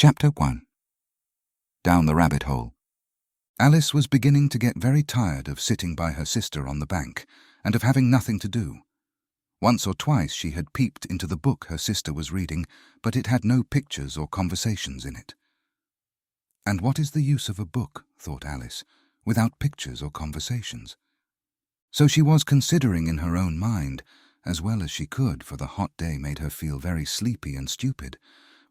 Chapter 1. Down the Rabbit Hole. Alice was beginning to get very tired of sitting by her sister on the bank, and of having nothing to do. Once or twice she had peeped into the book her sister was reading, but it had no pictures or conversations in it. And what is the use of a book, thought Alice, without pictures or conversations? So she was considering in her own mind, as well as she could, for the hot day made her feel very sleepy and stupid,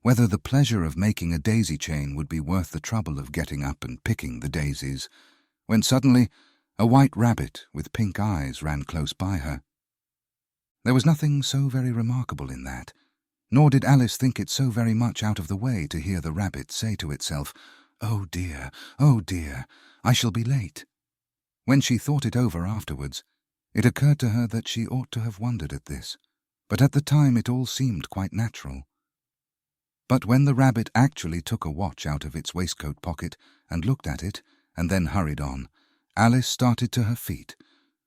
whether the pleasure of making a daisy chain would be worth the trouble of getting up and picking the daisies, when suddenly a white rabbit with pink eyes ran close by her. There was nothing so very remarkable in that, nor did Alice think it so very much out of the way to hear the rabbit say to itself, oh dear, I shall be late." When she thought it over afterwards, it occurred to her that she ought to have wondered at this, but at the time it all seemed quite natural. But when the rabbit actually took a watch out of its waistcoat pocket and looked at it, and then hurried on, Alice started to her feet,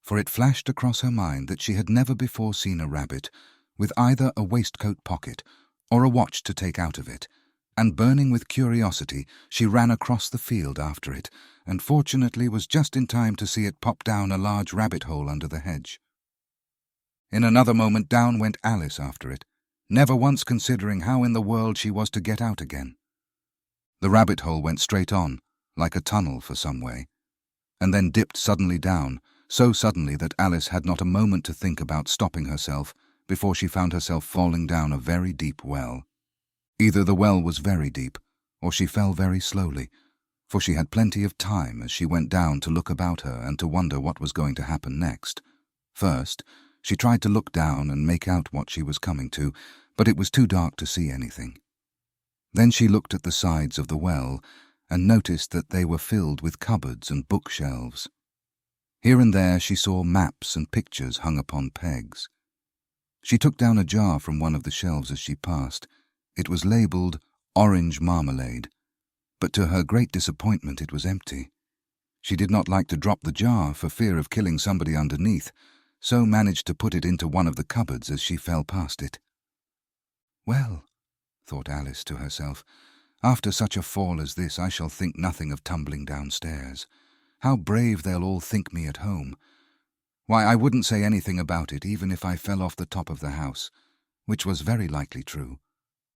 for it flashed across her mind that she had never before seen a rabbit with either a waistcoat pocket or a watch to take out of it, and burning with curiosity, she ran across the field after it, and fortunately was just in time to see it pop down a large rabbit hole under the hedge. In another moment down went Alice after it, never once considering how in the world she was to get out again. The rabbit hole went straight on, like a tunnel for some way, and then dipped suddenly down, so suddenly that Alice had not a moment to think about stopping herself before she found herself falling down a very deep well. Either the well was very deep, or she fell very slowly, for she had plenty of time as she went down to look about her and to wonder what was going to happen next. First, she tried to look down and make out what she was coming to, but it was too dark to see anything. Then she looked at the sides of the well and noticed that they were filled with cupboards and bookshelves. Here and there she saw maps and pictures hung upon pegs. She took down a jar from one of the shelves as she passed. It was labelled orange marmalade, but to her great disappointment it was empty. She did not like to drop the jar for fear of killing somebody underneath, so managed to put it into one of the cupboards as she fell past it. Well, thought Alice to herself, after such a fall as this I shall think nothing of tumbling downstairs. How brave they'll all think me at home. Why, I wouldn't say anything about it even if I fell off the top of the house, which was very likely true.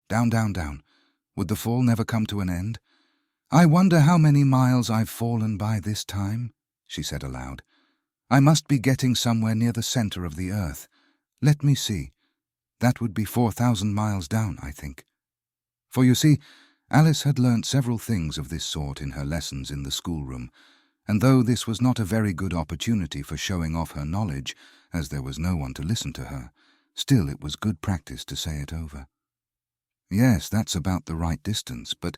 Down, down, down. Would the fall never come to an end? I wonder how many miles I've fallen by this time, she said aloud. I must be getting somewhere near the centre of the earth. Let me see. That would be 4,000 miles down, I think. For you see, Alice had learnt several things of this sort in her lessons in the schoolroom, and though this was not a very good opportunity for showing off her knowledge, as there was no one to listen to her, still it was good practice to say it over. Yes, that's about the right distance, but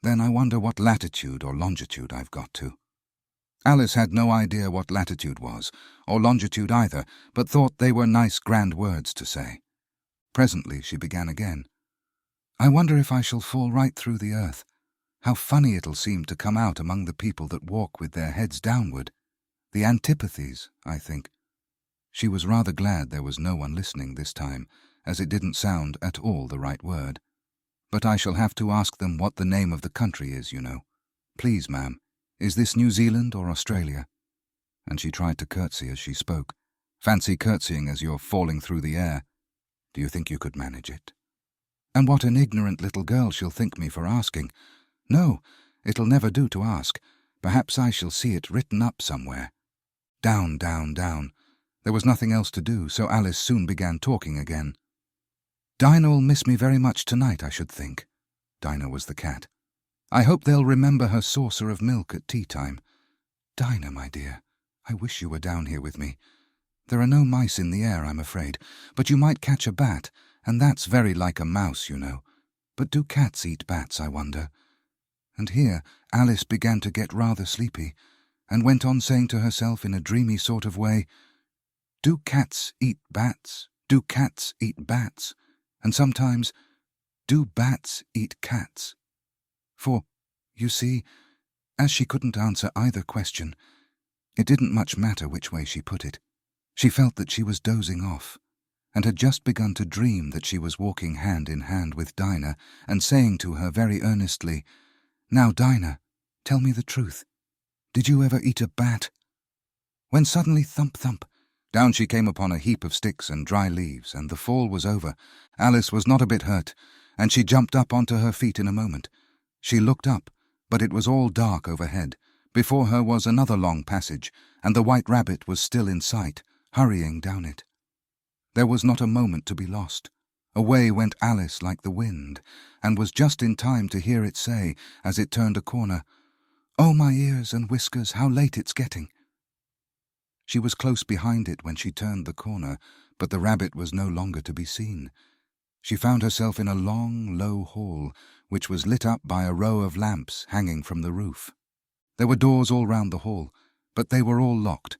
then I wonder what latitude or longitude I've got to. Alice had no idea what latitude was, or longitude either, but thought they were nice grand words to say. Presently she began again. I wonder if I shall fall right through the earth. How funny it'll seem to come out among the people that walk with their heads downward. The antipathies, I think. She was rather glad there was no one listening this time, as it didn't sound at all the right word. But I shall have to ask them what the name of the country is, you know. Please, ma'am, is this New Zealand or Australia? And she tried to curtsy as she spoke. Fancy curtsying as you're falling through the air. Do you think you could manage it? And what an ignorant little girl she'll think me for asking. No, it'll never do to ask. Perhaps I shall see it written up somewhere. Down, down, down. There was nothing else to do, so Alice soon began talking again. Dinah'll miss me very much tonight, I should think. Dinah was the cat. I hope they'll remember her saucer of milk at tea time. Dinah, my dear, I wish you were down here with me. There are no mice in the air, I'm afraid, but you might catch a bat, and that's very like a mouse, you know. But do cats eat bats, I wonder? And here Alice began to get rather sleepy, and went on saying to herself in a dreamy sort of way, do cats eat bats? Do cats eat bats? And sometimes, do bats eat cats? For, you see, as she couldn't answer either question, it didn't much matter which way she put it. She felt that she was dozing off, and had just begun to dream that she was walking hand in hand with Dinah and saying to her very earnestly, "Now, Dinah, tell me the truth. Did you ever eat a bat?" When suddenly, thump, thump, down she came upon a heap of sticks and dry leaves, and the fall was over. Alice was not a bit hurt, and she jumped up onto her feet in a moment. She looked up, but it was all dark overhead. Before her was another long passage, and the White Rabbit was still in sight, hurrying down it. There was not a moment to be lost. Away went Alice like the wind, and was just in time to hear it say, as it turned a corner, "Oh, my ears and whiskers, how late it's getting." She was close behind it when she turned the corner, but the rabbit was no longer to be seen. She found herself in a long, low hall, which was lit up by a row of lamps hanging from the roof. There were doors all round the hall, but they were all locked,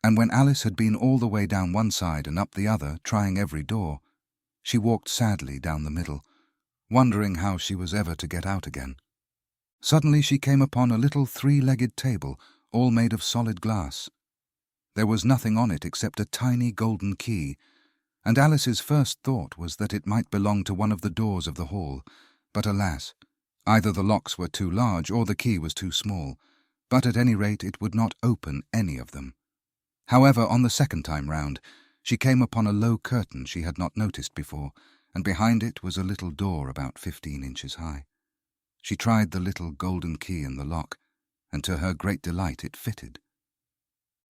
and when Alice had been all the way down one side and up the other, trying every door, she walked sadly down the middle, wondering how she was ever to get out again. Suddenly she came upon a little three-legged table, all made of solid glass. There was nothing on it except a tiny golden key, and Alice's first thought was that it might belong to one of the doors of the hall, but alas, either the locks were too large or the key was too small, but at any rate it would not open any of them. However, on the second time round, she came upon a low curtain she had not noticed before, and behind it was a little door about 15 inches high. She tried the little golden key in the lock, and to her great delight it fitted.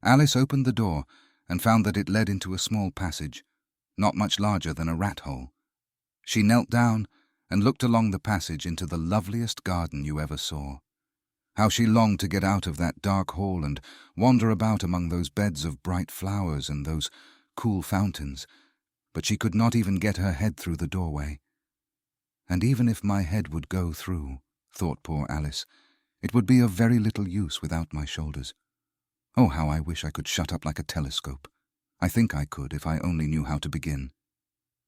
Alice opened the door and found that it led into a small passage, not much larger than a rat hole. She knelt down and looked along the passage into the loveliest garden you ever saw. How she longed to get out of that dark hall and wander about among those beds of bright flowers and those cool fountains, but she could not even get her head through the doorway. "And even if my head would go through," thought poor Alice, "it would be of very little use without my shoulders. Oh, how I wish I could shut up like a telescope. I think I could if I only knew how to begin."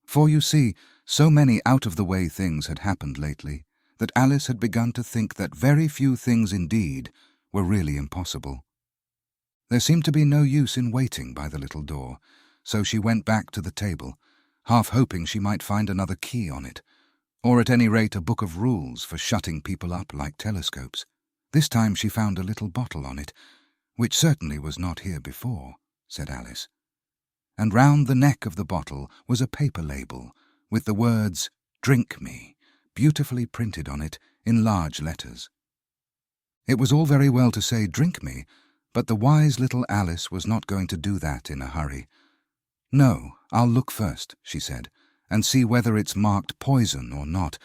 For you see, so many out-of-the-way things had happened lately that Alice had begun to think that very few things indeed were really impossible. There seemed to be no use in waiting by the little door, so she went back to the table, half hoping she might find another key on it, or at any rate a book of rules for shutting people up like telescopes. This time she found a little bottle on it, "which certainly was not here before," said Alice. And round the neck of the bottle was a paper label with the words, "Drink me," beautifully printed on it in large letters. It was all very well to say, "Drink me," but the wise little Alice was not going to do that in a hurry. "No, I'll look first," she said, "and see whether it's marked poison or not,"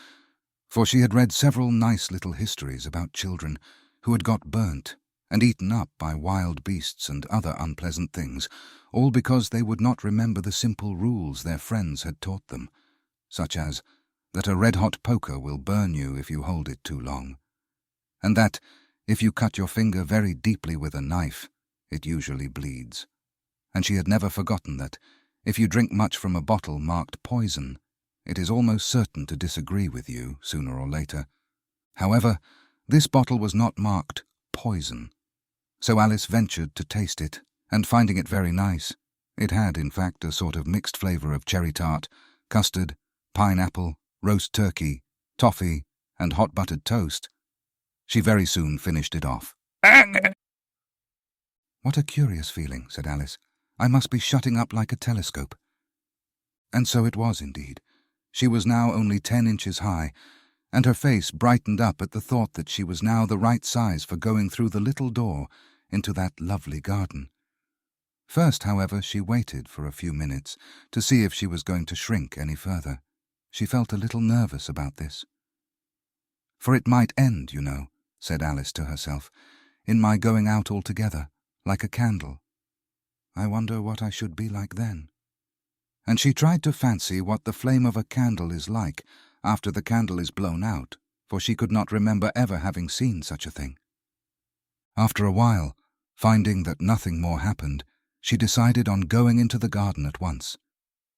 for she had read several nice little histories about children who had got burnt and eaten up by wild beasts and other unpleasant things, all because they would not remember the simple rules their friends had taught them, such as that a red-hot poker will burn you if you hold it too long, and that, if you cut your finger very deeply with a knife, it usually bleeds. And she had never forgotten that, if you drink much from a bottle marked poison, it is almost certain to disagree with you sooner or later. However, this bottle was not marked poison, so Alice ventured to taste it, and finding it very nice, it had in fact a sort of mixed flavour of cherry tart, custard, pineapple, roast turkey, toffee, and hot buttered toast, she very soon finished it off. "What a curious feeling," said Alice. "I must be shutting up like a telescope." And so it was indeed. She was now only 10 inches high, and her face brightened up at the thought that she was now the right size for going through the little door into that lovely garden. First, however, she waited for a few minutes to see if she was going to shrink any further. She felt a little nervous about this. "For it might end, you know," said Alice to herself, "in my going out altogether, like a candle. I wonder what I should be like then." And she tried to fancy what the flame of a candle is like after the candle is blown out, for she could not remember ever having seen such a thing. After a while, finding that nothing more happened, she decided on going into the garden at once.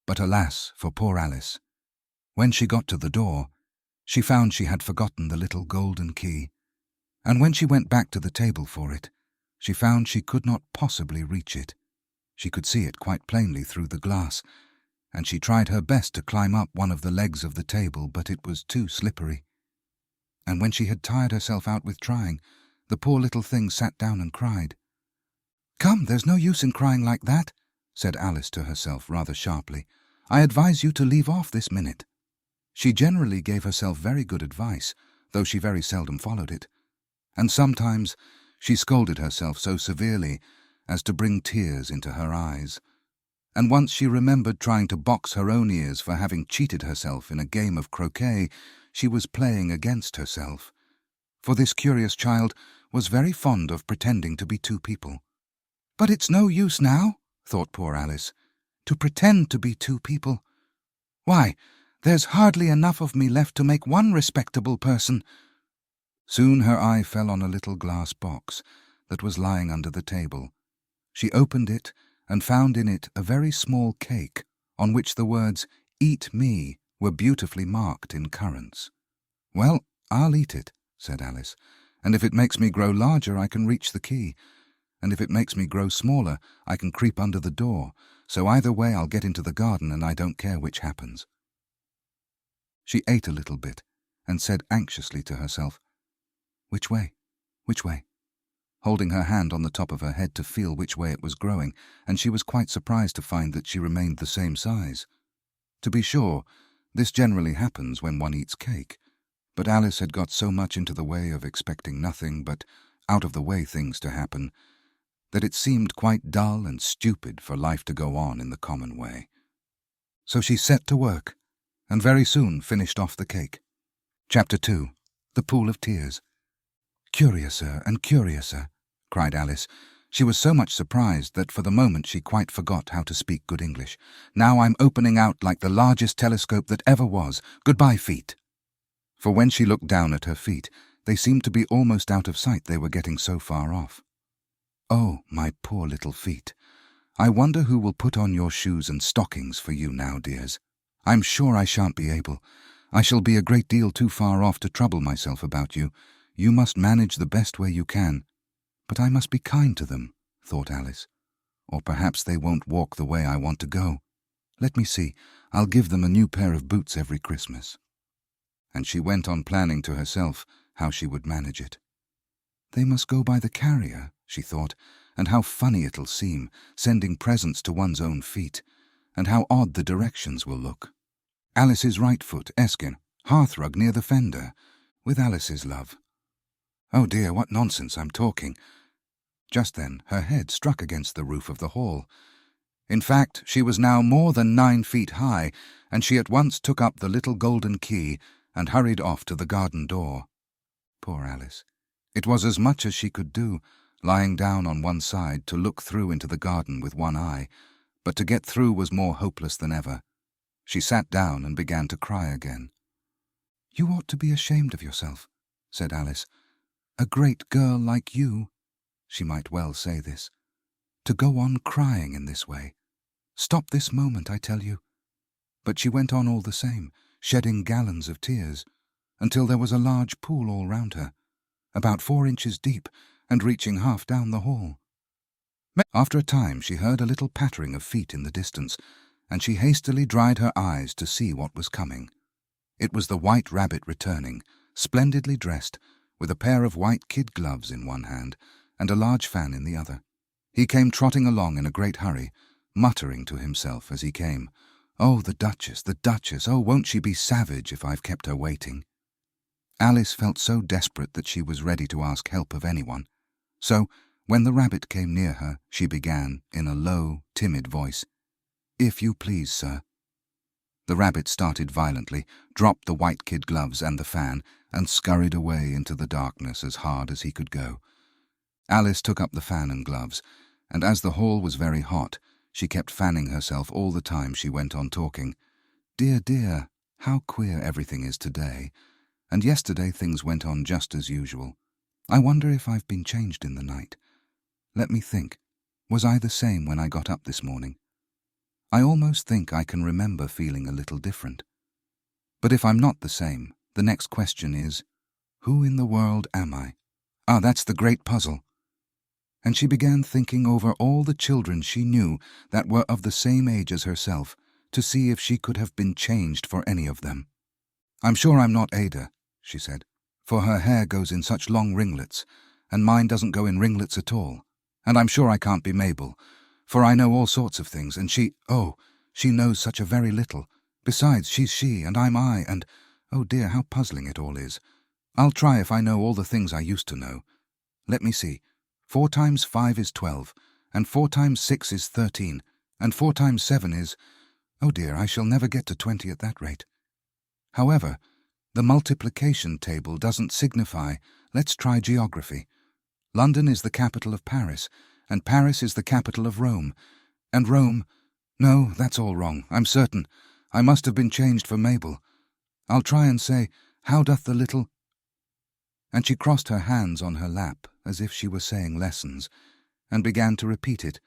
But alas for poor Alice! When she got to the door, she found she had forgotten the little golden key, and when she went back to the table for it, she found she could not possibly reach it. She could see it quite plainly through the glass, and she tried her best to climb up one of the legs of the table, but it was too slippery. And when she had tired herself out with trying, the poor little thing sat down and cried. "Come, there's no use in crying like that," said Alice to herself rather sharply. "I advise you to leave off this minute." She generally gave herself very good advice, though she very seldom followed it, and sometimes she scolded herself so severely as to bring tears into her eyes. And once she remembered trying to box her own ears for having cheated herself in a game of croquet she was playing against herself, for this curious child was very fond of pretending to be two people. "But it's no use now," thought poor Alice, "to pretend to be two people. Why, there's hardly enough of me left to make one respectable person." Soon her eye fell on a little glass box that was lying under the table. She opened it and found in it a very small cake on which the words "Eat me" were beautifully marked in currants. "Well, I'll eat it," said Alice, "and if it makes me grow larger I can reach the key, and if it makes me grow smaller I can creep under the door, so either way I'll get into the garden and I don't care which happens." She ate a little bit and said anxiously to herself, "Which way? Which way?" holding her hand on the top of her head to feel which way it was growing, and she was quite surprised to find that she remained the same size. To be sure, this generally happens when one eats cake, but Alice had got so much into the way of expecting nothing but out-of-the-way things to happen that it seemed quite dull and stupid for life to go on in the common way. So she set to work, and very soon finished off the cake. Chapter 2. The Pool of Tears. "Curiouser and curiouser," cried Alice. She was so much surprised that for the moment she quite forgot how to speak good English. "Now I'm opening out like the largest telescope that ever was. Goodbye, feet." For when she looked down at her feet, they seemed to be almost out of sight, they were getting so far off. "Oh, my poor little feet. I wonder who will put on your shoes and stockings for you now, dears. I'm sure I shan't be able. I shall be a great deal too far off to trouble myself about you. You must manage the best way you can. But I must be kind to them," thought Alice. "Or perhaps they won't walk the way I want to go. Let me see, I'll give them a new pair of boots every Christmas." And she went on planning to herself how she would manage it. "They must go by the carrier," she thought, "and how funny it'll seem, sending presents to one's own feet, and how odd the directions will look. Alice's right foot, Eskin, hearthrug near the fender, with Alice's love. Oh dear, what nonsense I'm talking." Just then her head struck against the roof of the hall. In fact, she was now more than 9 feet high, and she at once took up the little golden key and hurried off to the garden door. Poor Alice! It was as much as she could do, lying down on one side to look through into the garden with one eye, but to get through was more hopeless than ever. She sat down and began to cry again. "You ought to be ashamed of yourself," said Alice. "A great girl like you," she might well say this, "to go on crying in this way. Stop this moment, I tell you." But she went on all the same, shedding gallons of tears, until there was a large pool all round her, about 4 inches deep and reaching half down the hall. After a time she heard a little pattering of feet in the distance, and she hastily dried her eyes to see what was coming. It was the White Rabbit returning, splendidly dressed, with a pair of white kid gloves in one hand and a large fan in the other. He came trotting along in a great hurry, muttering to himself as he came, "Oh, the Duchess, oh, won't she be savage if I've kept her waiting?" Alice felt so desperate that she was ready to ask help of anyone. So, when the rabbit came near her, she began, in a low, timid voice, "If you please, sir." The rabbit started violently, dropped the white kid gloves and the fan, and scurried away into the darkness as hard as he could go. Alice took up the fan and gloves, and as the hall was very hot, she kept fanning herself all the time she went on talking. "Dear, dear, how queer everything is today, and yesterday things went on just as usual. I wonder if I've been changed in the night. Let me think, was I the same when I got up this morning? I almost think I can remember feeling a little different. But if I'm not the same, the next question is, who in the world am I? Ah, that's the great puzzle." And she began thinking over all the children she knew that were of the same age as herself, to see if she could have been changed for any of them. "I'm sure I'm not Ada," she said, "for her hair goes in such long ringlets, and mine doesn't go in ringlets at all. And I'm sure I can't be Mabel, for I know all sorts of things, and she knows such a very little. Besides, she's she, and I'm I, and oh dear, how puzzling it all is. I'll try if I know all the things I used to know. Let me see. 4 times 5 is 12, and 4 times 6 is 13, and 4 times 7 is... Oh dear, I shall never get to 20 at that rate. However, the multiplication table doesn't signify. Let's try geography. London is the capital of Paris, and Paris is the capital of Rome, and Rome... No, that's all wrong, I'm certain. I must have been changed for Mabel. I'll try and say, how doth the little... And she crossed her hands on her lap, as if she were saying lessons, and began to repeat it,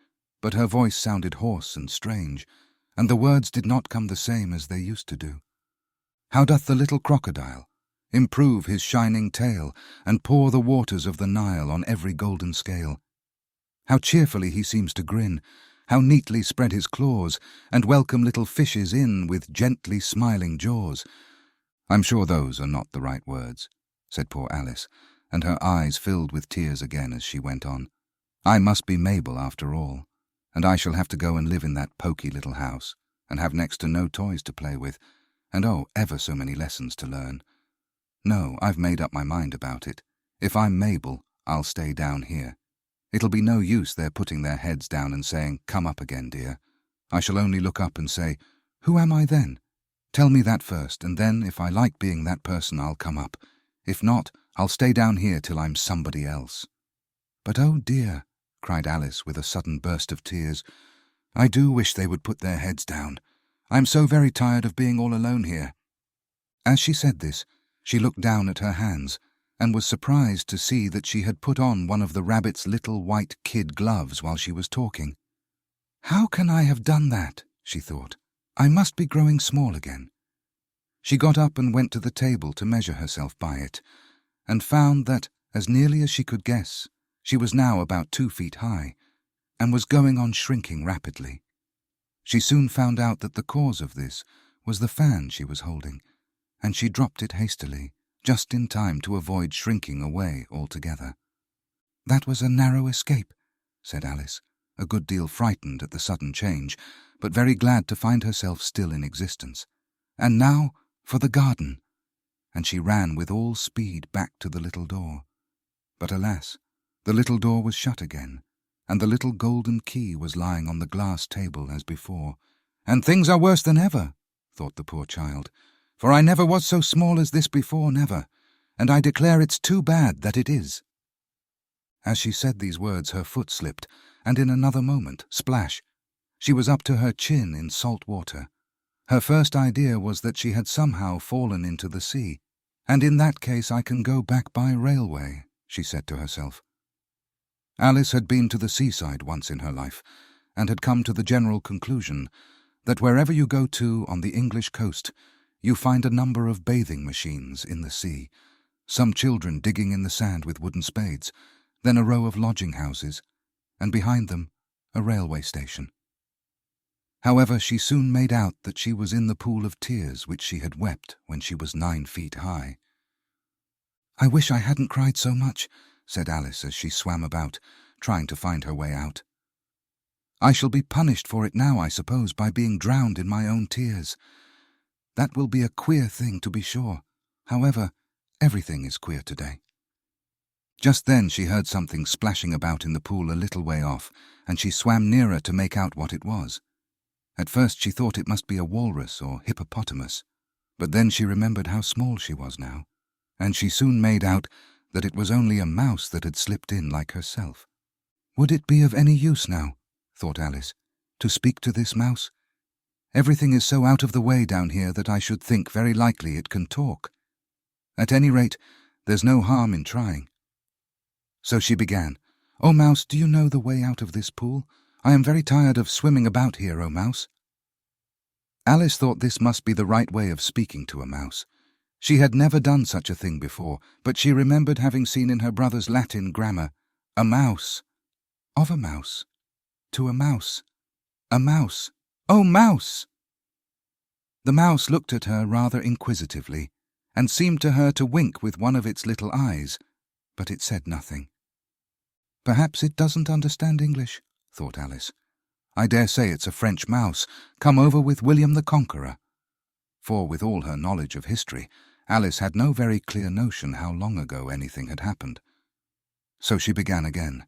but her voice sounded hoarse and strange, and the words did not come the same as they used to do. How doth the little crocodile improve his shining tail, and pour the waters of the Nile on every golden scale? How cheerfully he seems to grin, how neatly spread his claws, and welcome little fishes in with gently smiling jaws. I'm sure those are not the right words, said poor Alice, and her eyes filled with tears again as she went on. I must be Mabel after all, and I shall have to go and live in that poky little house, and have next to no toys to play with, and oh, ever so many lessons to learn. No, I've made up my mind about it. If I'm Mabel, I'll stay down here. It'll be no use their putting their heads down and saying, "Come up again, dear." I shall only look up and say, "Who am I then? Tell me that first, and then if I like being that person, I'll come up. If not, I'll stay down here till I'm somebody else." "But oh dear," cried Alice with a sudden burst of tears, "I do wish they would put their heads down. I'm so very tired of being all alone here." As she said this, she looked down at her hands, and was surprised to see that she had put on one of the rabbit's little white kid gloves while she was talking. "How can I have done that?" she thought. "I must be growing small again." She got up and went to the table to measure herself by it, and found that, as nearly as she could guess, she was now about 2 feet high, and was going on shrinking rapidly. She soon found out that the cause of this was the fan she was holding, and she dropped it hastily, just in time to avoid shrinking away altogether. "That was a narrow escape," said Alice, a good deal frightened at the sudden change, but very glad to find herself still in existence. "And now for the garden." And she ran with all speed back to the little door. But alas, the little door was shut again, and the little golden key was lying on the glass table as before. "And things are worse than ever," thought the poor child, "for I never was so small as this before, never, and I declare it's too bad that it is." As she said these words, her foot slipped, and in another moment, splash, she was up to her chin in salt water. Her first idea was that she had somehow fallen into the sea. "And in that case I can go back by railway," she said to herself. Alice had been to the seaside once in her life, and had come to the general conclusion that wherever you go to on the English coast, you find a number of bathing machines in the sea, some children digging in the sand with wooden spades, then a row of lodging houses, and behind them a railway station. However, she soon made out that she was in the pool of tears which she had wept when she was 9 feet high. "I wish I hadn't cried so much," said Alice as she swam about, trying to find her way out. "I shall be punished for it now, I suppose, by being drowned in my own tears. That will be a queer thing, to be sure. However, everything is queer today." Just then she heard something splashing about in the pool a little way off, and she swam nearer to make out what it was. At first she thought it must be a walrus or hippopotamus, but then she remembered how small she was now, and she soon made out that it was only a mouse that had slipped in like herself. "Would it be of any use now," thought Alice, "to speak to this mouse? Everything is so out of the way down here that I should think very likely it can talk. At any rate, there's no harm in trying." So she began, "Oh, Mouse, do you know the way out of this pool? I am very tired of swimming about here, oh, Mouse." Alice thought this must be the right way of speaking to a mouse. She had never done such a thing before, but she remembered having seen in her brother's Latin grammar, "a mouse, of a mouse, to a mouse, oh, mouse." The mouse looked at her rather inquisitively, and seemed to her to wink with one of its little eyes, but it said nothing. "Perhaps it doesn't understand English," thought Alice. "I dare say it's a French mouse, come over with William the Conqueror." For, with all her knowledge of history, Alice had no very clear notion how long ago anything had happened. So she began again,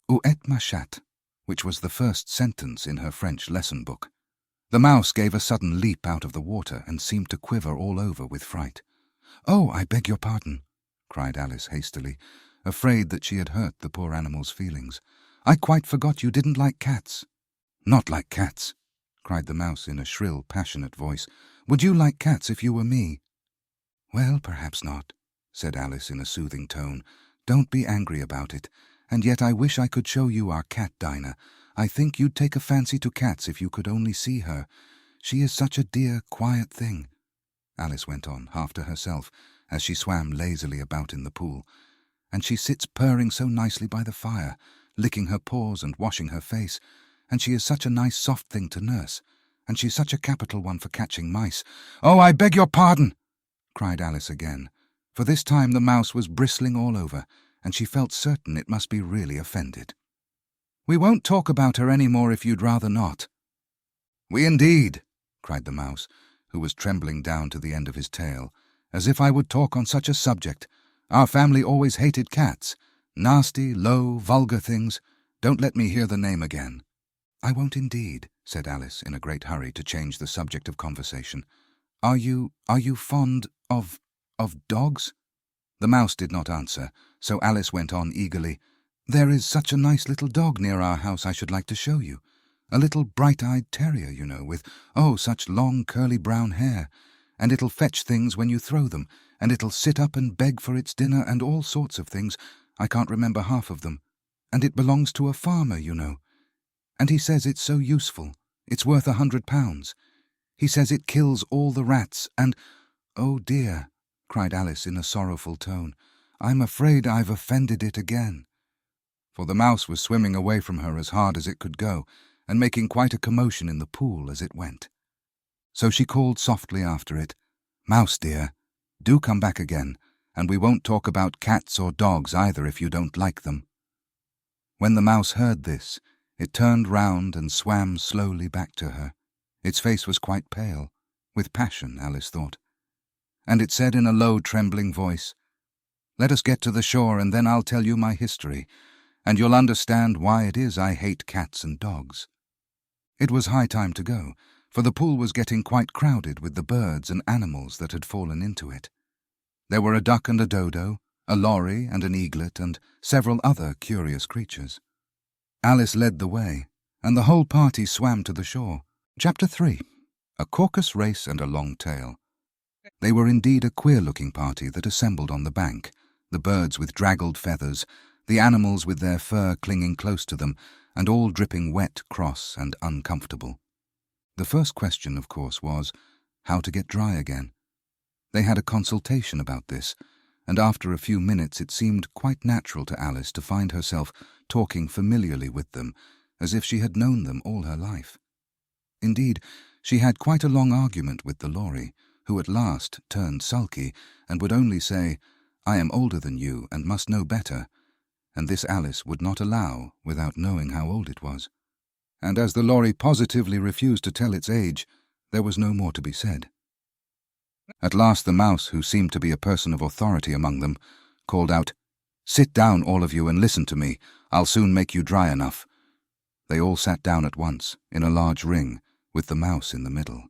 "Où est ma chatte?" which was the first sentence in her French lesson book. The mouse gave a sudden leap out of the water and seemed to quiver all over with fright. "Oh, I beg your pardon," cried Alice hastily, afraid that she had hurt the poor animal's feelings. "I quite forgot you didn't like cats." "Not like cats," cried the mouse in a shrill, passionate voice. "Would you like cats if you were me?" "Well, perhaps not," said Alice in a soothing tone. "Don't be angry about it. And yet I wish I could show you our cat, Dinah. I think you'd take a fancy to cats if you could only see her. She is such a dear, quiet thing," Alice went on, half to herself, as she swam lazily about in the pool. "And she sits purring so nicely by the fire, licking her paws and washing her face, and she is such a nice soft thing to nurse, and she's such a capital one for catching mice." "Oh, I beg your pardon!" cried Alice again, for this time the mouse was bristling all over, and she felt certain it must be really offended. "We won't talk about her any more if you'd rather not." "We indeed," cried the mouse, who was trembling down to the end of his tail. "As if I would talk on such a subject. Our family always hated cats. Nasty, low, vulgar things. Don't let me hear the name again." "I won't indeed," said Alice in a great hurry to change the subject of conversation. Are you fond of dogs?" The mouse did not answer, so Alice went on eagerly. "There is such a nice little dog near our house I should like to show you. A little bright-eyed terrier, you know, with, oh, such long curly brown hair. And it'll fetch things when you throw them, and it'll sit up and beg for its dinner and all sorts of things. I can't remember half of them. And it belongs to a farmer, you know. And he says it's so useful. It's worth £100. He says it kills all the rats, and—" "Oh, dear," cried Alice in a sorrowful tone, "I'm afraid I've offended it again." For the mouse was swimming away from her as hard as it could go, and making quite a commotion in the pool as it went. So she called softly after it, "Mouse dear, do come back again, and we won't talk about cats or dogs either if you don't like them." When the mouse heard this, it turned round and swam slowly back to her. Its face was quite pale, with passion, Alice thought. And it said in a low, trembling voice, "Let us get to the shore and then I'll tell you my history, and you'll understand why it is I hate cats and dogs." It was high time to go, for the pool was getting quite crowded with the birds and animals that had fallen into it. There were a duck and a dodo, a lory and an eaglet, and several other curious creatures. Alice led the way, and the whole party swam to the shore. Chapter 3. A Caucus Race and a Long Tail. They were indeed a queer-looking party that assembled on the bank, the birds with draggled feathers, the animals with their fur clinging close to them, and all dripping wet, cross, and uncomfortable. The first question, of course, was how to get dry again. They had a consultation about this, and after a few minutes it seemed quite natural to Alice to find herself talking familiarly with them, as if she had known them all her life. Indeed, she had quite a long argument with the lory, who at last turned sulky and would only say, "I am older than you and must know better," and this Alice would not allow without knowing how old it was. And as the lory positively refused to tell its age, there was no more to be said. At last the mouse, who seemed to be a person of authority among them, called out, "Sit down, all of you, and listen to me. I'll soon make you dry enough." They all sat down at once, in a large ring, with the mouse in the middle.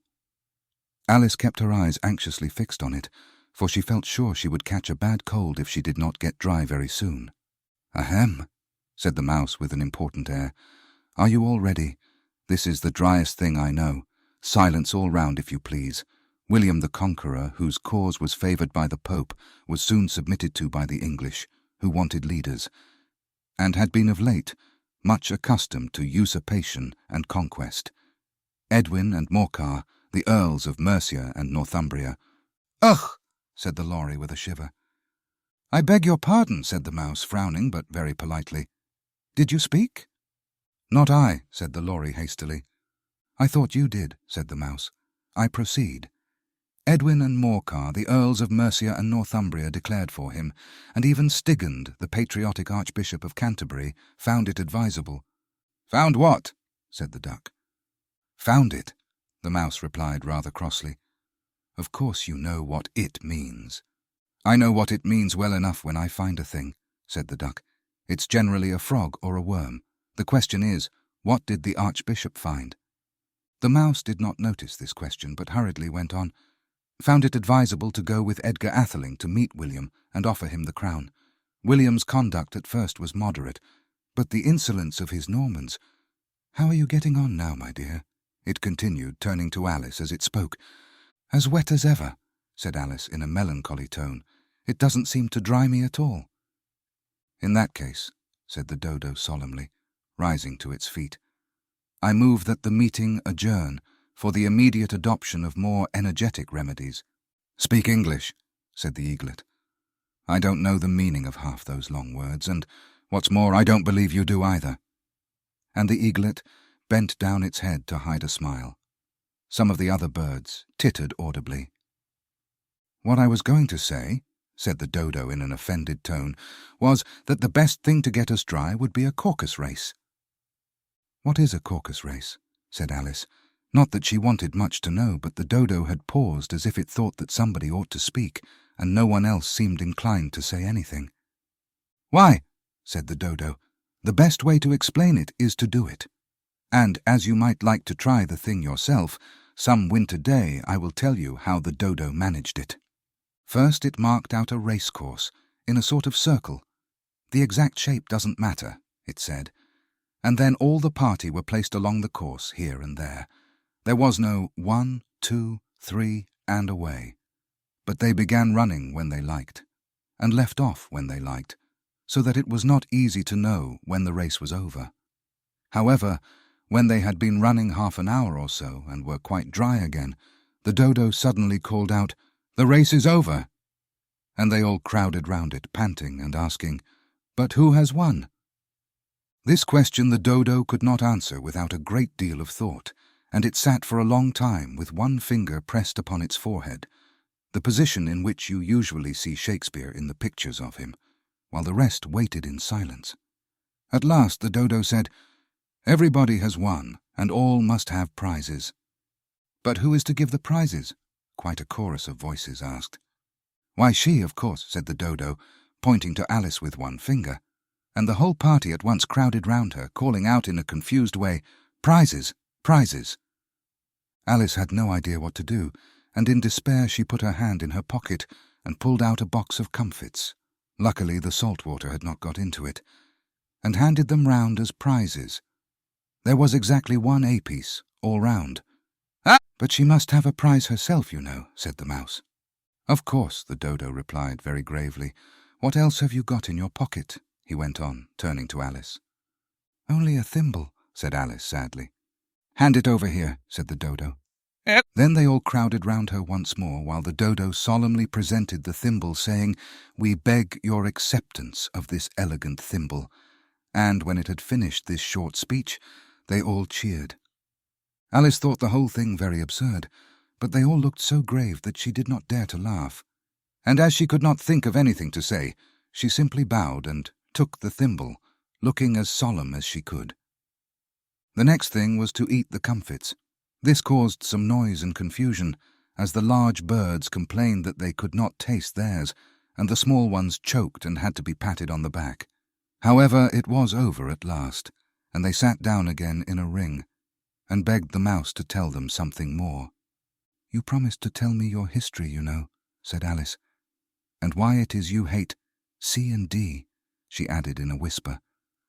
Alice kept her eyes anxiously fixed on it, for she felt sure she would catch a bad cold if she did not get dry very soon. "Ahem," said the mouse with an important air. "Are you all ready? This is the driest thing I know. Silence all round, if you please. William the Conqueror, whose cause was favoured by the Pope, was soon submitted to by the English, who wanted leaders, and had been of late much accustomed to usurpation and conquest. Edwin and Morcar, the Earls of Mercia and Northumbria." "Ugh!" said the lory with a shiver. "I beg your pardon," said the mouse, frowning, but very politely. "Did you speak?" "Not I," said the lory hastily. "I thought you did," said the mouse. I proceed. Edwin and Morcar, the Earls of Mercia and Northumbria, declared for him, and even Stigand, the patriotic Archbishop of Canterbury, found it advisable. "Found what?" said the Duck. "Found it," the Mouse replied rather crossly. "Of course you know what it means." "I know what it means well enough when I find a thing," said the Duck. "It's generally a frog or a worm. The question is, what did the Archbishop find?" The Mouse did not notice this question, but hurriedly went on. "Found it advisable to go with Edgar Atheling to meet William and offer him the crown. William's conduct at first was moderate, but the insolence of his Normans— How are you getting on now, my dear?" it continued, turning to Alice as it spoke. "As wet as ever," said Alice in a melancholy tone. "It doesn't seem to dry me at all." "In that case," said the Dodo solemnly, rising to its feet, "I move that the meeting adjourn for the immediate adoption of more energetic remedies." "Speak English," said the Eaglet. "I don't know the meaning of half those long words, and, what's more, I don't believe you do either." And the Eaglet bent down its head to hide a smile. Some of the other birds tittered audibly. "What I was going to say," said the Dodo in an offended tone, "was that the best thing to get us dry would be a caucus race." "What is a caucus race?" said Alice. Not that she wanted much to know, but the Dodo had paused as if it thought that somebody ought to speak, and no one else seemed inclined to say anything. "Why," said the Dodo, "the best way to explain it is to do it. And as you might like to try the thing yourself, some winter day I will tell you how the Dodo managed it. First it marked out a race course, in a sort of circle. The exact shape doesn't matter, it said. And then all the party were placed along the course here and there. There was no 1, 2, 3, and away. But they began running when they liked, and left off when they liked, so that it was not easy to know when the race was over. However, when they had been running half an hour or so and were quite dry again, the Dodo suddenly called out, 'The race is over!' And they all crowded round it, panting and asking, 'But who has won?' This question the Dodo could not answer without a great deal of thought, and it sat for a long time with one finger pressed upon its forehead, the position in which you usually see Shakespeare in the pictures of him, while the rest waited in silence. At last the Dodo said, 'Everybody has won, and all must have prizes.' 'But who is to give the prizes?' quite a chorus of voices asked. 'Why, she, of course,' said the Dodo, pointing to Alice with one finger, and the whole party at once crowded round her, calling out in a confused way, 'Prizes! Prizes!' Alice had no idea what to do, and in despair she put her hand in her pocket and pulled out a box of comfits. Luckily the salt water had not got into it, and handed them round as prizes. There was exactly one A-piece, all round. "Ah! But she must have a prize herself, you know," said the Mouse. "Of course," the Dodo replied very gravely. "What else have you got in your pocket?" he went on, turning to Alice. "Only a thimble," said Alice sadly. "Hand it over here," said the Dodo. Then they all crowded round her once more, while the Dodo solemnly presented the thimble, saying, "We beg your acceptance of this elegant thimble." And when it had finished this short speech, they all cheered. Alice thought the whole thing very absurd, but they all looked so grave that she did not dare to laugh. And as she could not think of anything to say, she simply bowed and took the thimble, looking as solemn as she could. The next thing was to eat the comfits. This caused some noise and confusion, as the large birds complained that they could not taste theirs, and the small ones choked and had to be patted on the back. However, it was over at last, and they sat down again in a ring, and begged the Mouse to tell them something more. "You promised to tell me your history, you know," said Alice, "and why it is you hate C and D," she added in a whisper,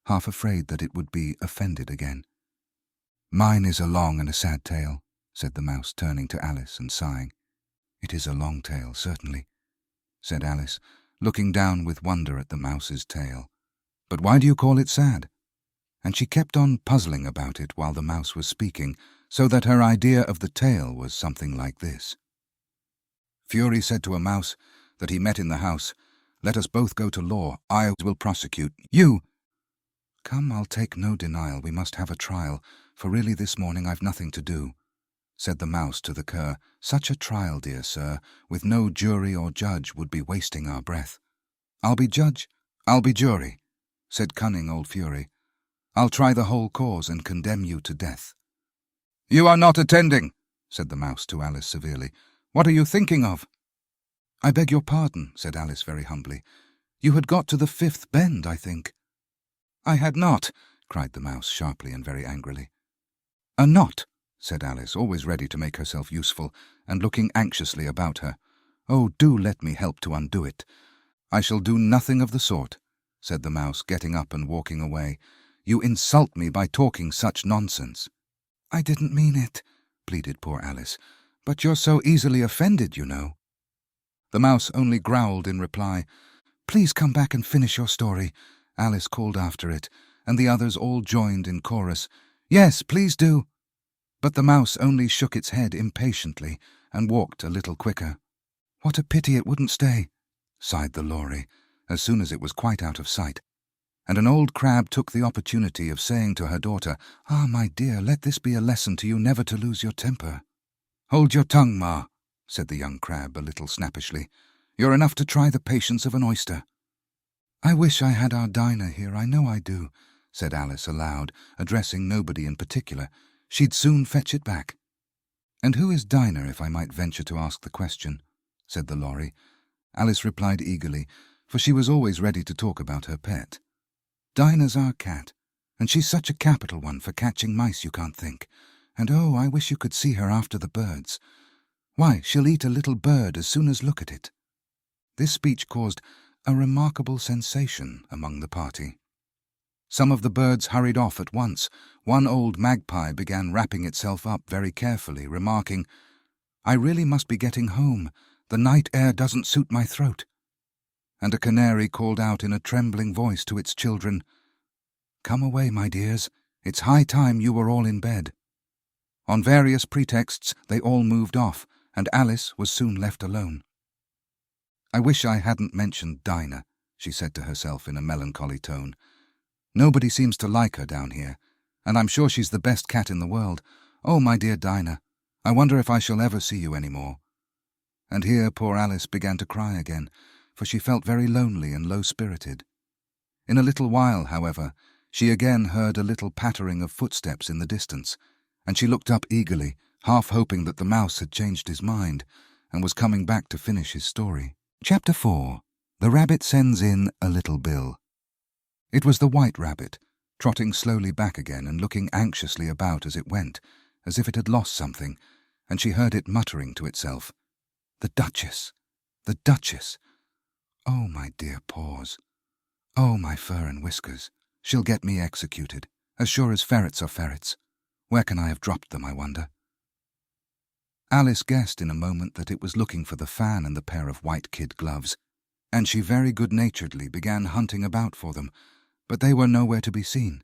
half afraid that it would be offended again. "Mine is a long and a sad tale," said the Mouse, turning to Alice and sighing. "It is a long tale, certainly," said Alice, looking down with wonder at the Mouse's tail. "But why do you call it sad?" And she kept on puzzling about it while the Mouse was speaking, so that her idea of the tale was something like this. Fury said to a mouse that he met in the house, "Let us both go to law. I will prosecute you." "Come, I'll take no denial. We must have a trial, for really this morning I've nothing to do." said the mouse to the cur. "Such a trial, dear sir, with no jury or judge would be wasting our breath." "I'll be judge, I'll be jury," said cunning old Fury. "I'll try the whole cause and condemn you to death." "You are not attending," said the mouse to Alice severely. "What are you thinking of?" "I beg your pardon," said Alice very humbly. "You had got to the 5th bend, I think." "I had not," cried the mouse sharply and very angrily. "A knot," said Alice, always ready to make herself useful, and looking anxiously about her. "Oh, do let me help to undo it." "I shall do nothing of the sort," said the mouse, getting up and walking away. "You insult me by talking such nonsense." "I didn't mean it," pleaded poor Alice. "But you're so easily offended, you know." The mouse only growled in reply. "Please come back and finish your story," Alice called after it, and the others all joined in chorus. "Yes, please do." But the mouse only shook its head impatiently and walked a little quicker. "What a pity it wouldn't stay," sighed the Lory, as soon as it was quite out of sight. And an old crab took the opportunity of saying to her daughter, "Ah, my dear, let this be a lesson to you never to lose your temper." "Hold your tongue, Ma," said the young crab a little snappishly. "You're enough to try the patience of an oyster." "I wish I had our Dinah here, I know I do," said Alice aloud, addressing nobody in particular. "She'd soon fetch it back." "And who is Dinah, if I might venture to ask the question?" said the Lory. Alice replied eagerly, for she was always ready to talk about her pet. "Dinah's our cat, and she's such a capital one for catching mice you can't think. And oh, I wish you could see her after the birds. Why, she'll eat a little bird as soon as look at it." This speech caused a remarkable sensation among the party. Some of the birds hurried off at once. One old magpie began wrapping itself up very carefully, remarking, "I really must be getting home. The night air doesn't suit my throat." And a canary called out in a trembling voice to its children, "Come away, my dears. It's high time you were all in bed." On various pretexts they all moved off, and Alice was soon left alone. "I wish I hadn't mentioned Dinah," she said to herself in a melancholy tone. "Nobody seems to like her down here, and I'm sure she's the best cat in the world. Oh, my dear Dinah, I wonder if I shall ever see you any more." And here poor Alice began to cry again, for she felt very lonely and low-spirited. In a little while, however, she again heard a little pattering of footsteps in the distance, and she looked up eagerly, half hoping that the mouse had changed his mind and was coming back to finish his story. Chapter 4. The Rabbit Sends in a Little Bill. It was the White Rabbit, trotting slowly back again and looking anxiously about as it went, as if it had lost something, and she heard it muttering to itself, "The Duchess! The Duchess! Oh, my dear paws! Oh, my fur and whiskers! She'll get me executed, as sure as ferrets are ferrets. Where can I have dropped them, I wonder?" Alice guessed in a moment that it was looking for the fan and the pair of white kid gloves, and she very good-naturedly began hunting about for them, but they were nowhere to be seen.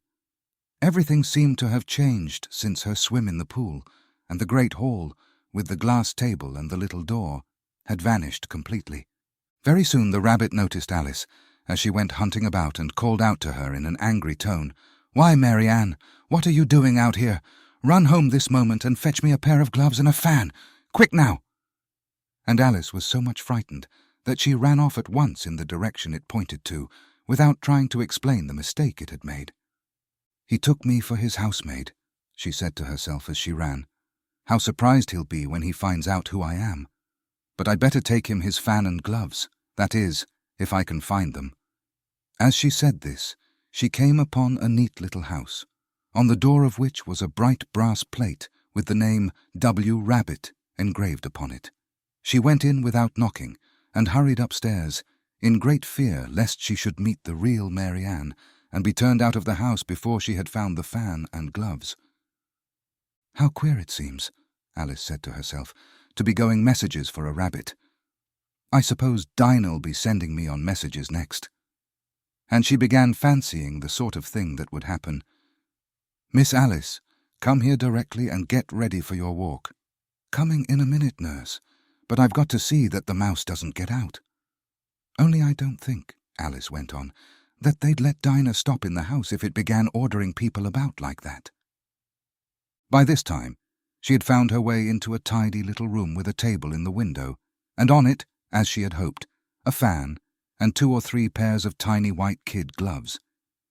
Everything seemed to have changed since her swim in the pool, and the great hall, with the glass table and the little door, had vanished completely. Very soon the rabbit noticed Alice, as she went hunting about, and called out to her in an angry tone, "Why, Mary Ann, what are you doing out here? Run home this moment and fetch me a pair of gloves and a fan. Quick now!" And Alice was so much frightened that she ran off at once in the direction it pointed to, without trying to explain the mistake it had made. "He took me for his housemaid," she said to herself as she ran. "How surprised he'll be when he finds out who I am. But I'd better take him his fan and gloves, that is, if I can find them." As she said this, she came upon a neat little house, on the door of which was a bright brass plate with the name W. Rabbit engraved upon it. She went in without knocking, and hurried upstairs, in great fear lest she should meet the real Mary Ann, and be turned out of the house before she had found the fan and gloves. "How queer it seems," Alice said to herself, "to be going messages for a rabbit. I suppose Dinah'll be sending me on messages next." And she began fancying the sort of thing that would happen. "Miss Alice, come here directly and get ready for your walk." "Coming in a minute, nurse, but I've got to see that the mouse doesn't get out." "Only I don't think," Alice went on, "that they'd let Dinah stop in the house if it began ordering people about like that." By this time, She had found her way into a tidy little room with a table in the window, and on it, as she had hoped, a fan and 2 or 3 pairs of tiny white kid gloves.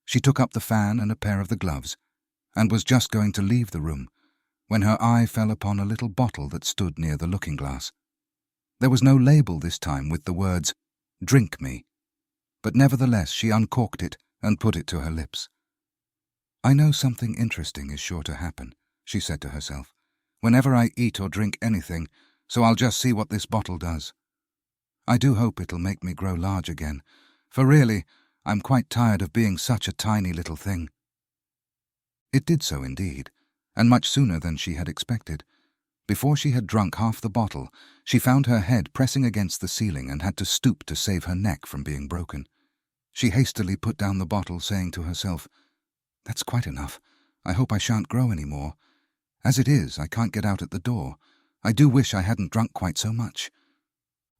She took up the fan and a pair of the gloves, and was just going to leave the room, when her eye fell upon a little bottle that stood near the looking-glass. There was no label this time with the words, "Drink me," but nevertheless she uncorked it and put it to her lips. "I know something interesting is sure to happen," she said to herself, "whenever I eat or drink anything, so I'll just see what this bottle does. I do hope it'll make me grow large again, for really, I'm quite tired of being such a tiny little thing." It did so indeed, and much sooner than she had expected. Before she had drunk half the bottle, she found her head pressing against the ceiling and had to stoop to save her neck from being broken. She hastily put down the bottle, saying to herself, "That's quite enough. I hope I shan't grow any more. As it is, I can't get out at the door. I do wish I hadn't drunk quite so much."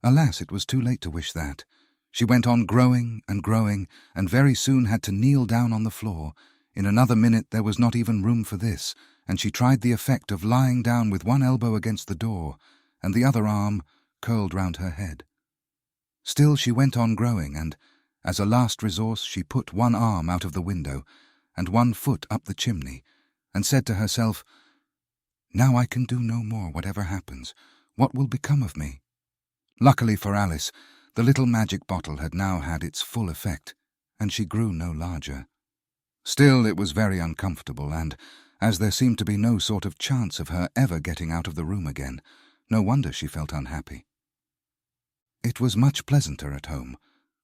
Alas, it was too late to wish that. She went on growing, and very soon had to kneel down on the floor. In another minute there was not even room for this, and she tried the effect of lying down with one elbow against the door, and the other arm curled round her head. Still she went on growing, and, as a last resource, she put one arm out of the window, and one foot up the chimney, and said to herself, "Now I can do no more, whatever happens. What will become of me?" Luckily for Alice, the little magic bottle had now had its full effect, and she grew no larger. Still, it was very uncomfortable, and, as there seemed to be no sort of chance of her ever getting out of the room again, no wonder she felt unhappy. It was much pleasanter at home,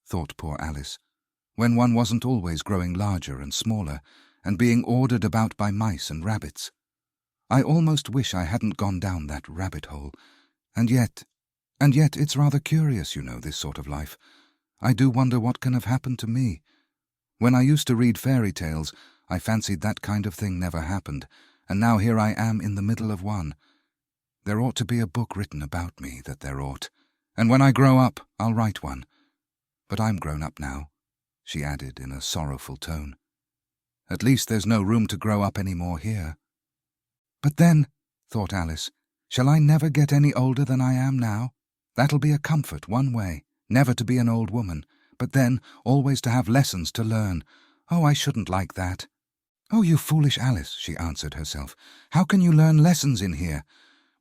thought poor Alice, when one wasn't always growing larger and smaller, and being ordered about by mice and rabbits. I almost wish I hadn't gone down that rabbit hole, and yet it's rather curious, you know, this sort of life. I do wonder what can have happened to me. When I used to read fairy tales, I fancied that kind of thing never happened, and now here I am in the middle of one. There ought to be a book written about me, that there ought, and when I grow up, I'll write one. But I'm grown up now," she added in a sorrowful tone. "At least there's no room to grow up any more here." "But then," thought Alice, "shall I never get any older than I am now? That'll be a comfort one way, never to be an old woman, but then always to have lessons to learn. Oh, I shouldn't like that." "Oh, you foolish Alice," she answered herself. "How can you learn lessons in here?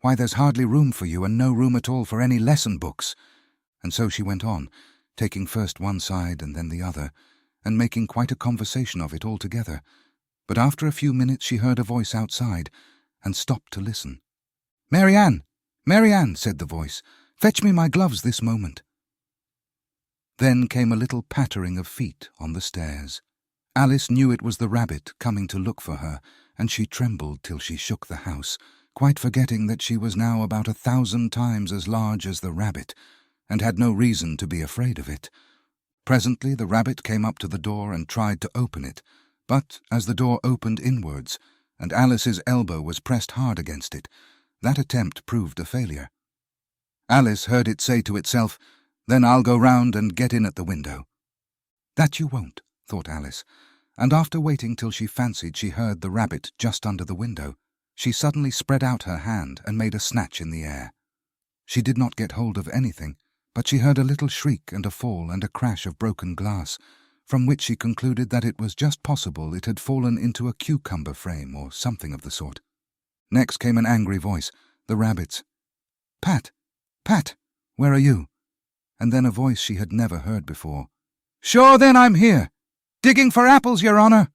Why, there's hardly room for you, and no room at all for any lesson books." And so she went on, taking first one side and then the other, and making quite a conversation of it altogether. But after a few minutes she heard a voice outside, and stopped to listen. "Mary Ann! Mary Ann!" said the voice. "Fetch me my gloves this moment." Then came a little pattering of feet on the stairs. Alice knew it was the rabbit coming to look for her, and she trembled till she shook the house, quite forgetting that she was now about 1,000 times as large as the rabbit, and had no reason to be afraid of it. Presently the rabbit came up to the door and tried to open it, but as the door opened inwards, and Alice's elbow was pressed hard against it, that attempt proved a failure. Alice heard it say to itself, "Then I'll go round and get in at the window." "That you won't," thought Alice, and after waiting till she fancied she heard the rabbit just under the window, she suddenly spread out her hand and made a snatch in the air. She did not get hold of anything, but she heard a little shriek and a fall and a crash of broken glass, from which she concluded that it was just possible it had fallen into a cucumber frame or something of the sort. Next came an angry voice, the rabbit's. "Pat! Pat! Where are you?" And then a voice she had never heard before. "Sure then I'm here! Digging for apples, your honour!"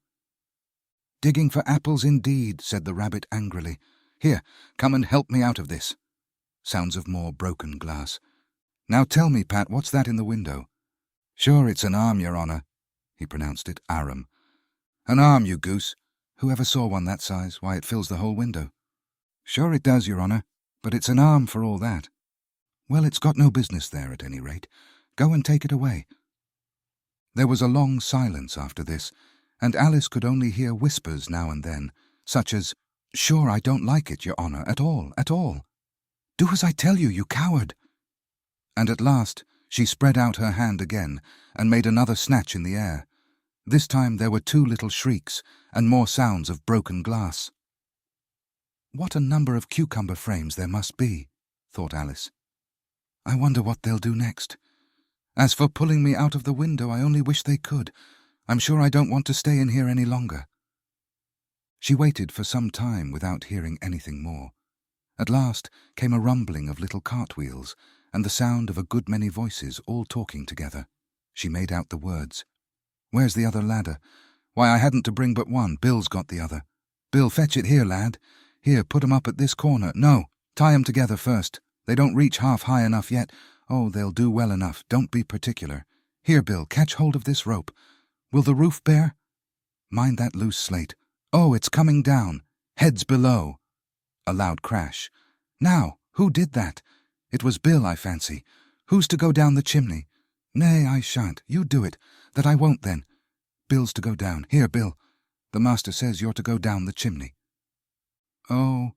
"Digging for apples indeed," said the rabbit angrily. "Here, come and help me out of this." Sounds of more broken glass. "Now tell me, Pat, what's that in the window?" "Sure, it's an arm, your honour." He pronounced it arum. "An arm, you goose. Who ever saw one that size? Why, it fills the whole window." "Sure it does, your honour, but it's an arm for all that." "Well, it's got no business there, at any rate. Go and take it away." There was a long silence after this, and Alice could only hear whispers now and then, such as, "Sure, I don't like it, your honour, at all, at all." "Do as I tell you, you coward." And at last she spread out her hand again and made another snatch in the air. This time there were 2 little shrieks and more sounds of broken glass. What a number of cucumber frames there must be, thought Alice. I wonder what they'll do next. As for pulling me out of the window, I only wish they could. I'm sure I don't want to stay in here any longer. She waited for some time without hearing anything more. At last came a rumbling of little cartwheels and the sound of a good many voices all talking together. She made out the words. Where's the other ladder? Why, I hadn't to bring but one. Bill's got the other. Bill, fetch it here, lad. Here, put 'em up at this corner. No, tie 'em together first. They don't reach half high enough yet. Oh, they'll do well enough. Don't be particular. Here, Bill, catch hold of this rope. Will the roof bear? Mind that loose slate. Oh, it's coming down. Heads below. A loud crash. Now, who did that? It was Bill, I fancy. Who's to go down the chimney? Nay, I shan't. You do it. That I won't, then. Bill's to go down. Here, Bill. The master says you're to go down the chimney. Oh,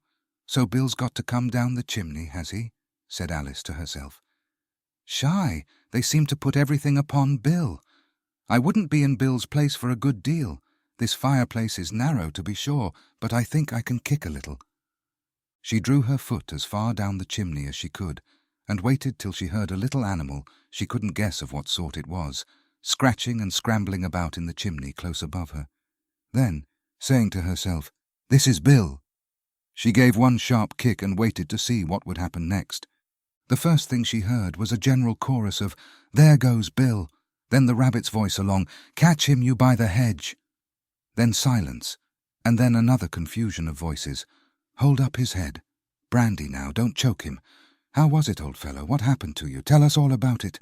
so Bill's got to come down the chimney, has he? Said Alice to herself. Shy, they seem to put everything upon Bill. I wouldn't be in Bill's place for a good deal. This fireplace is narrow, to be sure, but I think I can kick a little. She drew her foot as far down the chimney as she could, and waited till she heard a little animal, she couldn't guess of what sort it was, scratching and scrambling about in the chimney close above her. Then, saying to herself, "This is Bill," she gave one sharp kick and waited to see what would happen next. The first thing she heard was a general chorus of, "There goes Bill," then the rabbit's voice along, "Catch him, you by the hedge." Then silence, and then another confusion of voices. "Hold up his head. Brandy now, don't choke him. How was it, old fellow? What happened to you? Tell us all about it."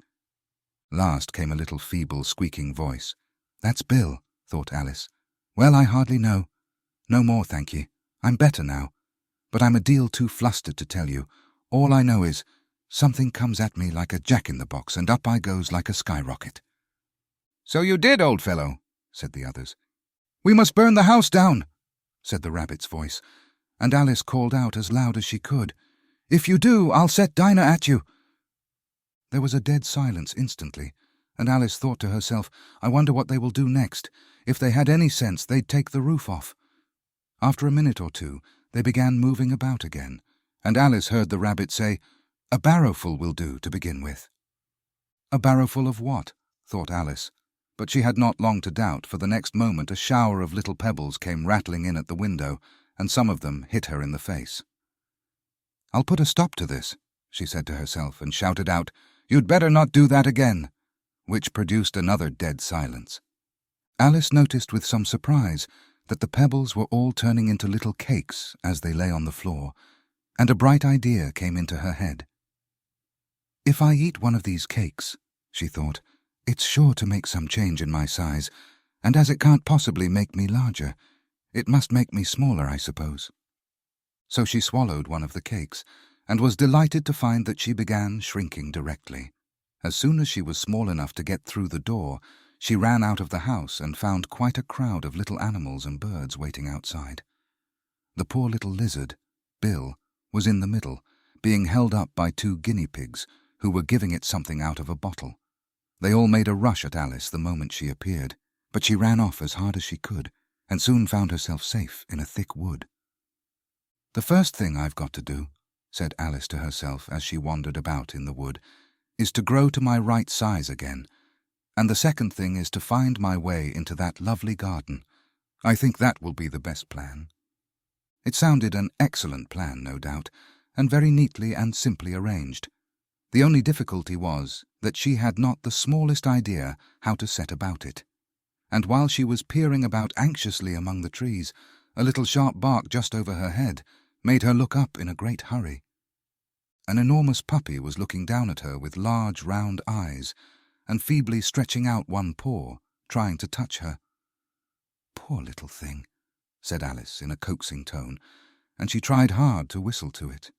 Last came a little feeble, squeaking voice. "That's Bill," thought Alice. "Well, I hardly know. No more, thank ye. I'm better now. But I'm a deal too flustered to tell you. All I know is, something comes at me like a jack-in-the-box, and up I goes like a skyrocket." "So you did, old fellow," said the others. "We must burn the house down," said the rabbit's voice, and Alice called out as loud as she could, "If you do, I'll set Dinah at you." There was a dead silence instantly, and Alice thought to herself, "I wonder what they will do next. If they had any sense, they'd take the roof off." After a minute or two, they began moving about again, and Alice heard the rabbit say, "A barrowful will do to begin with." A barrowful of what? Thought Alice. But she had not long to doubt, for the next moment a shower of little pebbles came rattling in at the window, and some of them hit her in the face. "I'll put a stop to this," she said to herself, and shouted out, "You'd better not do that again," which produced another dead silence. Alice noticed with some surprise that the pebbles were all turning into little cakes as they lay on the floor, and a bright idea came into her head. "If I eat one of these cakes," she thought, "it's sure to make some change in my size, and as it can't possibly make me larger, it must make me smaller, I suppose." So she swallowed one of the cakes, and was delighted to find that she began shrinking directly. As soon as she was small enough to get through the door, she ran out of the house and found quite a crowd of little animals and birds waiting outside. The poor little lizard, Bill, was in the middle, being held up by 2 guinea pigs, who were giving it something out of a bottle. They all made a rush at Alice the moment she appeared, but she ran off as hard as she could, and soon found herself safe in a thick wood. "The first thing I've got to do," said Alice to herself as she wandered about in the wood, "is to grow to my right size again, and the second thing is to find my way into that lovely garden. I think that will be the best plan." It sounded an excellent plan, no doubt, and very neatly and simply arranged. The only difficulty was that she had not the smallest idea how to set about it. And while she was peering about anxiously among the trees, a little sharp bark just over her head made her look up in a great hurry. An enormous puppy was looking down at her with large round eyes, and feebly stretching out one paw, trying to touch her. "Poor little thing," said Alice in a coaxing tone, and she tried hard to whistle to it.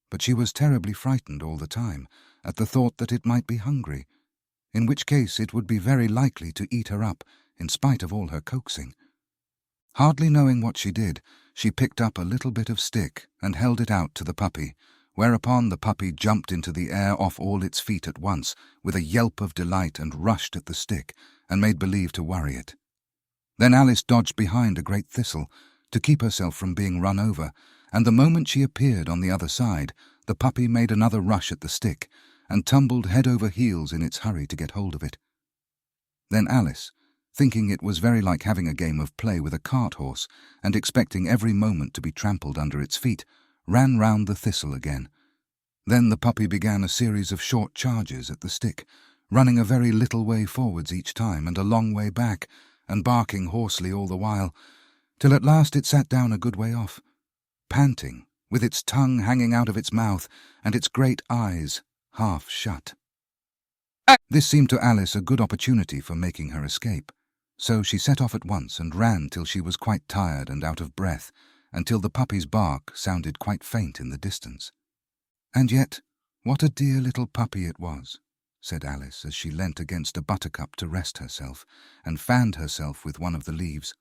But she was terribly frightened all the time at the thought that it might be hungry, in which case it would be very likely to eat her up in spite of all her coaxing. Hardly knowing what she did, she picked up a little bit of stick and held it out to the puppy, whereupon the puppy jumped into the air off all its feet at once with a yelp of delight and rushed at the stick and made believe to worry it. Then Alice dodged behind a great thistle to keep herself from being run over, and the moment she appeared on the other side, the puppy made another rush at the stick and tumbled head over heels in its hurry to get hold of it. Then Alice, thinking it was very like having a game of play with a cart horse and expecting every moment to be trampled under its feet, ran round the thistle again. Then the puppy began a series of short charges at the stick, running a very little way forwards each time and a long way back, and barking hoarsely all the while, till at last it sat down a good way off, panting, with its tongue hanging out of its mouth and its great eyes half shut. This seemed to Alice a good opportunity for making her escape, so she set off at once and ran till she was quite tired and out of breath, until the puppy's bark sounded quite faint in the distance. "And yet, what a dear little puppy it was," said Alice as she leant against a buttercup to rest herself, and fanned herself with one of the leaves.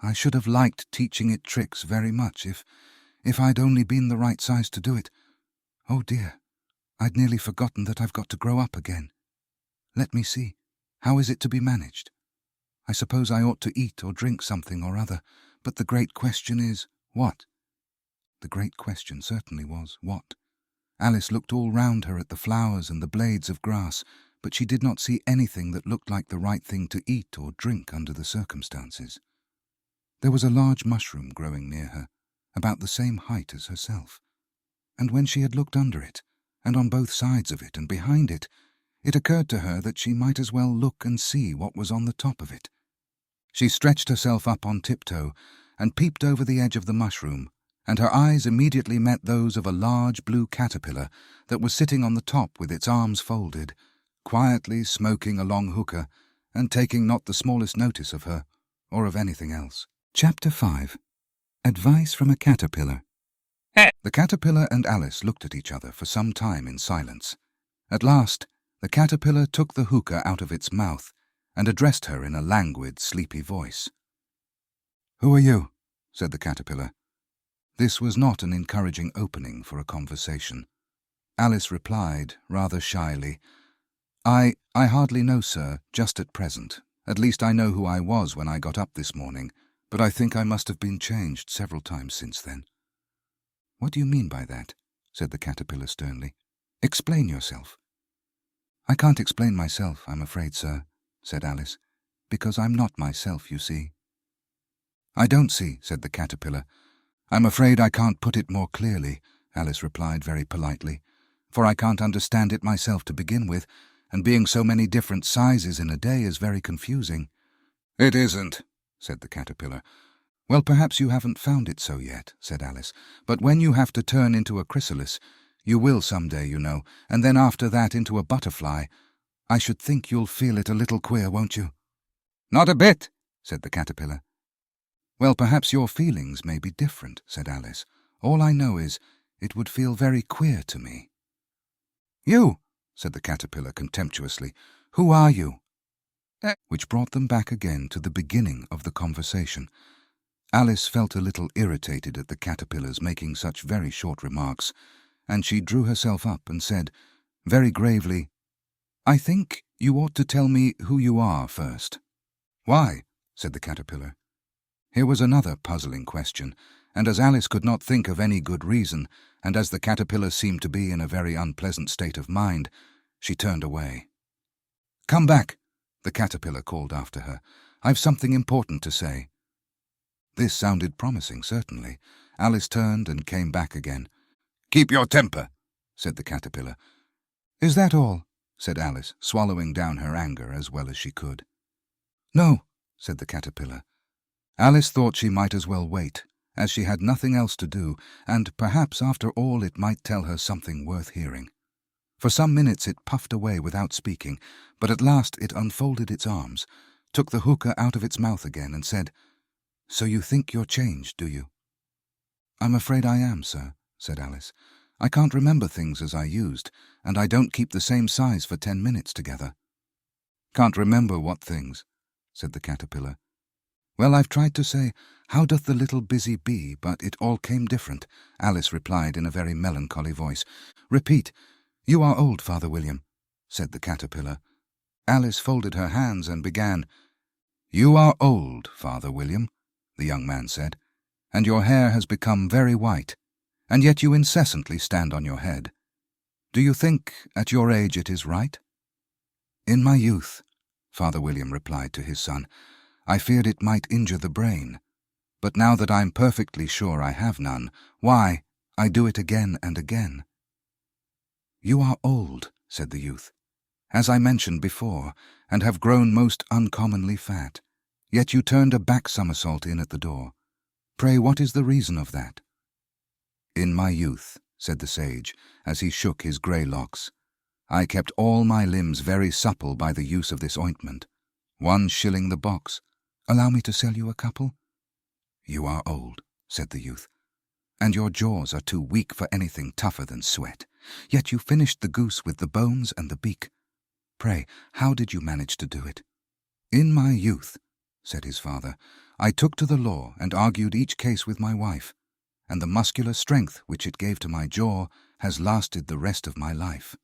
"I should have liked teaching it tricks very much if I'd only been the right size to do it. Oh dear, I'd nearly forgotten that I've got to grow up again. Let me see, how is it to be managed? I suppose I ought to eat or drink something or other, but the great question is, what?" The great question certainly was, what? Alice looked all round her at the flowers and the blades of grass, but she did not see anything that looked like the right thing to eat or drink under the circumstances. There was a large mushroom growing near her, about the same height as herself, and when she had looked under it, and on both sides of it and behind it, it occurred to her that she might as well look and see what was on the top of it. She stretched herself up on tiptoe and peeped over the edge of the mushroom, and her eyes immediately met those of a large blue caterpillar that was sitting on the top with its arms folded, quietly smoking a long hookah and taking not the smallest notice of her or of anything else. Chapter 5. Advice from a Caterpillar. The caterpillar and Alice looked at each other for some time in silence. At last, the caterpillar took the hookah out of its mouth and addressed her in a languid, sleepy voice. "Who are you?" said the caterpillar. This was not an encouraging opening for a conversation. Alice replied, rather shyly, I hardly know, sir, just at present. At least I know who I was when I got up this morning, but I think I must have been changed several times since then." "What do you mean by that?" said the caterpillar sternly. "Explain yourself." "I can't explain myself, I'm afraid, sir," said Alice, "because I'm not myself, you see." "I don't see," said the caterpillar. "I'm afraid I can't put it more clearly," Alice replied very politely, "for I can't understand it myself to begin with, and being so many different sizes in a day is very confusing." "It isn't," said the caterpillar. "Well, perhaps you haven't found it so yet," said Alice, "but when you have to turn into a chrysalis, you will some day, you know, and then after that into a butterfly, I should think you'll feel it a little queer, won't you?" "Not a bit," said the caterpillar. "Well, perhaps your feelings may be different," said Alice. "All I know is, it would feel very queer to me." "You," said the caterpillar contemptuously, "who are you?" Which brought them back again to the beginning of the conversation. Alice felt a little irritated at the caterpillar's making such very short remarks, and she drew herself up and said, very gravely, "I think you ought to tell me who you are first." "Why?" said the caterpillar. Here was another puzzling question, and as Alice could not think of any good reason, and as the caterpillar seemed to be in a very unpleasant state of mind, she turned away. "Come back," the caterpillar called after her. "I've something important to say." This sounded promising, certainly. Alice turned and came back again. "Keep your temper," said the caterpillar. "Is that all?" said Alice, swallowing down her anger as well as she could. "No," said the caterpillar. Alice thought she might as well wait, as she had nothing else to do, and perhaps after all it might tell her something worth hearing. For some minutes it puffed away without speaking, but at last it unfolded its arms, took the hookah out of its mouth again, and said, "So you think you're changed, do you?" "I'm afraid I am, sir," said Alice. "I can't remember things as I used, and I don't keep the same size for 10 minutes together." "Can't remember what things?" said the caterpillar. "Well, I've tried to say, 'How doth the little busy bee?' but it all came different," Alice replied in a very melancholy voice. "Repeat, 'You are old, Father William,'" said the caterpillar. Alice folded her hands and began. "You are old, Father William," the young man said, "and your hair has become very white. and yet you incessantly stand on your head. Do you think, at your age, it is right?" "In my youth," Father William replied to his son, "I feared it might injure the brain. But now that I'm perfectly sure I have none, why, I do it again and again." "You are old," said the youth, "as I mentioned before, and have grown most uncommonly fat. Yet you turned a back somersault in at the door. Pray, what is the reason of that?" "In my youth," said the sage, as he shook his grey locks, "I kept all my limbs very supple by the use of this ointment. 1 shilling the box. Allow me to sell you a couple?" "You are old," said the youth, "and your jaws are too weak for anything tougher than sweat. Yet you finished the goose with the bones and the beak. Pray, how did you manage to do it?" "In my youth," said his father, "I took to the law and argued each case with my wife, and the muscular strength which it gave to my jaw has lasted the rest of my life."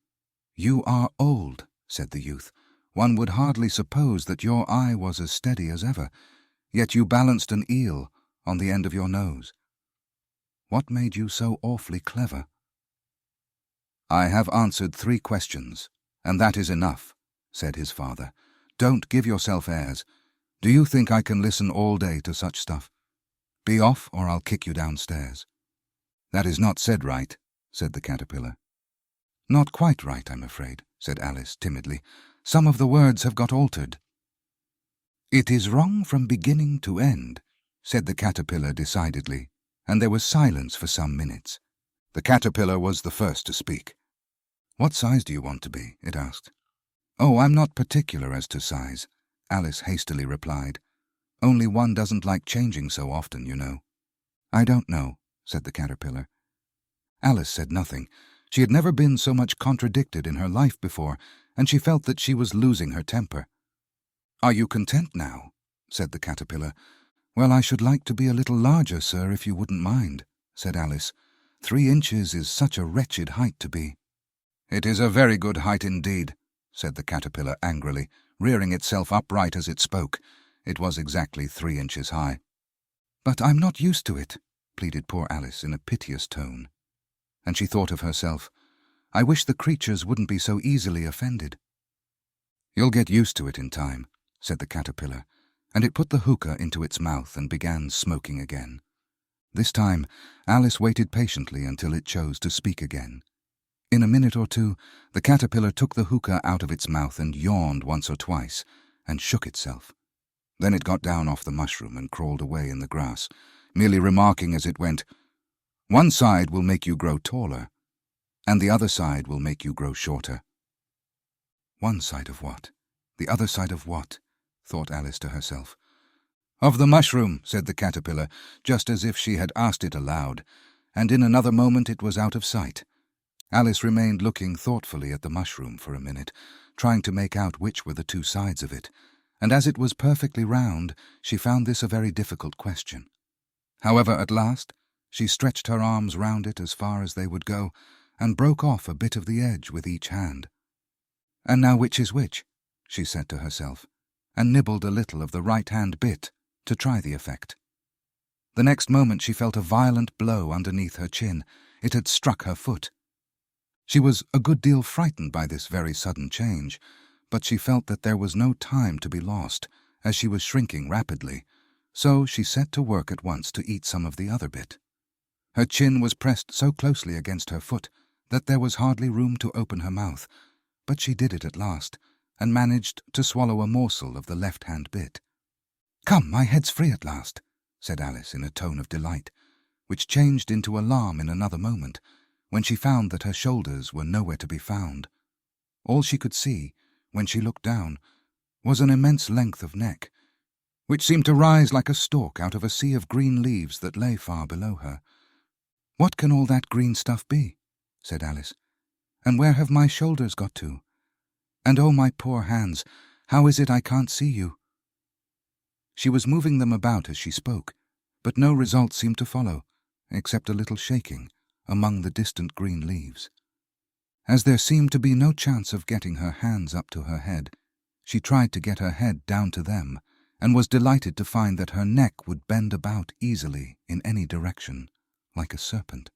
"You are old," said the youth. "One would hardly suppose that your eye was as steady as ever, yet you balanced an eel on the end of your nose. What made you so awfully clever?" "I have answered 3 questions, and that is enough," said his father. "Don't give yourself airs. Do you think I can listen all day to such stuff? Be off, or I'll kick you downstairs." "That is not said right," said the caterpillar. "Not quite right, I'm afraid," said Alice timidly. "Some of the words have got altered." "It is wrong from beginning to end," said the caterpillar decidedly, and there was silence for some minutes. The caterpillar was the first to speak. "What size do you want to be?" it asked. "Oh, I'm not particular as to size," Alice hastily replied. "Only one doesn't like changing so often, you know." "I don't know," said the caterpillar. Alice said nothing. She had never been so much contradicted in her life before, and she felt that she was losing her temper. "Are you content now?" said the caterpillar. "Well, I should like to be a little larger, sir, if you wouldn't mind," said Alice. 3 inches is such a wretched height to be." "It is a very good height indeed," said the caterpillar angrily, rearing itself upright as it spoke. It was exactly 3 inches high. "But I'm not used to it," pleaded poor Alice in a piteous tone. And she thought of herself, "I wish the creatures wouldn't be so easily offended." "You'll get used to it in time," said the caterpillar, and it put the hookah into its mouth and began smoking again. This time Alice waited patiently until it chose to speak again. In a minute or two, the caterpillar took the hookah out of its mouth and yawned once or twice, and shook itself. Then it got down off the mushroom and crawled away in the grass, merely remarking as it went, "One side will make you grow taller, and the other side will make you grow shorter." "One side of what? The other side of what?" thought Alice to herself. "Of the mushroom," said the caterpillar, just as if she had asked it aloud, and in another moment it was out of sight. Alice remained looking thoughtfully at the mushroom for a minute, trying to make out which were the 2 sides of it, and as it was perfectly round, she found this a very difficult question. However, at last, she stretched her arms round it as far as they would go, and broke off a bit of the edge with each hand. "And now which is which?" she said to herself, and nibbled a little of the right-hand bit to try the effect. The next moment she felt a violent blow underneath her chin. It had struck her foot. She was a good deal frightened by this very sudden change, but she felt that there was no time to be lost, as she was shrinking rapidly, so she set to work at once to eat some of the other bit. Her chin was pressed so closely against her foot that there was hardly room to open her mouth, but she did it at last, and managed to swallow a morsel of the left-hand bit. "Come, my head's free at last," said Alice in a tone of delight, which changed into alarm in another moment, when she found that her shoulders were nowhere to be found. All she could see, when she looked down, was an immense length of neck, which seemed to rise like a stalk out of a sea of green leaves that lay far below her. "What can all that green stuff be?" said Alice. "And where have my shoulders got to? And oh, my poor hands, how is it I can't see you?" She was moving them about as she spoke, but no result seemed to follow, except a little shaking among the distant green leaves. As there seemed to be no chance of getting her hands up to her head, she tried to get her head down to them, and was delighted to find that her neck would bend about easily in any direction, like a serpent.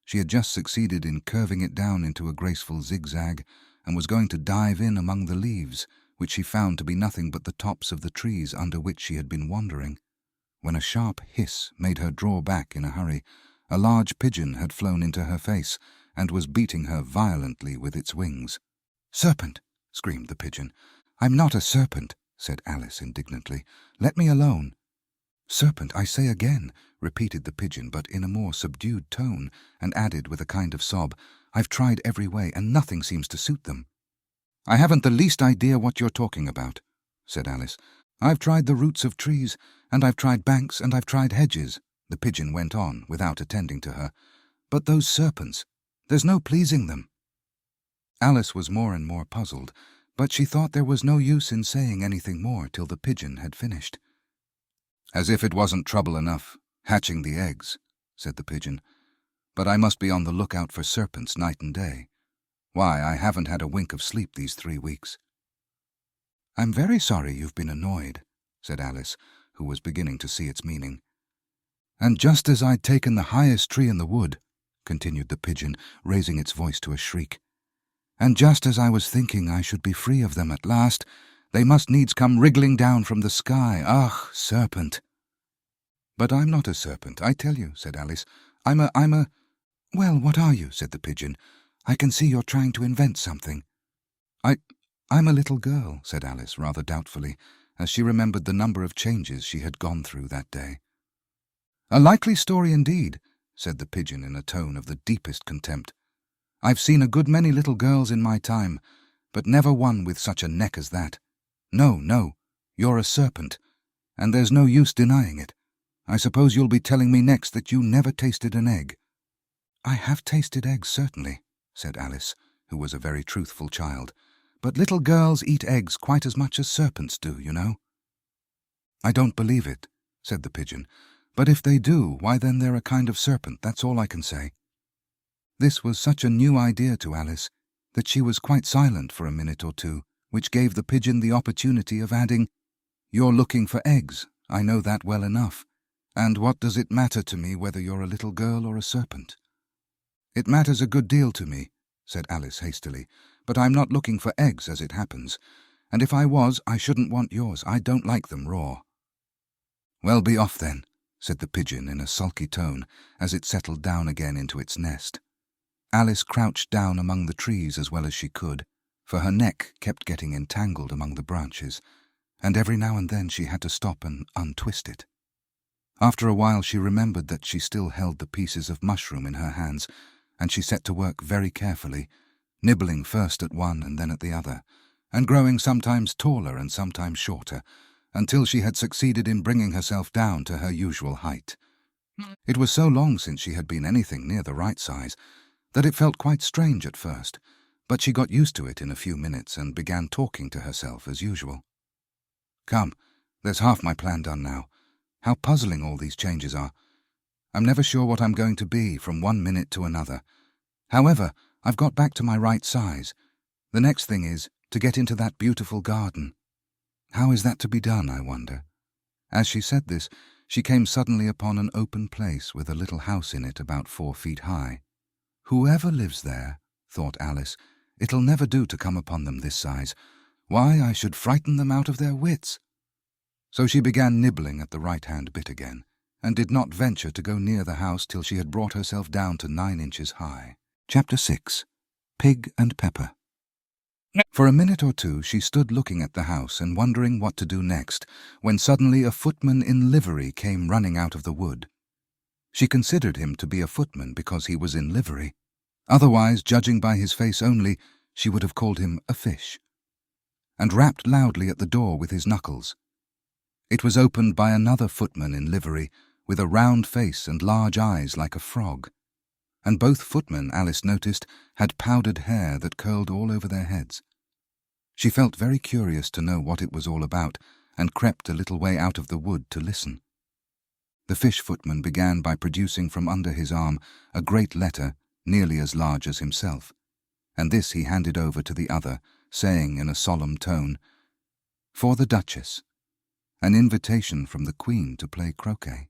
She had just succeeded in curving it down into a graceful zigzag and was going to dive in among the leaves, which she found to be nothing but the tops of the trees under which she had been wandering, when a sharp hiss made her draw back in a hurry. A large pigeon had flown into her face and was beating her violently with its wings. "Serpent!" screamed the pigeon. "I'm not a serpent," said Alice indignantly. "Let me alone." "Serpent, I say again," repeated the pigeon, but in a more subdued tone, and added with a kind of sob, "I've tried every way, and nothing seems to suit them." "I haven't the least idea what you're talking about," said Alice. "I've tried the roots of trees, and I've tried banks, and I've tried hedges," the pigeon went on, without attending to her. "But those serpents, there's no pleasing them." Alice was more and more puzzled, but she thought there was no use in saying anything more till the pigeon had finished. "As if it wasn't trouble enough, hatching the eggs," said the pigeon. "But I must be on the lookout for serpents night and day. Why, I haven't had a wink of sleep these 3 weeks. "I'm very sorry you've been annoyed," said Alice, who was beginning to see its meaning. "And just as I'd taken the highest tree in the wood," continued the pigeon, raising its voice to a shriek, "and just as I was thinking I should be free of them at last, they must needs come wriggling down from the sky. Ugh, serpent!" "But I'm not a serpent, I tell you," said Alice. I'm a—" "Well, what are you?" said the pigeon. "I can see you're trying to invent something." I'm a little girl," said Alice, rather doubtfully, as she remembered the number of changes she had gone through that day. "A likely story indeed," said the pigeon in a tone of the deepest contempt. "I've seen a good many little girls in my time, but never one with such a neck as that. No, you're a serpent, and there's no use denying it. I suppose you'll be telling me next that you never tasted an egg." "I have tasted eggs, certainly," said Alice, who was a very truthful child. "But little girls eat eggs quite as much as serpents do, you know." "I don't believe it," said the pigeon. "But if they do, why then they're a kind of serpent, that's all I can say." This was such a new idea to Alice that she was quite silent for a minute or two, which gave the pigeon the opportunity of adding, "You're looking for eggs, I know that well enough. And what does it matter to me whether you're a little girl or a serpent?" "It matters a good deal to me," said Alice hastily, "but I'm not looking for eggs as it happens, and if I was, I shouldn't want yours. I don't like them raw." "Well, be off then," said the pigeon in a sulky tone as it settled down again into its nest. Alice crouched down among the trees as well as she could, for her neck kept getting entangled among the branches, and every now and then she had to stop and untwist it. After a while she remembered that she still held the pieces of mushroom in her hands, and she set to work very carefully, nibbling first at one and then at the other, and growing sometimes taller and sometimes shorter, until she had succeeded in bringing herself down to her usual height. It was so long since she had been anything near the right size that it felt quite strange at first, but she got used to it in a few minutes and began talking to herself as usual. "Come, there's half my plan done now. How puzzling all these changes are. I'm never sure what I'm going to be from one minute to another. However, I've got back to my right size. The next thing is to get into that beautiful garden. How is that to be done, I wonder?" As she said this, she came suddenly upon an open place with a little house in it about 4 feet high. "Whoever lives there," thought Alice, "it'll never do to come upon them this size. Why, I should frighten them out of their wits." So she began nibbling at the right-hand bit again, and did not venture to go near the house till she had brought herself down to 9 inches high. Chapter 6. Pig and Pepper. For a minute or two she stood looking at the house and wondering what to do next, when suddenly a footman in livery came running out of the wood. She considered him to be a footman because he was in livery. Otherwise, judging by his face only, she would have called him a fish, and rapped loudly at the door with his knuckles. It was opened by another footman in livery, with a round face and large eyes like a frog, and both footmen, Alice noticed, had powdered hair that curled all over their heads. She felt very curious to know what it was all about, and crept a little way out of the wood to listen. The fish footman began by producing from under his arm a great letter nearly as large as himself, and this he handed over to the other, saying in a solemn tone, "For the Duchess, an invitation from the Queen to play croquet."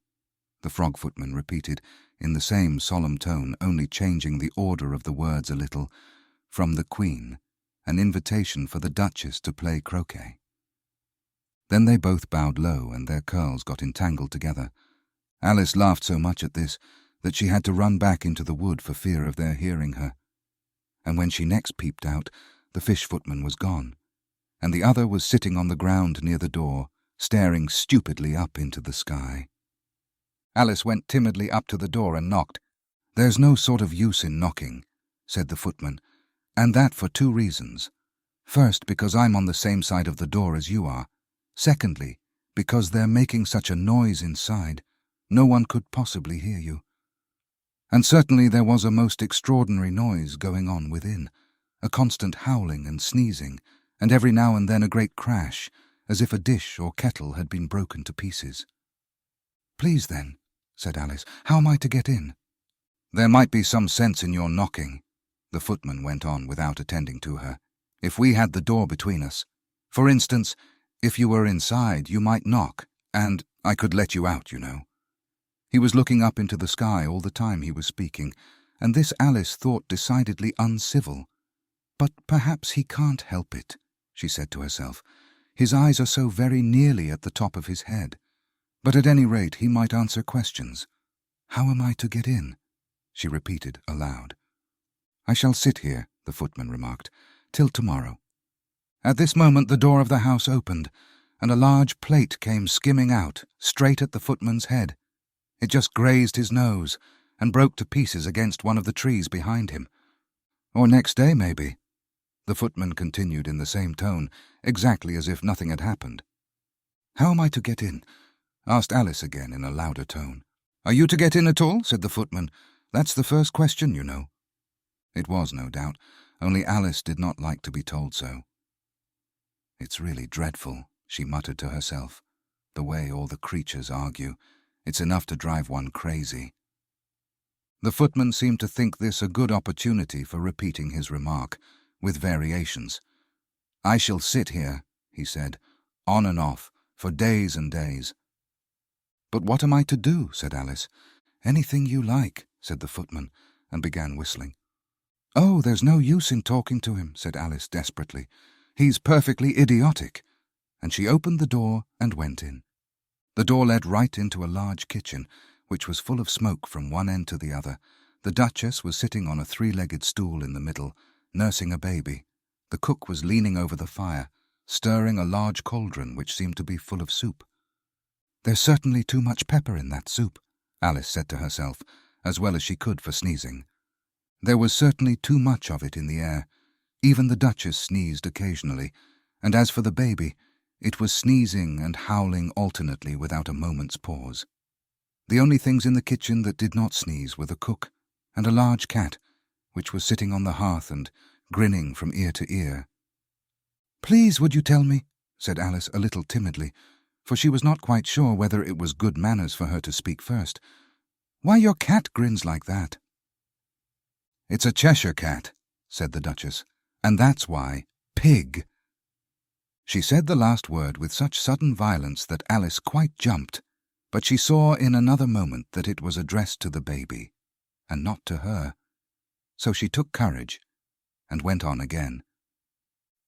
the frog footman repeated, in the same solemn tone, only changing the order of the words a little. From the Queen, an invitation for the Duchess to play croquet. Then they both bowed low, and their curls got entangled together. Alice laughed so much at this that she had to run back into the wood for fear of their hearing her. And when she next peeped out, the fish footman was gone, and the other was sitting on the ground near the door, staring stupidly up into the sky. Alice went timidly up to the door and knocked. "There's no sort of use in knocking," said the footman, "and that for 2 reasons. First, because I'm on the same side of the door as you are. Secondly, because they're making such a noise inside, no one could possibly hear you." And certainly there was a most extraordinary noise going on within, a constant howling and sneezing, and every now and then a great crash, as if a dish or kettle had been broken to pieces. "Please then," said Alice, "how am I to get in?" "There might be some sense in your knocking," the footman went on without attending to her, "if we had the door between us. For instance, if you were inside, you might knock, and I could let you out, you know." He was looking up into the sky all the time he was speaking, and this Alice thought decidedly uncivil. "But perhaps he can't help it," she said to herself. "His eyes are so very nearly at the top of his head. But at any rate he might answer questions. How am I to get in?" she repeated aloud. "I shall sit here," the footman remarked, "till tomorrow." At this moment the door of the house opened, and a large plate came skimming out, straight at the footman's head. It just grazed his nose, and broke to pieces against one of the trees behind him. "Or next day, maybe," the footman continued in the same tone, exactly as if nothing had happened. "How am I to get in?" asked Alice again in a louder tone. "Are you to get in at all?" said the footman. "That's the first question, you know." It was, no doubt, only Alice did not like to be told so. "It's really dreadful," she muttered to herself, "the way all the creatures argue. It's enough to drive one crazy." The footman seemed to think this a good opportunity for repeating his remark, with variations. "I shall sit here," he said, "on and off, for days and days." "But what am I to do?" said Alice. "Anything you like," said the footman, and began whistling. "Oh, there's no use in talking to him," said Alice desperately. "He's perfectly idiotic." And she opened the door and went in. The door led right into a large kitchen, which was full of smoke from one end to the other. The Duchess was sitting on a 3-legged stool in the middle, nursing a baby. The cook was leaning over the fire, stirring a large cauldron which seemed to be full of soup. "There's certainly too much pepper in that soup," Alice said to herself, as well as she could for sneezing. There was certainly too much of it in the air. Even the Duchess sneezed occasionally, and as for the baby, it was sneezing and howling alternately without a moment's pause. The only things in the kitchen that did not sneeze were the cook and a large cat, which was sitting on the hearth and grinning from ear to ear. "Please, would you tell me," said Alice a little timidly, for she was not quite sure whether it was good manners for her to speak first, "why your cat grins like that?" "It's a Cheshire cat," said the Duchess, "and that's why. Pig." She said the last word with such sudden violence that Alice quite jumped, but she saw in another moment that it was addressed to the baby, and not to her. So she took courage and went on again.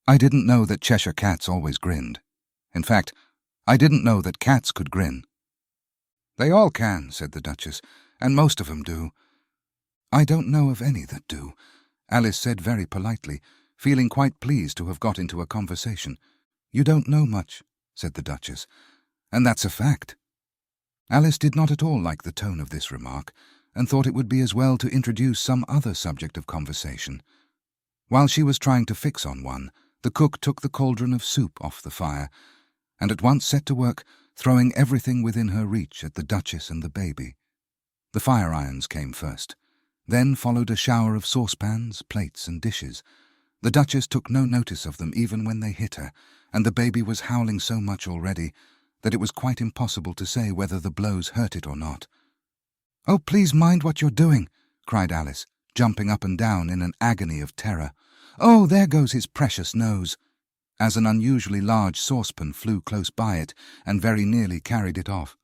"I didn't know that Cheshire cats always grinned. In fact, I didn't know that cats could grin." "They all can," said the Duchess, "and most of 'em do." "I don't know of any that do," Alice said very politely, feeling quite pleased to have got into a conversation. "You don't know much," said the Duchess, "and that's a fact." Alice did not at all like the tone of this remark, and thought it would be as well to introduce some other subject of conversation. While she was trying to fix on one, the cook took the cauldron of soup off the fire, and at once set to work, throwing everything within her reach at the Duchess and the baby. The fire-irons came first. Then followed a shower of saucepans, plates, and dishes. The Duchess took no notice of them even when they hit her, and the baby was howling so much already that it was quite impossible to say whether the blows hurt it or not. "Oh, please mind what you're doing," cried Alice, jumping up and down in an agony of terror. "Oh, there goes his precious nose," as an unusually large saucepan flew close by it and very nearly carried it off.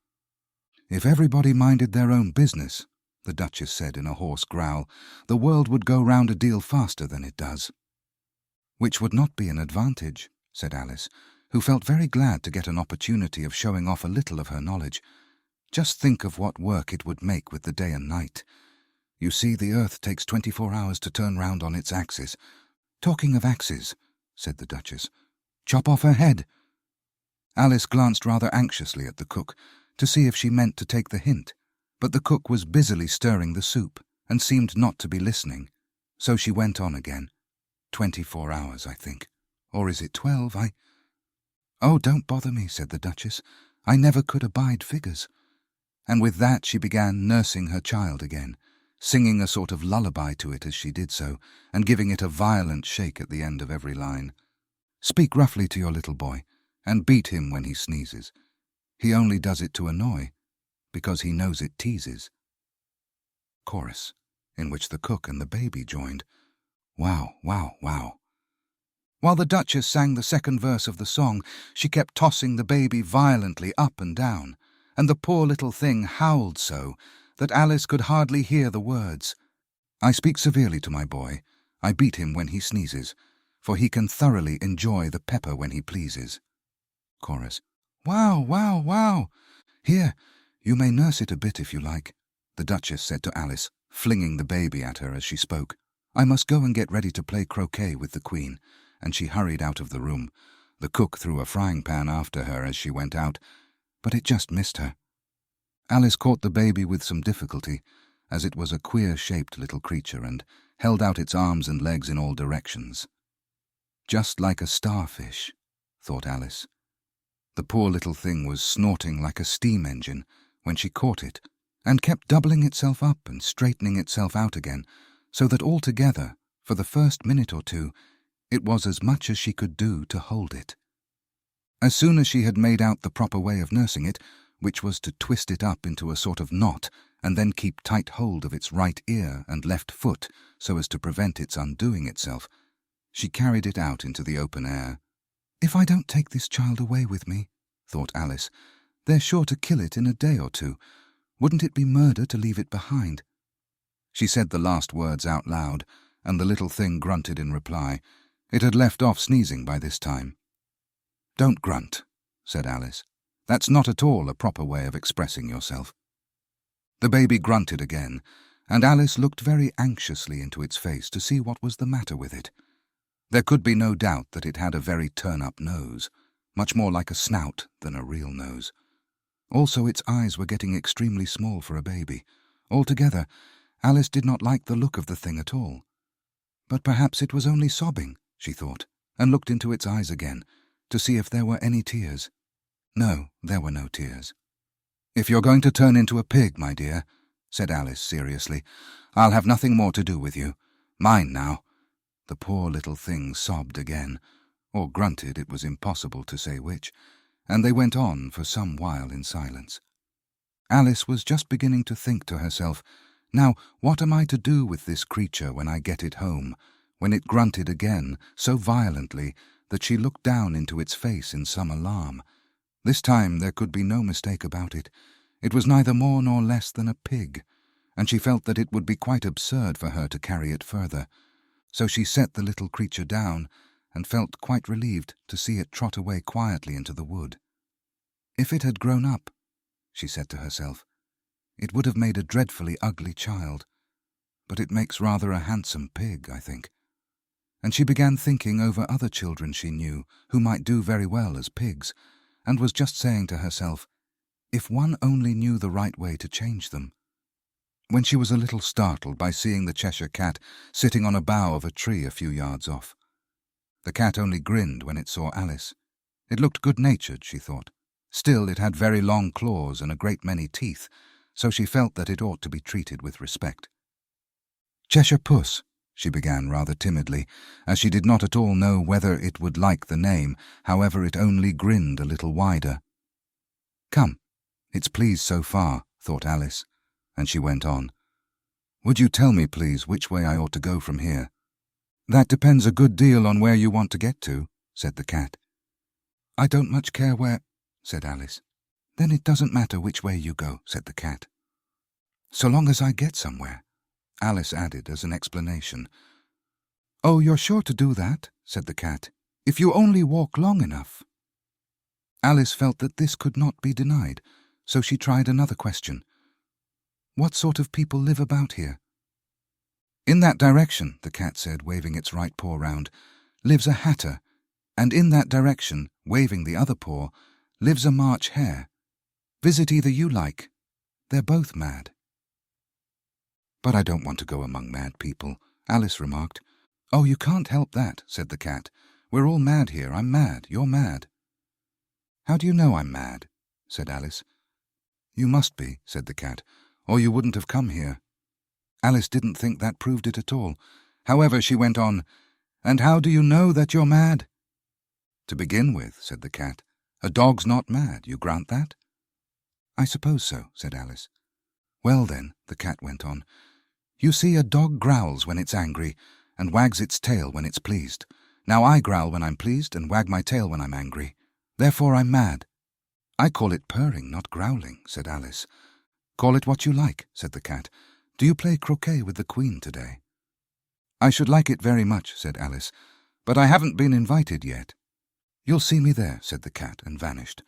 "If everybody minded their own business," the Duchess said in a hoarse growl, "the world would go round a deal faster than it does." "Which would not be an advantage," said Alice, who felt very glad to get an opportunity of showing off a little of her knowledge. "Just think of what work it would make with the day and night. You see, the earth takes 24 hours to turn round on its axis." "Talking of axes," said the Duchess, "chop off her head." Alice glanced rather anxiously at the cook to see if she meant to take the hint, but the cook was busily stirring the soup and seemed not to be listening, so she went on again. 24 hours, I think. Or is it 12? "Oh, don't bother me," said the Duchess. "I never could abide figures." And with that she began nursing her child again, singing a sort of lullaby to it as she did so, and giving it a violent shake at the end of every line. "Speak roughly to your little boy, and beat him when he sneezes. He only does it to annoy, because he knows it teases." Chorus, in which the cook and the baby joined. Wow, wow, wow. While the Duchess sang the second verse of the song, she kept tossing the baby violently up and down, and the poor little thing howled so that Alice could hardly hear the words. "I speak severely to my boy. I beat him when he sneezes, for he can thoroughly enjoy the pepper when he pleases." Chorus. "Wow, wow, wow! Here, you may nurse it a bit if you like," the Duchess said to Alice, flinging the baby at her as she spoke. "I must go and get ready to play croquet with the Queen," and she hurried out of the room. The cook threw a frying pan after her as she went out, but it just missed her. Alice caught the baby with some difficulty, as it was a queer-shaped little creature and held out its arms and legs in all directions. "Just like a starfish," thought Alice. The poor little thing was snorting like a steam engine when she caught it, and kept doubling itself up and straightening itself out again, so that altogether, for the first minute or two, it was as much as she could do to hold it. As soon as she had made out the proper way of nursing it, which was to twist it up into a sort of knot and then keep tight hold of its right ear and left foot so as to prevent its undoing itself, she carried it out into the open air. "If I don't take this child away with me," thought Alice, "they're sure to kill it in a day or two. Wouldn't it be murder to leave it behind?" She said the last words out loud, and the little thing grunted in reply. It had left off sneezing by this time. "Don't grunt," said Alice. "That's not at all a proper way of expressing yourself." The baby grunted again, and Alice looked very anxiously into its face to see what was the matter with it. There could be no doubt that it had a very turn-up nose, much more like a snout than a real nose. Also, its eyes were getting extremely small for a baby. Altogether, Alice did not like the look of the thing at all. But perhaps it was only sobbing, she thought, and looked into its eyes again, to see if there were any tears. No, there were no tears. "If you're going to turn into a pig, my dear," said Alice seriously, "I'll have nothing more to do with you. Mine now." The poor little thing sobbed again, or grunted, it was impossible to say which, and they went on for some while in silence. Alice was just beginning to think to herself, "Now, what am I to do with this creature when I get it home?" when it grunted again so violently that she looked down into its face in some alarm. This time there could be no mistake about it. It was neither more nor less than a pig, and she felt that it would be quite absurd for her to carry it further. So she set the little creature down and felt quite relieved to see it trot away quietly into the wood. "If it had grown up," she said to herself, "it would have made a dreadfully ugly child, but it makes rather a handsome pig, I think." And she began thinking over other children she knew who might do very well as pigs, and was just saying to herself, if one only knew the right way to change them, when she was a little startled by seeing the Cheshire Cat sitting on a bough of a tree a few yards off. The cat only grinned when it saw Alice. It looked good-natured, she thought. Still, it had very long claws and a great many teeth, so she felt that it ought to be treated with respect. "Cheshire Puss," she began rather timidly, as she did not at all know whether it would like the name, however it only grinned a little wider. "Come, it's pleased so far," thought Alice, and she went on. "Would you tell me, please, which way I ought to go from here?" "That depends a good deal on where you want to get to," said the cat. "I don't much care where," said Alice. "Then it doesn't matter which way you go," said the cat. "So long as I get somewhere," Alice added as an explanation. "Oh, you're sure to do that," said the cat, "if you only walk long enough." Alice felt that this could not be denied, so she tried another question. "What sort of people live about here?" "In that direction," the cat said, waving its right paw round, "lives a hatter, and in that direction, waving the other paw, lives a March hare. Visit either you like. They're both mad." "But I don't want to go among mad people," Alice remarked. "Oh, you can't help that," said the cat. "We're all mad here. I'm mad. You're mad." "How do you know I'm mad?" said Alice. "You must be," said the cat, "or you wouldn't have come here." Alice didn't think that proved it at all. However, she went on, "And how do you know that you're mad?" "To begin with," said the cat, "a dog's not mad. You grant that?" "I suppose so," said Alice. "Well then," the cat went on, "you see, a dog growls when it's angry and wags its tail when it's pleased. Now I growl when I'm pleased and wag my tail when I'm angry. Therefore I'm mad." "I call it purring, not growling," said Alice. "Call it what you like," said the cat. "Do you play croquet with the Queen today?" "I should like it very much," said Alice, "but I haven't been invited yet." "You'll see me there," said the cat, and vanished.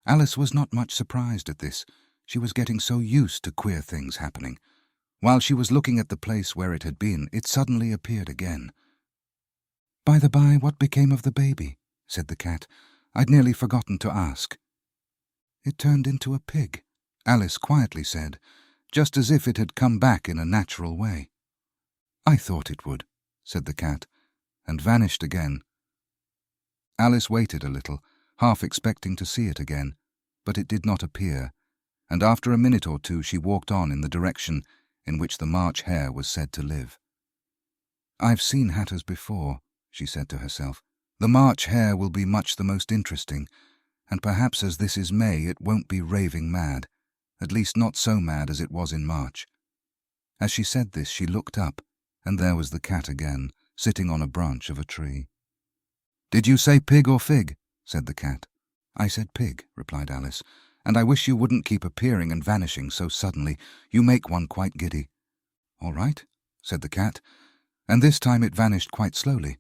Alice was not much surprised at this. She was getting so used to queer things happening. While she was looking at the place where it had been, it suddenly appeared again. "By the by, what became of the baby?" said the cat. "I'd nearly forgotten to ask." "It turned into a pig," Alice quietly said, just as if it had come back in a natural way. "I thought it would," said the cat, and vanished again. Alice waited a little, half expecting to see it again, but it did not appear, and after a minute or two she walked on in the direction in which the March hare was said to live. "I've seen hatters before," she said to herself. "The March hare will be much the most interesting, and perhaps as this is May it won't be raving mad, at least not so mad as it was in March." As she said this she looked up, and there was the cat again, sitting on a branch of a tree. "Did you say pig or fig?" said the cat. "I said pig," replied Alice, "and I wish you wouldn't keep appearing and vanishing so suddenly. You make one quite giddy." "All right," said the cat, and this time it vanished quite slowly,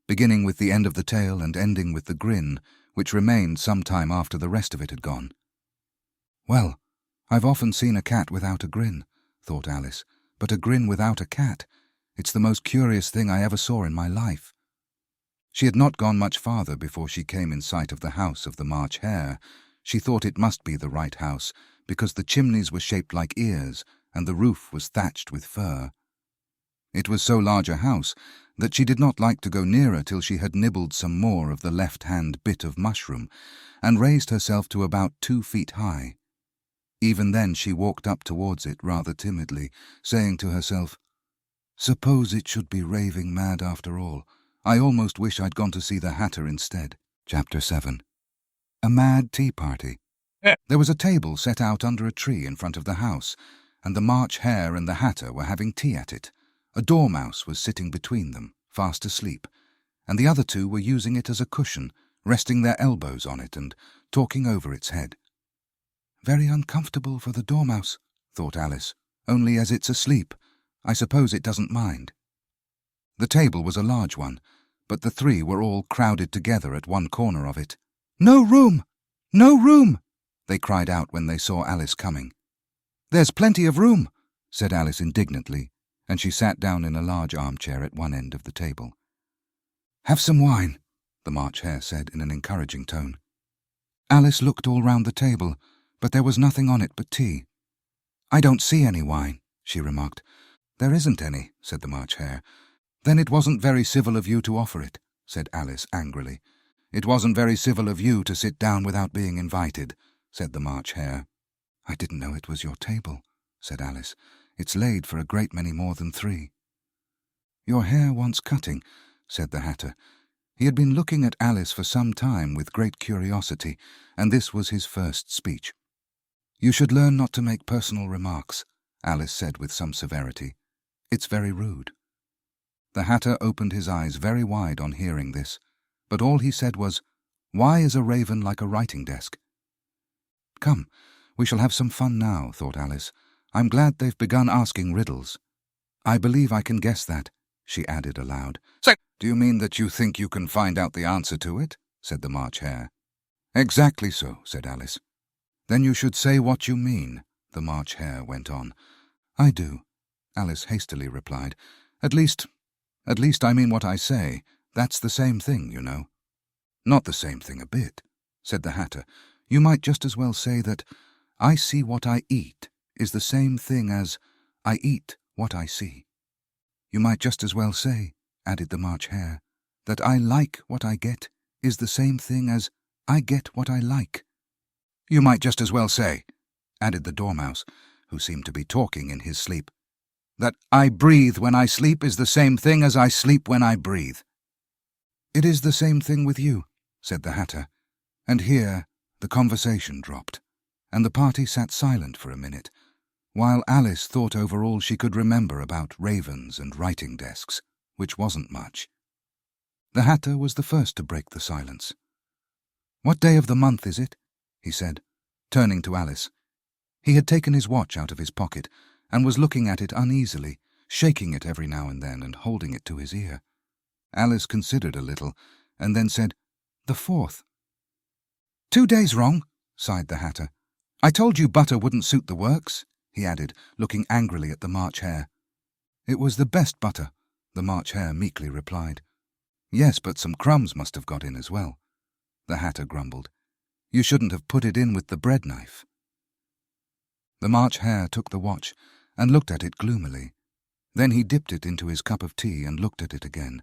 beginning with the end of the tail and ending with the grin, which remained some time after the rest of it had gone. "Well, I've often seen a cat without a grin," thought Alice, "but a grin without a cat. It's the most curious thing I ever saw in my life." She had not gone much farther before she came in sight of the house of the March hare. She thought it must be the right house, because the chimneys were shaped like ears, and the roof was thatched with fur. It was so large a house that she did not like to go nearer till she had nibbled some more of the left-hand bit of mushroom, and raised herself to about 2 feet high. Even then she walked up towards it rather timidly, saying to herself, "Suppose it should be raving mad after all. I almost wish I'd gone to see the Hatter instead." Chapter 7. A Mad Tea Party. There was a table set out under a tree in front of the house, and the March hare and the Hatter were having tea at it. A dormouse was sitting between them, fast asleep, and the other two were using it as a cushion, resting their elbows on it and talking over its head. "Very uncomfortable for the dormouse," thought Alice, "only as it's asleep, I suppose it doesn't mind." The table was a large one, but the three were all crowded together at one corner of it. "No room! No room!" they cried out when they saw Alice coming. "There's plenty of room," said Alice indignantly, and she sat down in a large armchair at one end of the table. "Have some wine," the March hare said in an encouraging tone. Alice looked all round the table, but there was nothing on it but tea. "I don't see any wine," she remarked. "There isn't any," said the March hare. "Then it wasn't very civil of you to offer it," said Alice angrily. "It wasn't very civil of you to sit down without being invited," said the March hare. "I didn't know it was your table," said Alice. "It's laid for a great many more than 3. "Your hair wants cutting," said the Hatter. He had been looking at Alice for some time with great curiosity, and this was his first speech. "You should learn not to make personal remarks," Alice said with some severity. "It's very rude." The Hatter opened his eyes very wide on hearing this, but all he said was, "Why is a raven like a writing desk?" Come, we shall have some fun now, thought Alice. I'm glad they've begun asking riddles. I believe I can guess that, she added aloud. So, do you mean that you think you can find out the answer to it? Said the March Hare. Exactly so, said Alice. Then you should say what you mean, the March Hare went on. I do, Alice hastily replied. At least I mean what I say. That's the same thing, you know. Not the same thing a bit, said the Hatter. You might just as well say that I see what I eat is the same thing as I eat what I see. You might just as well say, added the March Hare, that I like what I get is the same thing as I get what I like. You might just as well say, added the Dormouse, who seemed to be talking in his sleep, that I breathe when I sleep is the same thing as I sleep when I breathe. It is the same thing with you, said the Hatter, and here the conversation dropped, and the party sat silent for a minute, while Alice thought over all she could remember about ravens and writing desks, which wasn't much. The Hatter was the first to break the silence. What day of the month is it? He said, turning to Alice. He had taken his watch out of his pocket and was looking at it uneasily, shaking it every now and then and holding it to his ear. Alice considered a little and then said, The 4th. 2 days wrong, sighed the Hatter. I told you butter wouldn't suit the works, he added, looking angrily at the March Hare. It was the best butter, the March Hare meekly replied. Yes, but some crumbs must have got in as well, the Hatter grumbled. You shouldn't have put it in with the bread knife. The March Hare took the watch and looked at it gloomily. Then he dipped it into his cup of tea and looked at it again,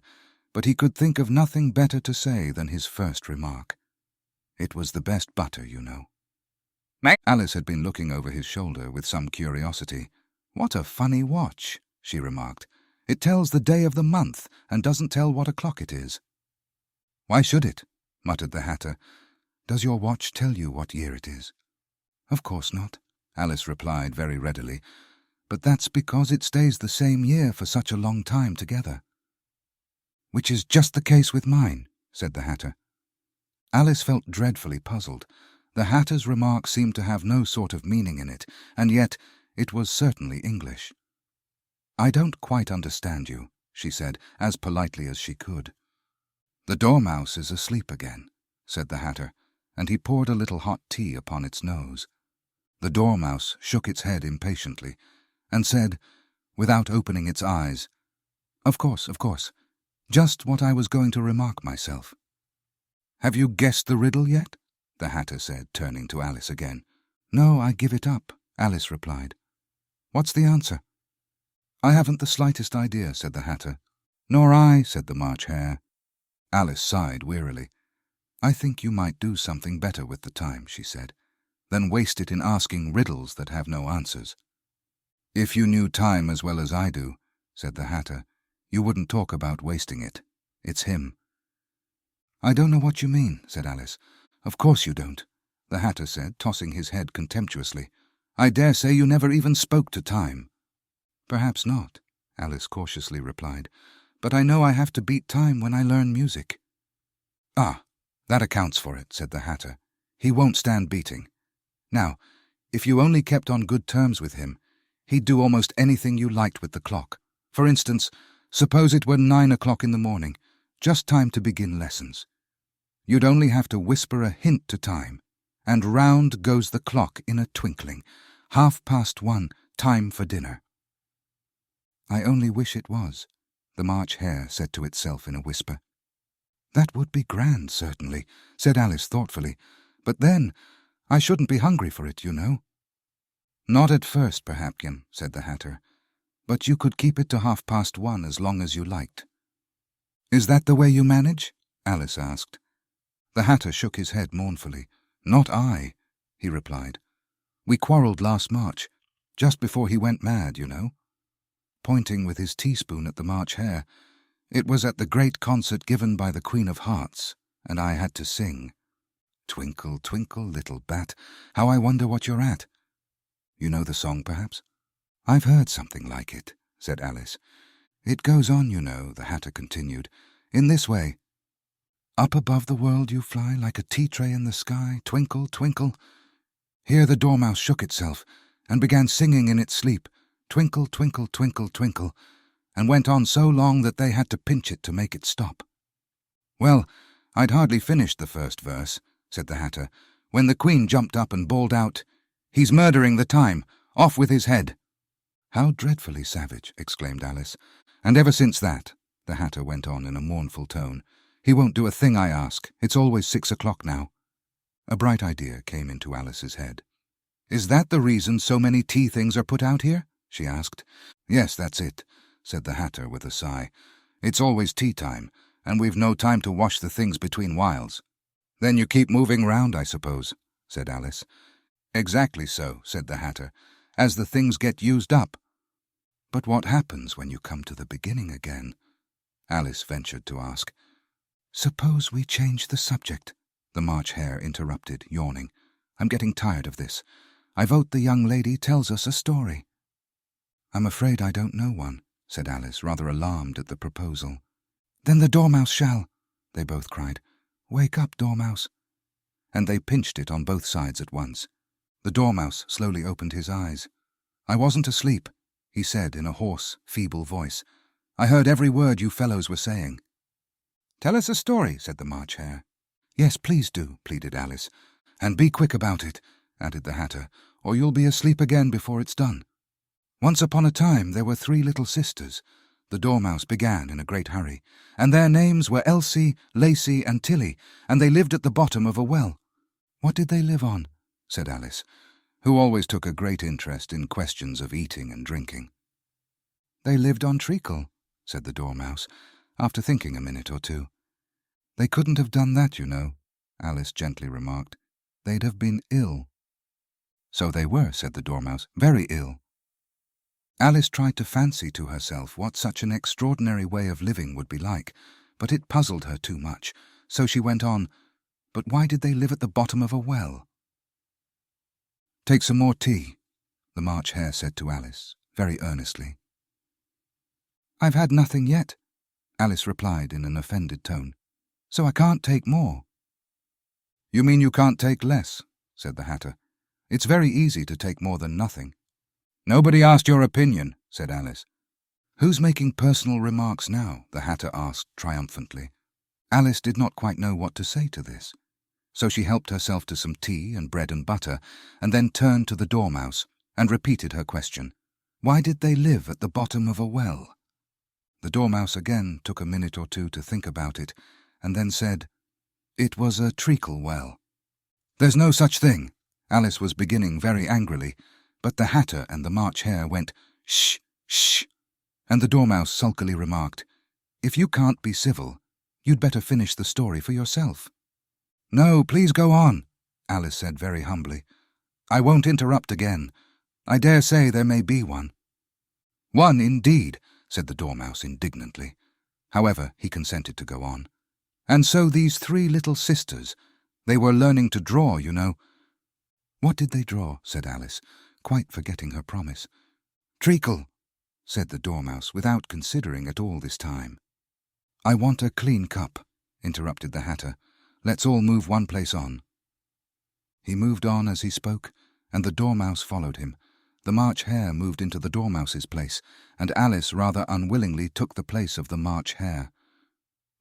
but he could think of nothing better to say than his first remark. It was the best butter, you know. Alice had been looking over his shoulder with some curiosity. What a funny watch, she remarked. It tells the day of the month and doesn't tell what o'clock it is. Why should it? Muttered the Hatter. Does your watch tell you what year it is? Of course not, Alice replied very readily. But that's because it stays the same year for such a long time together. Which is just the case with mine, said the Hatter. Alice felt dreadfully puzzled. The Hatter's remark seemed to have no sort of meaning in it, and yet it was certainly English. I don't quite understand you, she said, as politely as she could. The Dormouse is asleep again, said the Hatter, and he poured a little hot tea upon its nose. The Dormouse shook its head impatiently, and said, without opening its eyes, Of course, just what I was going to remark myself. Have you guessed the riddle yet? The Hatter said, turning to Alice again. No, I give it up, Alice replied. What's the answer? I haven't the slightest idea, said the Hatter. Nor I, said the March Hare. Alice sighed wearily. I think you might do something better with the time, she said, than waste it in asking riddles that have no answers. If you knew time as well as I do, said the Hatter, you wouldn't talk about wasting it. It's him. I don't know what you mean, said Alice. Of course you don't, the Hatter said, tossing his head contemptuously. I dare say you never even spoke to time. Perhaps not, Alice cautiously replied, but I know I have to beat time when I learn music. Ah, that accounts for it, said the Hatter. He won't stand beating. Now, if you only kept on good terms with him, he'd do almost anything you liked with the clock. For instance, suppose it were 9 o'clock in the morning, just time to begin lessons. You'd only have to whisper a hint to time, and round goes the clock in a twinkling. 1:30, time for dinner. I only wish it was, the March Hare said to itself in a whisper. That would be grand, certainly, said Alice thoughtfully, but then I shouldn't be hungry for it, you know. Not at first, perhaps, said the Hatter, but you could keep it to 1:30 as long as you liked. Is that the way you manage? Alice asked. The Hatter shook his head mournfully. Not I, he replied. We quarrelled last March, just before he went mad, you know. Pointing with his teaspoon at the March Hare. It was at the great concert given by the Queen of Hearts, and I had to sing. Twinkle, twinkle, little bat, how I wonder what you're at. You know the song, perhaps? I've heard something like it, said Alice. It goes on, you know, the Hatter continued, in this way. Up above the world you fly like a tea tray in the sky, twinkle, twinkle. Here the dormouse shook itself and began singing in its sleep, "Twinkle, twinkle, twinkle, twinkle," and went on so long that they had to pinch it to make it stop. "Well, I'd hardly finished the first verse," said the Hatter, "when the Queen jumped up and bawled out, 'He's murdering the time! Off with his head!'" "How dreadfully savage!" exclaimed Alice. "And ever since that," the Hatter went on in a mournful tone, "he won't do a thing I ask. It's always 6 o'clock now." A bright idea came into Alice's head. "Is that the reason so many tea things are put out here?" she asked. "Yes, that's it," said the Hatter with a sigh. "It's always tea time, and we've no time to wash the things between whiles." "Then you keep moving round, I suppose," said Alice. "Exactly so," said the Hatter, "as the things get used up." "But what happens when you come to the beginning again?" Alice ventured to ask. "Suppose we change the subject," the March Hare interrupted, yawning. "I'm getting tired of this. I vote the young lady tells us a story." "I'm afraid I don't know one," said Alice, rather alarmed at the proposal. "Then the Dormouse shall," they both cried. "Wake up, Dormouse." And they pinched it on both sides at once. The Dormouse slowly opened his eyes. "I wasn't asleep," he said in a hoarse, feeble voice. "I heard every word you fellows were saying." "Tell us a story," said the March Hare. "Yes, please do," pleaded Alice. "And be quick about it," added the Hatter, "or you'll be asleep again before it's done. Once upon a time there were 3 little sisters," the Dormouse began in a great hurry, "and their names were Elsie, Lacey, and Tilly, and they lived at the bottom of a well." "What did they live on?" said Alice, who always took a great interest in questions of eating and drinking. "They lived on treacle," said the Dormouse, after thinking a minute or two. "They couldn't have done that, you know," Alice gently remarked. "They'd have been ill." "So they were," said the Dormouse, "very ill." Alice tried to fancy to herself what such an extraordinary way of living would be like, but it puzzled her too much, so she went on, "But why did they live at the bottom of a well?" "Take some more tea," the March Hare said to Alice, very earnestly. "I've had nothing yet," Alice replied in an offended tone, "so I can't take more." "You mean you can't take less," said the Hatter. "It's very easy to take more than nothing." "Nobody asked your opinion," said Alice. "Who's making personal remarks now?" the Hatter asked triumphantly. Alice did not quite know what to say to this, so she helped herself to some tea and bread and butter, and then turned to the Dormouse and repeated her question. "Why did they live at the bottom of a well?" The Dormouse again took a minute or two to think about it, and then said, "It was a treacle well." "There's no such thing," Alice was beginning very angrily, but the Hatter and the March Hare went, "Shh, shh," and the Dormouse sulkily remarked, "If you can't be civil, you'd better finish the story for yourself." "No, please go on," Alice said very humbly. "I won't interrupt again. I dare say there may be one." "One, indeed," said the Dormouse indignantly. However, he consented to go on. "And so these 3 little sisters, they were learning to draw, you know." "What did they draw?" said Alice, quite forgetting her promise. "Treacle," said the Dormouse, without considering at all this time. "I want a clean cup," interrupted the Hatter. "Let's all move one place on." He moved on as he spoke, and the Dormouse followed him. The March Hare moved into the Dormouse's place, and Alice rather unwillingly took the place of the March Hare.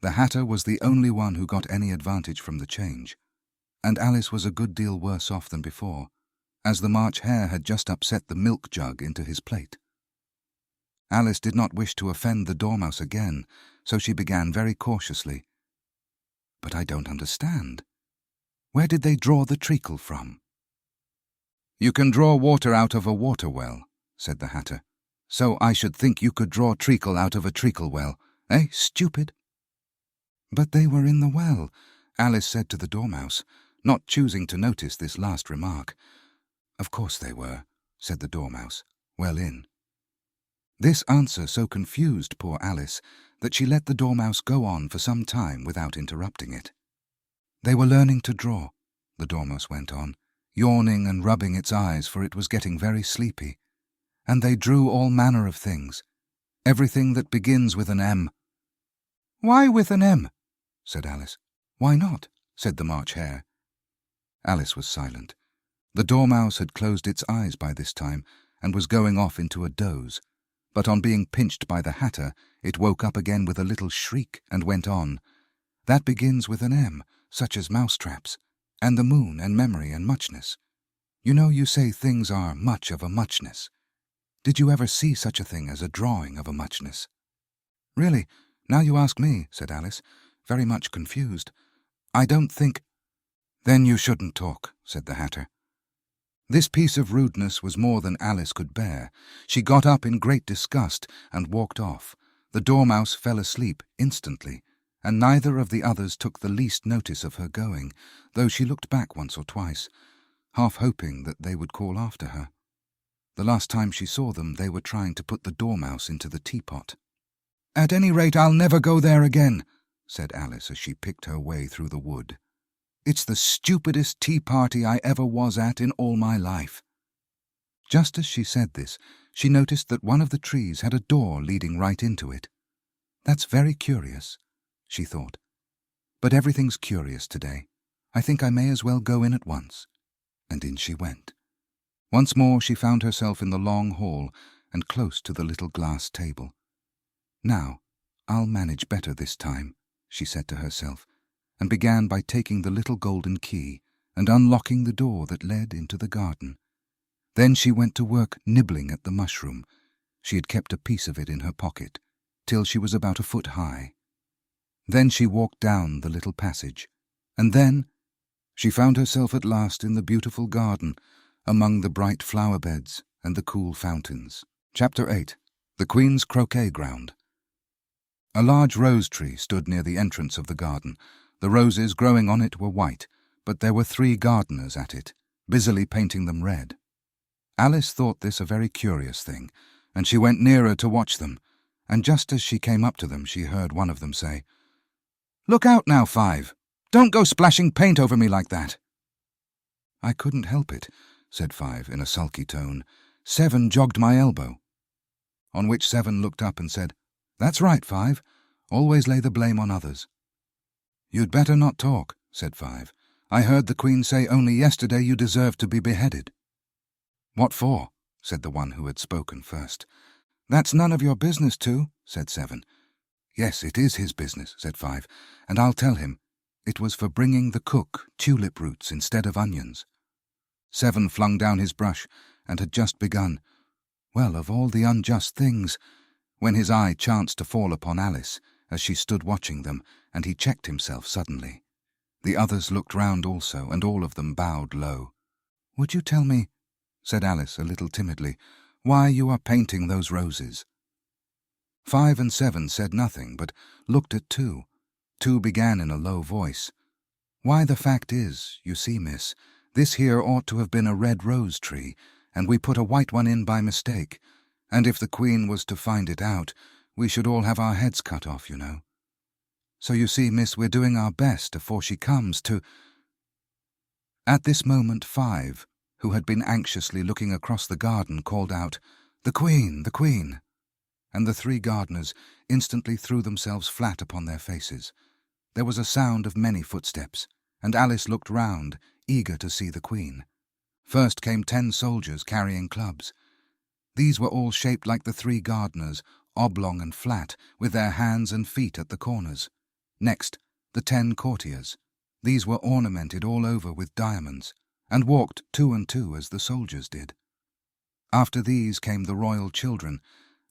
The Hatter was the only one who got any advantage from the change, and Alice was a good deal worse off than before, as the March Hare had just upset the milk jug into his plate. Alice did not wish to offend the Dormouse again, so she began very cautiously. "But I don't understand. Where did they draw the treacle from?" "You can draw water out of a water well," said the Hatter. "So I should think you could draw treacle out of a treacle well. Eh, stupid?" "But they were in the well," Alice said to the Dormouse, not choosing to notice this last remark. "Of course they were," said the Dormouse, well in. This answer so confused poor Alice that she let the Dormouse go on for some time without interrupting it. "They were learning to draw," the Dormouse went on, yawning and rubbing its eyes, for it was getting very sleepy. "And they drew all manner of things. Everything that begins with an M." "Why with an M?" said Alice. "Why not?" said the March Hare. Alice was silent. The dormouse had closed its eyes by this time and was going off into a doze, but on being pinched by the hatter, it woke up again with a little shriek and went on. That begins with an M, such as mousetraps, and the moon and memory and muchness. You know you say things are much of a muchness. Did you ever see such a thing as a drawing of a muchness? Really, now you ask me, said Alice, very much confused. I don't think— Then you shouldn't talk, said the hatter. This piece of rudeness was more than Alice could bear. She got up in great disgust and walked off. The dormouse fell asleep instantly, and neither of the others took the least notice of her going, though she looked back once or twice, half hoping that they would call after her. The last time she saw them, they were trying to put the dormouse into the teapot. At any rate, I'll never go there again, said Alice as she picked her way through the wood. It's the stupidest tea party I ever was at in all my life. Just as she said this, she noticed that one of the trees had a door leading right into it. That's very curious, she thought. But everything's curious today. I think I may as well go in at once. And in she went. Once more she found herself in the long hall and close to the little glass table. Now, I'll manage better this time, she said to herself, and began by taking the little golden key and unlocking the door that led into the garden. Then she went to work nibbling at the mushroom. She had kept a piece of it in her pocket, till she was about a foot high. Then she walked down the little passage, and then she found herself at last in the beautiful garden, among the bright flower beds and the cool fountains. Chapter 8. The Queen's Croquet Ground. A large rose tree stood near the entrance of the garden. The roses growing on it were white, but there were 3 gardeners at it, busily painting them red. Alice thought this a very curious thing, and she went nearer to watch them, and just as she came up to them she heard one of them say, "Look out now, Five! Don't go splashing paint over me like that." "I couldn't help it," said Five in a sulky tone. "Seven jogged my elbow." On which Seven looked up and said, "That's right, Five. Always lay the blame on others." "You'd better not talk," said Five. "I heard the Queen say only yesterday you deserved to be beheaded." "What for?" said the one who had spoken first. "That's none of your business, too," said Seven. "Yes, it is his business," said Five, "and I'll tell him. It was for bringing the cook tulip roots instead of onions." Seven flung down his brush and had just begun, "Well, of all the unjust things," when his eye chanced to fall upon Alice as she stood watching them, and he checked himself suddenly. The others looked round also, and all of them bowed low. "Would you tell me," said Alice a little timidly, "why you are painting those roses?" 5 and 7 said nothing, but looked at 2. 2 began in a low voice. "Why, the fact is, you see, miss, this here ought to have been a red rose tree, and we put a white one in by mistake, and if the Queen was to find it out, we should all have our heads cut off, you know. So you see, miss, we're doing our best afore she comes to—" At this moment 5, who had been anxiously looking across the garden, called out, "The Queen! The Queen!" And the 3 gardeners instantly threw themselves flat upon their faces. There was a sound of many footsteps, and Alice looked round, eager to see the Queen. First came 10 soldiers carrying clubs. These were all shaped like the 3 gardeners, oblong and flat, with their hands and feet at the corners. Next, the 10 courtiers. These were ornamented all over with diamonds, and walked 2 and 2 as the soldiers did. After these came the royal children.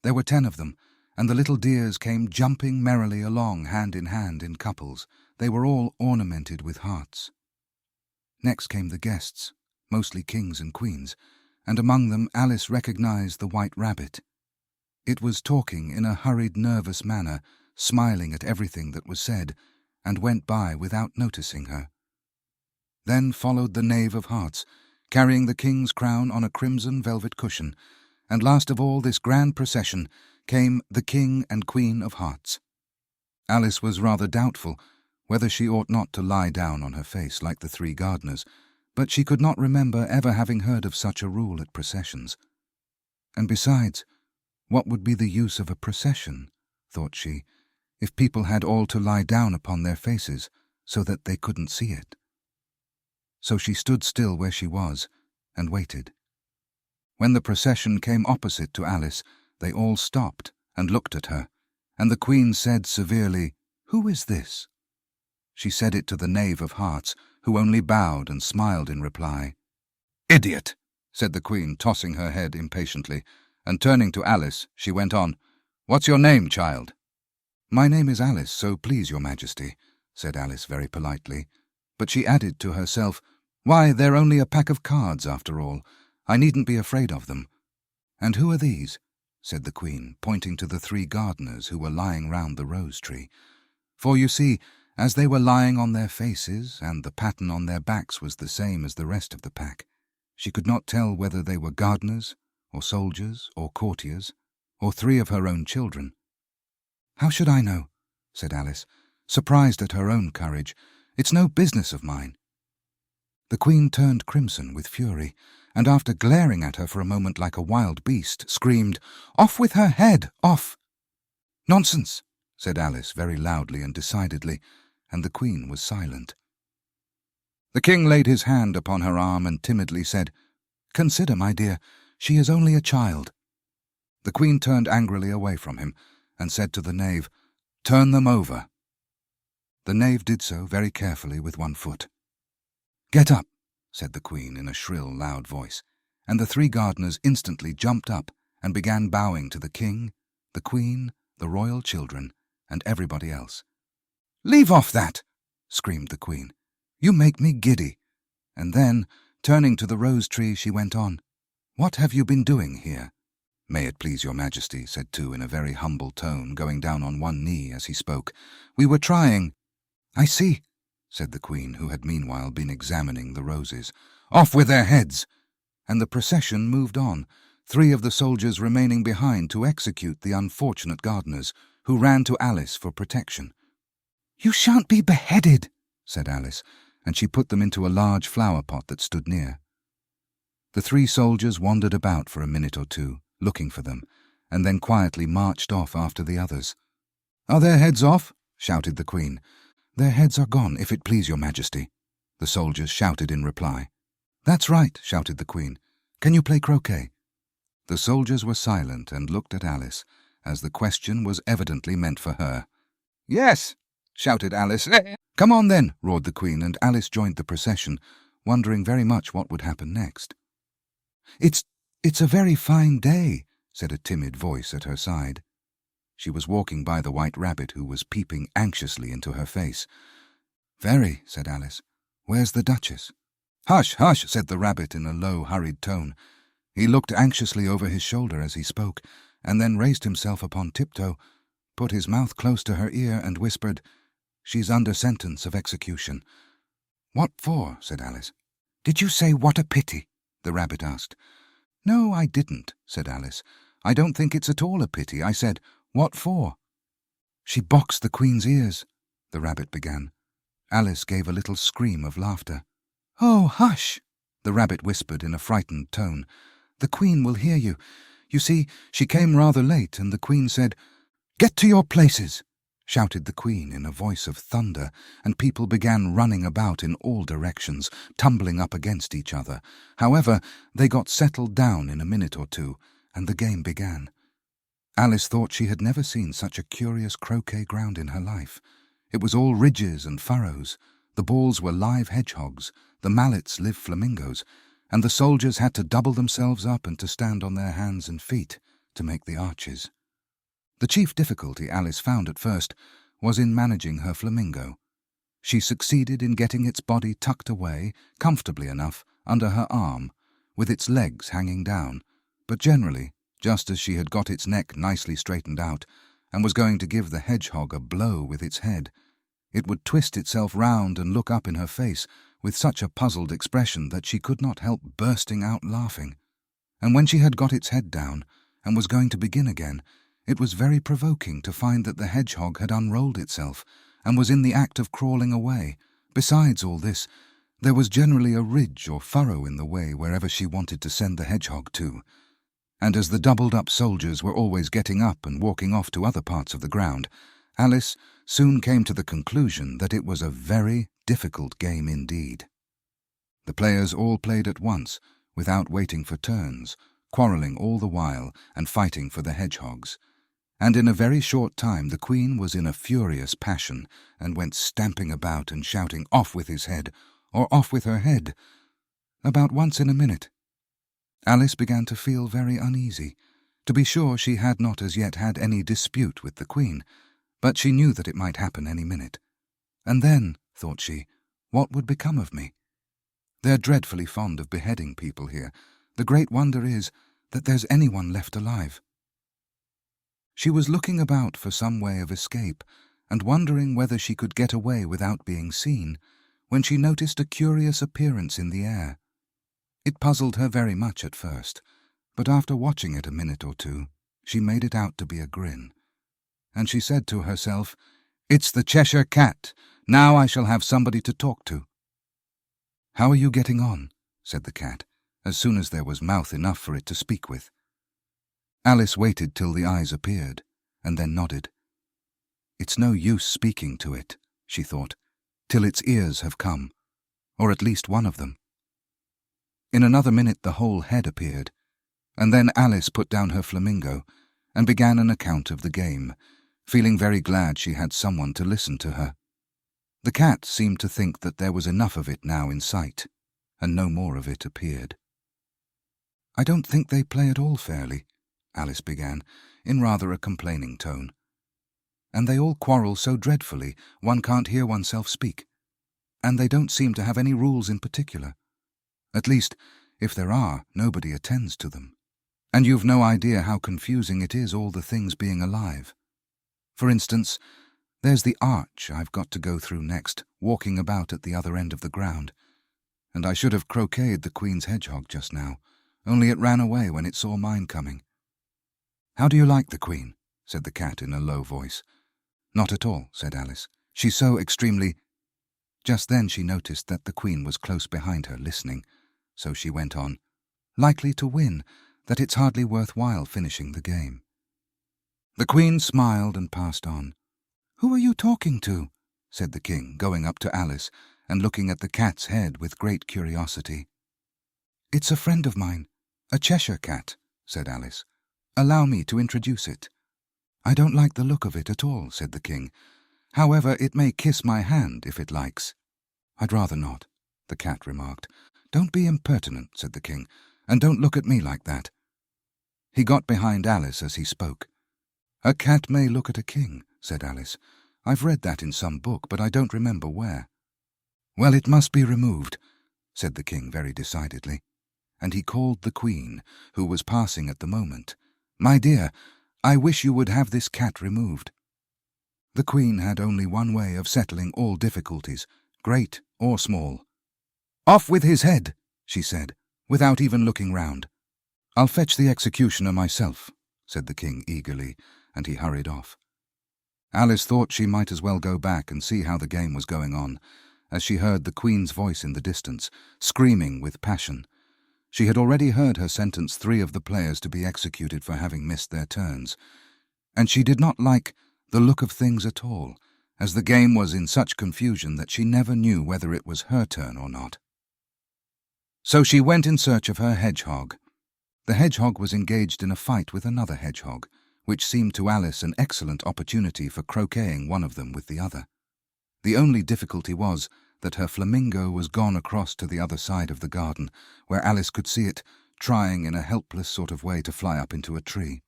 There were 10 of them, and the little dears came jumping merrily along hand in couples. They were all ornamented with hearts. Next came the guests, mostly kings and queens, and among them Alice recognized the White Rabbit. It was talking in a hurried, nervous manner, smiling at everything that was said, and went by without noticing her. Then followed the Knave of Hearts, carrying the king's crown on a crimson velvet cushion, and last of all this grand procession came the King and Queen of Hearts. Alice was rather doubtful whether she ought not to lie down on her face like the 3 gardeners, but she could not remember ever having heard of such a rule at processions. And besides, what would be the use of a procession, thought she, if people had all to lie down upon their faces so that they couldn't see it? So she stood still where she was and waited. When the procession came opposite to Alice, they all stopped and looked at her, and the Queen said severely, "Who is this?" She said it to the Knave of Hearts, who only bowed and smiled in reply. "Idiot!" said the Queen, tossing her head impatiently, and turning to Alice, she went on, "What's your name, child?" "My name is Alice, so please your Majesty," said Alice very politely, but she added to herself, "Why, they're only a pack of cards, after all. I needn't be afraid of them." "And who are these?" said the Queen, pointing to the 3 gardeners who were lying round the rose-tree. For you see, as they were lying on their faces, and the pattern on their backs was the same as the rest of the pack, she could not tell whether they were gardeners, or soldiers, or courtiers, or 3 of her own children. "How should I know?" said Alice, surprised at her own courage. "It's no business of mine." The Queen turned crimson with fury, and after glaring at her for a moment like a wild beast, screamed, "Off with her head, off!" "Nonsense," said Alice very loudly and decidedly, and the Queen was silent. The King laid his hand upon her arm and timidly said, "Consider, my dear, she is only a child." The Queen turned angrily away from him and said to the Knave, "Turn them over." The Knave did so very carefully with one foot. "Get up," said the Queen in a shrill, loud voice, and the 3 gardeners instantly jumped up and began bowing to the King, the Queen, the royal children, and everybody else. "Leave off that!" screamed the Queen. "You make me giddy." And then, turning to the rose-tree, she went on, "What have you been doing here?" "May it please your Majesty," said Tu in a very humble tone, going down on one knee as he spoke. "We were trying—" "I see," said the Queen, who had meanwhile been examining the roses. "Off with their heads!" And the procession moved on, 3 of the soldiers remaining behind to execute the unfortunate gardeners, who ran to Alice for protection. "You shan't be beheaded," said Alice, and she put them into a large flower-pot that stood near. The 3 soldiers wandered about for a minute or 2, looking for them, and then quietly marched off after the others. "Are their heads off?" shouted the Queen. "Their heads are gone, if it please your Majesty," the soldiers shouted in reply. "That's right," shouted the Queen. "Can you play croquet?" The soldiers were silent and looked at Alice, as the question was evidently meant for her. "Yes," shouted Alice. "Come on then," roared the Queen, and Alice joined the procession, wondering very much what would happen next. It's a very fine day," said a timid voice at her side. She was walking by the White Rabbit, who was peeping anxiously into her face. "Very," said Alice. "Where's the Duchess?" "Hush, hush," said the Rabbit in a low, hurried tone. He looked anxiously over his shoulder as he spoke, and then raised himself upon tiptoe, put his mouth close to her ear, and whispered, "She's under sentence of execution." "What for?" said Alice. "Did you say what a pity?" the Rabbit asked. "No, I didn't," said Alice. "I don't think it's at all a pity. I said, what for?" "She boxed the Queen's ears," the Rabbit began. Alice gave a little scream of laughter. "Oh, hush!" the Rabbit whispered in a frightened tone. "The Queen will hear you. You see, she came rather late, and the Queen said—" "Get to your places!" shouted the Queen in a voice of thunder, and people began running about in all directions, tumbling up against each other. However, they got settled down in a minute or 2, and the game began. Alice thought she had never seen such a curious croquet ground in her life. It was all ridges and furrows. The balls were live hedgehogs, the mallets live flamingos, and the soldiers had to double themselves up and to stand on their hands and feet to make the arches. The chief difficulty Alice found at first was in managing her flamingo. She succeeded in getting its body tucked away, comfortably enough, under her arm, with its legs hanging down, but generally, just as she had got its neck nicely straightened out, and was going to give the hedgehog a blow with its head, it would twist itself round and look up in her face with such a puzzled expression that she could not help bursting out laughing. And when she had got its head down, and was going to begin again, it was very provoking to find that the hedgehog had unrolled itself, and was in the act of crawling away. Besides all this, there was generally a ridge or furrow in the way wherever she wanted to send the hedgehog to. And as the doubled-up soldiers were always getting up and walking off to other parts of the ground, Alice soon came to the conclusion that it was a very difficult game indeed. The players all played at once, without waiting for turns, quarrelling all the while and fighting for the hedgehogs. And in a very short time the queen was in a furious passion and went stamping about and shouting, "Off with his head," or "Off with her head," about once in a minute. Alice began to feel very uneasy. To be sure, she had not as yet had any dispute with the queen, but she knew that it might happen any minute. And then, thought she, what would become of me? They're dreadfully fond of beheading people here. The great wonder is that there's anyone left alive. She was looking about for some way of escape and wondering whether she could get away without being seen, when she noticed a curious appearance in the air. It puzzled her very much at first, but after watching it a minute or two, she made it out to be a grin. And she said to herself, "It's the Cheshire Cat. Now I shall have somebody to talk to." "How are you getting on?" said the cat, as soon as there was mouth enough for it to speak with. Alice waited till the eyes appeared, and then nodded. "It's no use speaking to it," she thought, "till its ears have come, or at least one of them." In another minute the whole head appeared, and then Alice put down her flamingo and began an account of the game, feeling very glad she had someone to listen to her. The cat seemed to think that there was enough of it now in sight, and no more of it appeared. "I don't think they play at all fairly," Alice began, in rather a complaining tone. "And they all quarrel so dreadfully one can't hear oneself speak. And they don't seem to have any rules in particular. At least, if there are, nobody attends to them. And you've no idea how confusing it is, all the things being alive. For instance, there's the arch I've got to go through next, walking about at the other end of the ground. And I should have croqueted the Queen's hedgehog just now, only it ran away when it saw mine coming." "How do you like the Queen?" said the cat in a low voice. "Not at all," said Alice. "She's so extremely—" Just then she noticed that the Queen was close behind her, listening, so she went on, "Likely to win, that it's hardly worth while finishing the game." The Queen smiled and passed on. "Who are you talking to?" said the King, going up to Alice and looking at the cat's head with great curiosity. "It's a friend of mine, a Cheshire cat," said Alice. "Allow me to introduce it." "I don't like the look of it at all," said the King. "However, it may kiss my hand if it likes." "I'd rather not," the cat remarked. "Don't be impertinent," said the King, "and don't look at me like that." He got behind Alice as he spoke. "A cat may look at a king," said Alice. "I've read that in some book, but I don't remember where." "Well, it must be removed," said the King very decidedly, and he called the Queen, who was passing at the moment. "My dear, I wish you would have this cat removed." The Queen had only one way of settling all difficulties, great or small. "Off with his head," she said, without even looking round. "I'll fetch the executioner myself," said the King eagerly, and he hurried off. Alice thought she might as well go back and see how the game was going on, as she heard the Queen's voice in the distance, screaming with passion. She had already heard her sentence 3 of the players to be executed for having missed their turns, and she did not like the look of things at all, as the game was in such confusion that she never knew whether it was her turn or not. So she went in search of her hedgehog. The hedgehog was engaged in a fight with another hedgehog, which seemed to Alice an excellent opportunity for croqueting one of them with the other. The only difficulty was that her flamingo was gone across to the other side of the garden, where Alice could see it, trying in a helpless sort of way to fly up into a tree.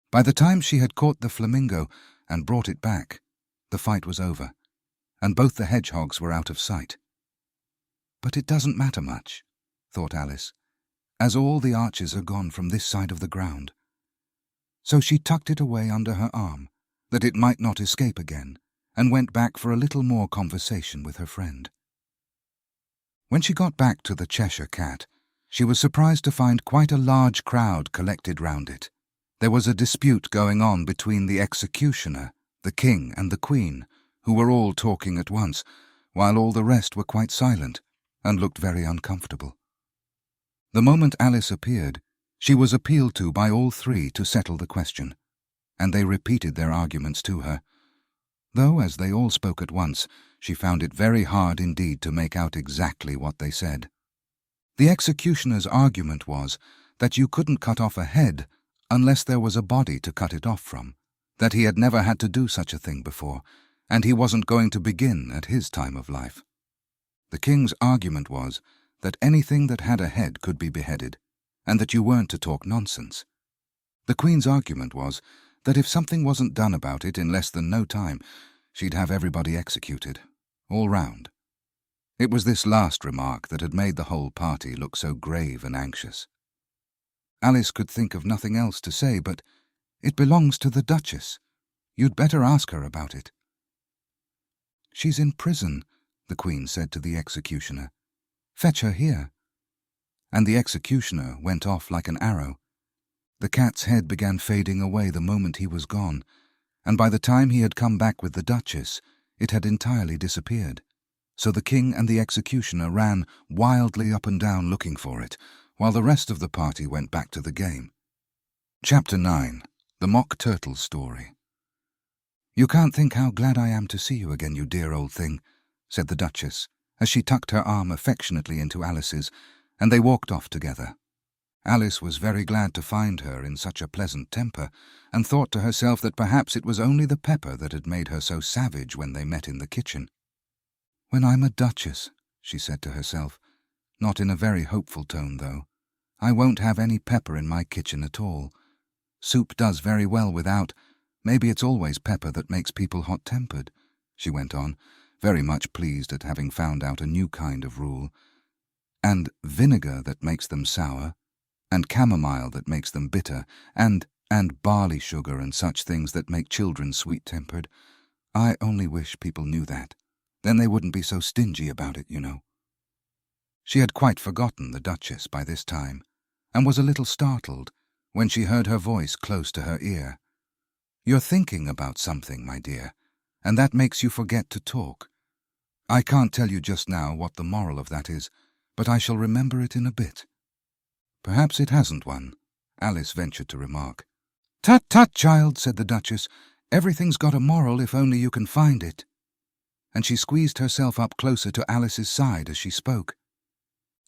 By the time she had caught the flamingo and brought it back, the fight was over, and both the hedgehogs were out of sight. "But it doesn't matter much," thought Alice, "as all the arches are gone from this side of the ground." So she tucked it away under her arm, that it might not escape again, and went back for a little more conversation with her friend. When she got back to the Cheshire Cat, she was surprised to find quite a large crowd collected round it. There was a dispute going on between the executioner, the King, and the Queen, who were all talking at once, while all the rest were quite silent, and looked very uncomfortable. The moment Alice appeared, she was appealed to by all 3 to settle the question, and they repeated their arguments to her, though, as they all spoke at once, she found it very hard indeed to make out exactly what they said. The executioner's argument was that you couldn't cut off a head unless there was a body to cut it off from, that he had never had to do such a thing before, and he wasn't going to begin at his time of life. The king's argument was that anything that had a head could be beheaded, and that you weren't to talk nonsense. The queen's argument was that if something wasn't done about it in less than no time, she'd have everybody executed, all round. It was this last remark that had made the whole party look so grave and anxious. Alice could think of nothing else to say but, "It belongs to the Duchess. You'd better ask her about it." "She's in prison," the Queen said to the executioner. "Fetch her here." And the executioner went off like an arrow. The cat's head began fading away the moment he was gone, and by the time he had come back with the Duchess, it had entirely disappeared. So the king and the executioner ran wildly up and down looking for it, while the rest of the party went back to the game. Chapter 9. The Mock Turtle Story. "You can't think how glad I am to see you again, you dear old thing," said the Duchess, as she tucked her arm affectionately into Alice's, and they walked off together. Alice was very glad to find her in such a pleasant temper, and thought to herself that perhaps it was only the pepper that had made her so savage when they met in the kitchen. "When I'm a duchess," she said to herself, not in a very hopeful tone though, "I won't have any pepper in my kitchen at all. Soup does very well without. Maybe it's always pepper that makes people hot-tempered," she went on, very much pleased at having found out a new kind of rule. "And vinegar that makes them sour, and chamomile that makes them bitter, and barley sugar and such things that make children sweet-tempered. I only wish people knew that. Then they wouldn't be so stingy about it, you know." She had quite forgotten the Duchess by this time, and was a little startled when she heard her voice close to her ear. "You're thinking about something, my dear, and that makes you forget to talk. I can't tell you just now what the moral of that is, but I shall remember it in a bit." "Perhaps it hasn't one," Alice ventured to remark. "Tut, tut, child," said the Duchess. "Everything's got a moral if only you can find it." And she squeezed herself up closer to Alice's side as she spoke.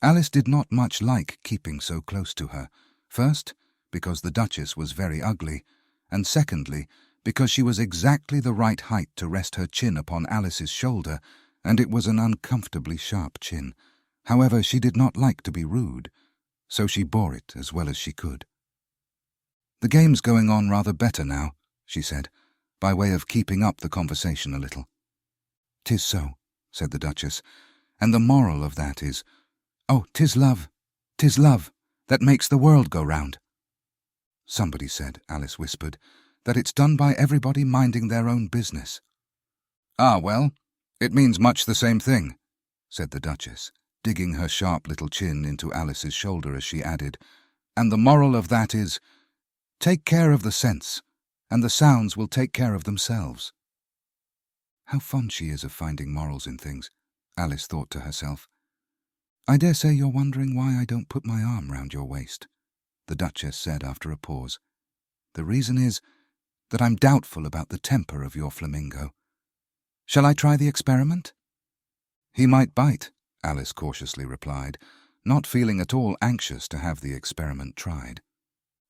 Alice did not much like keeping so close to her, first, because the Duchess was very ugly, and secondly, because she was exactly the right height to rest her chin upon Alice's shoulder, and it was an uncomfortably sharp chin. However, she did not like to be rude, so she bore it as well as she could. "The game's going on rather better now," she said, by way of keeping up the conversation a little. "'Tis so," said the Duchess, "and the moral of that is, oh, 'tis love, that makes the world go round." "Somebody said," Alice whispered, "that it's done by everybody minding their own business." "Ah, well, it means much the same thing," said the Duchess, digging her sharp little chin into Alice's shoulder as she added, "and the moral of that is, take care of the sense, and the sounds will take care of themselves." How fond she is of finding morals in things, Alice thought to herself. "I dare say you're wondering why I don't put my arm round your waist," the Duchess said after a pause. "The reason is that I'm doubtful about the temper of your flamingo. Shall I try the experiment?" "He might bite," Alice cautiously replied, not feeling at all anxious to have the experiment tried.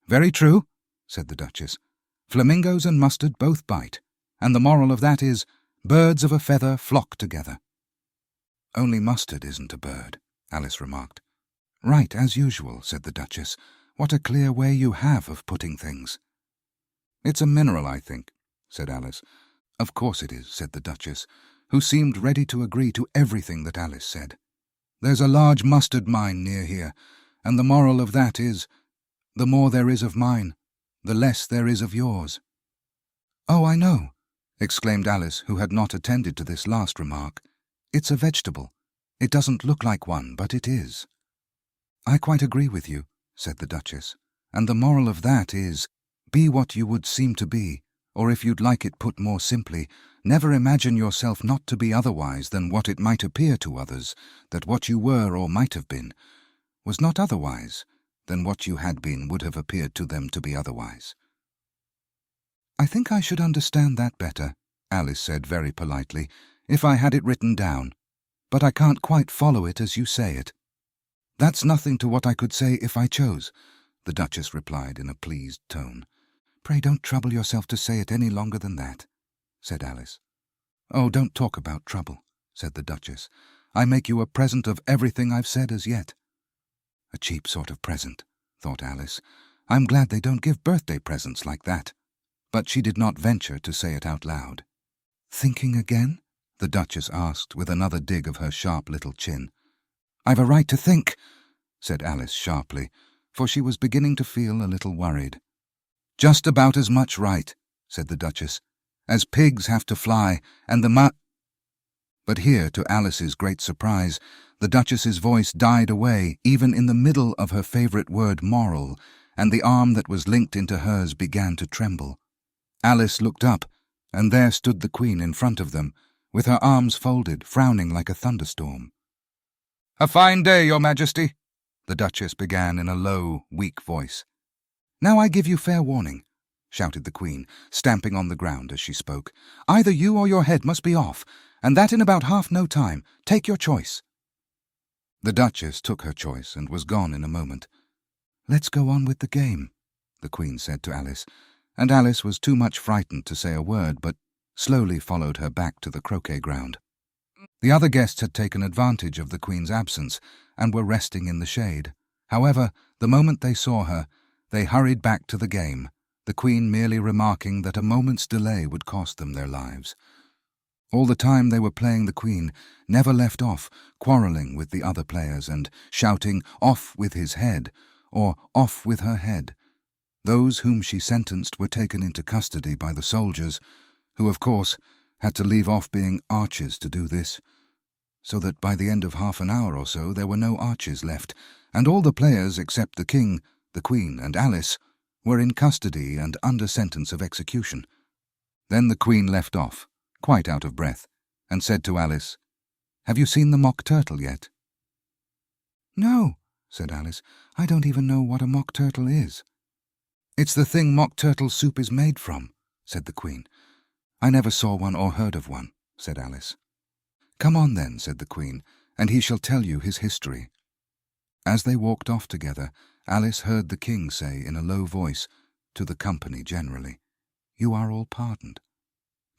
"Very true," said the Duchess. "Flamingos and mustard both bite, and the moral of that is, birds of a feather flock together." "Only mustard isn't a bird," Alice remarked. "Right, as usual," said the Duchess. "What a clear way you have of putting things." "It's a mineral, I think," said Alice. "Of course it is," said the Duchess, who seemed ready to agree to everything that Alice said. "There's a large mustard mine near here, and the moral of that is, the more there is of mine, the less there is of yours." "Oh, I know," exclaimed Alice, who had not attended to this last remark. "It's a vegetable. It doesn't look like one, but it is." "I quite agree with you," said the Duchess, "and the moral of that is, be what you would seem to be, or if you'd like it put more simply, never imagine yourself not to be otherwise than what it might appear to others, that what you were or might have been was not otherwise than what you had been would have appeared to them to be otherwise." "I think I should understand that better," Alice said very politely, "if I had it written down, but I can't quite follow it as you say it." "That's nothing to what I could say if I chose," the Duchess replied in a pleased tone. "Pray don't trouble yourself to say it any longer than that," said Alice. "Oh, don't talk about trouble," said the Duchess. "I make you a present of everything I've said as yet." A cheap sort of present, thought Alice. I'm glad they don't give birthday presents like that. But she did not venture to say it out loud. "Thinking again?" the Duchess asked with another dig of her sharp little chin. "I've a right to think," said Alice sharply, for she was beginning to feel a little worried. "Just about as much right," said the Duchess, "as pigs have to fly, and But here, to Alice's great surprise, the Duchess's voice died away even in the middle of her favourite word moral, and the arm that was linked into hers began to tremble. Alice looked up, and there stood the Queen in front of them, with her arms folded, frowning like a thunderstorm. "A fine day, Your Majesty," the Duchess began in a low, weak voice. "Now I give you fair warning," shouted the Queen, stamping on the ground as she spoke. "Either you or your head must be off, and that in about half no time. Take your choice." The Duchess took her choice and was gone in a moment. "Let's go on with the game," the Queen said to Alice, and Alice was too much frightened to say a word, but slowly followed her back to the croquet ground. The other guests had taken advantage of the Queen's absence and were resting in the shade. However, the moment they saw her, they hurried back to the game, the Queen merely remarking that a moment's delay would cost them their lives. All the time they were playing the Queen never left off, quarrelling with the other players and shouting, "Off with his head," or "Off with her head." Those whom she sentenced were taken into custody by the soldiers, who, of course, had to leave off being archers to do this, so that by the end of half an hour or so there were no archers left, and all the players except the King, the Queen, and Alice were in custody and under sentence of execution. Then the Queen left off, quite out of breath, and said to Alice, "Have you seen the Mock Turtle yet?" "No," said Alice. "I don't even know what a mock turtle is." "It's the thing mock turtle soup is made from," said the Queen. "I never saw one or heard of one," said Alice. "Come on then," said the Queen, "and he shall tell you his history." As they walked off together, Alice heard the King say in a low voice, to the company generally, "You are all pardoned."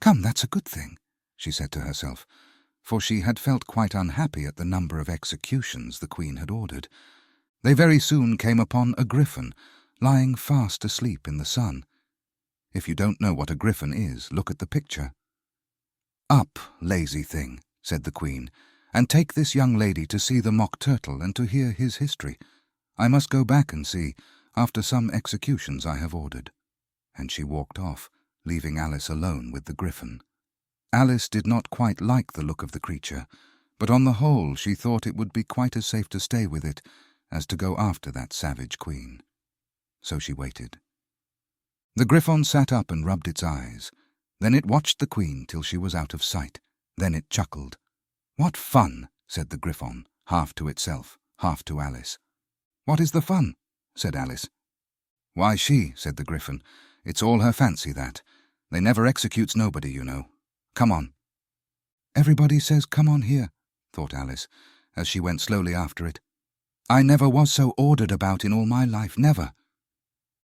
"Come, that's a good thing," she said to herself, for she had felt quite unhappy at the number of executions the Queen had ordered. They very soon came upon a griffin, lying fast asleep in the sun. If you don't know what a griffin is, look at the picture. "Up, lazy thing," said the Queen, "and take this young lady to see the Mock Turtle and to hear his history. I must go back and see, after some executions I have ordered." And she walked off, leaving Alice alone with the griffin. Alice did not quite like the look of the creature, but on the whole she thought it would be quite as safe to stay with it as to go after that savage Queen. So she waited. The griffon sat up and rubbed its eyes. Then it watched the Queen till she was out of sight. Then it chuckled. "What fun!" said the griffon, half to itself, half to Alice. "What is the fun?" said Alice. "Why, said the griffin. "It's all her fancy, that. They never executes nobody, you know. Come on." "Everybody says come on here," thought Alice, as she went slowly after it. "I never was so ordered about in all my life, never."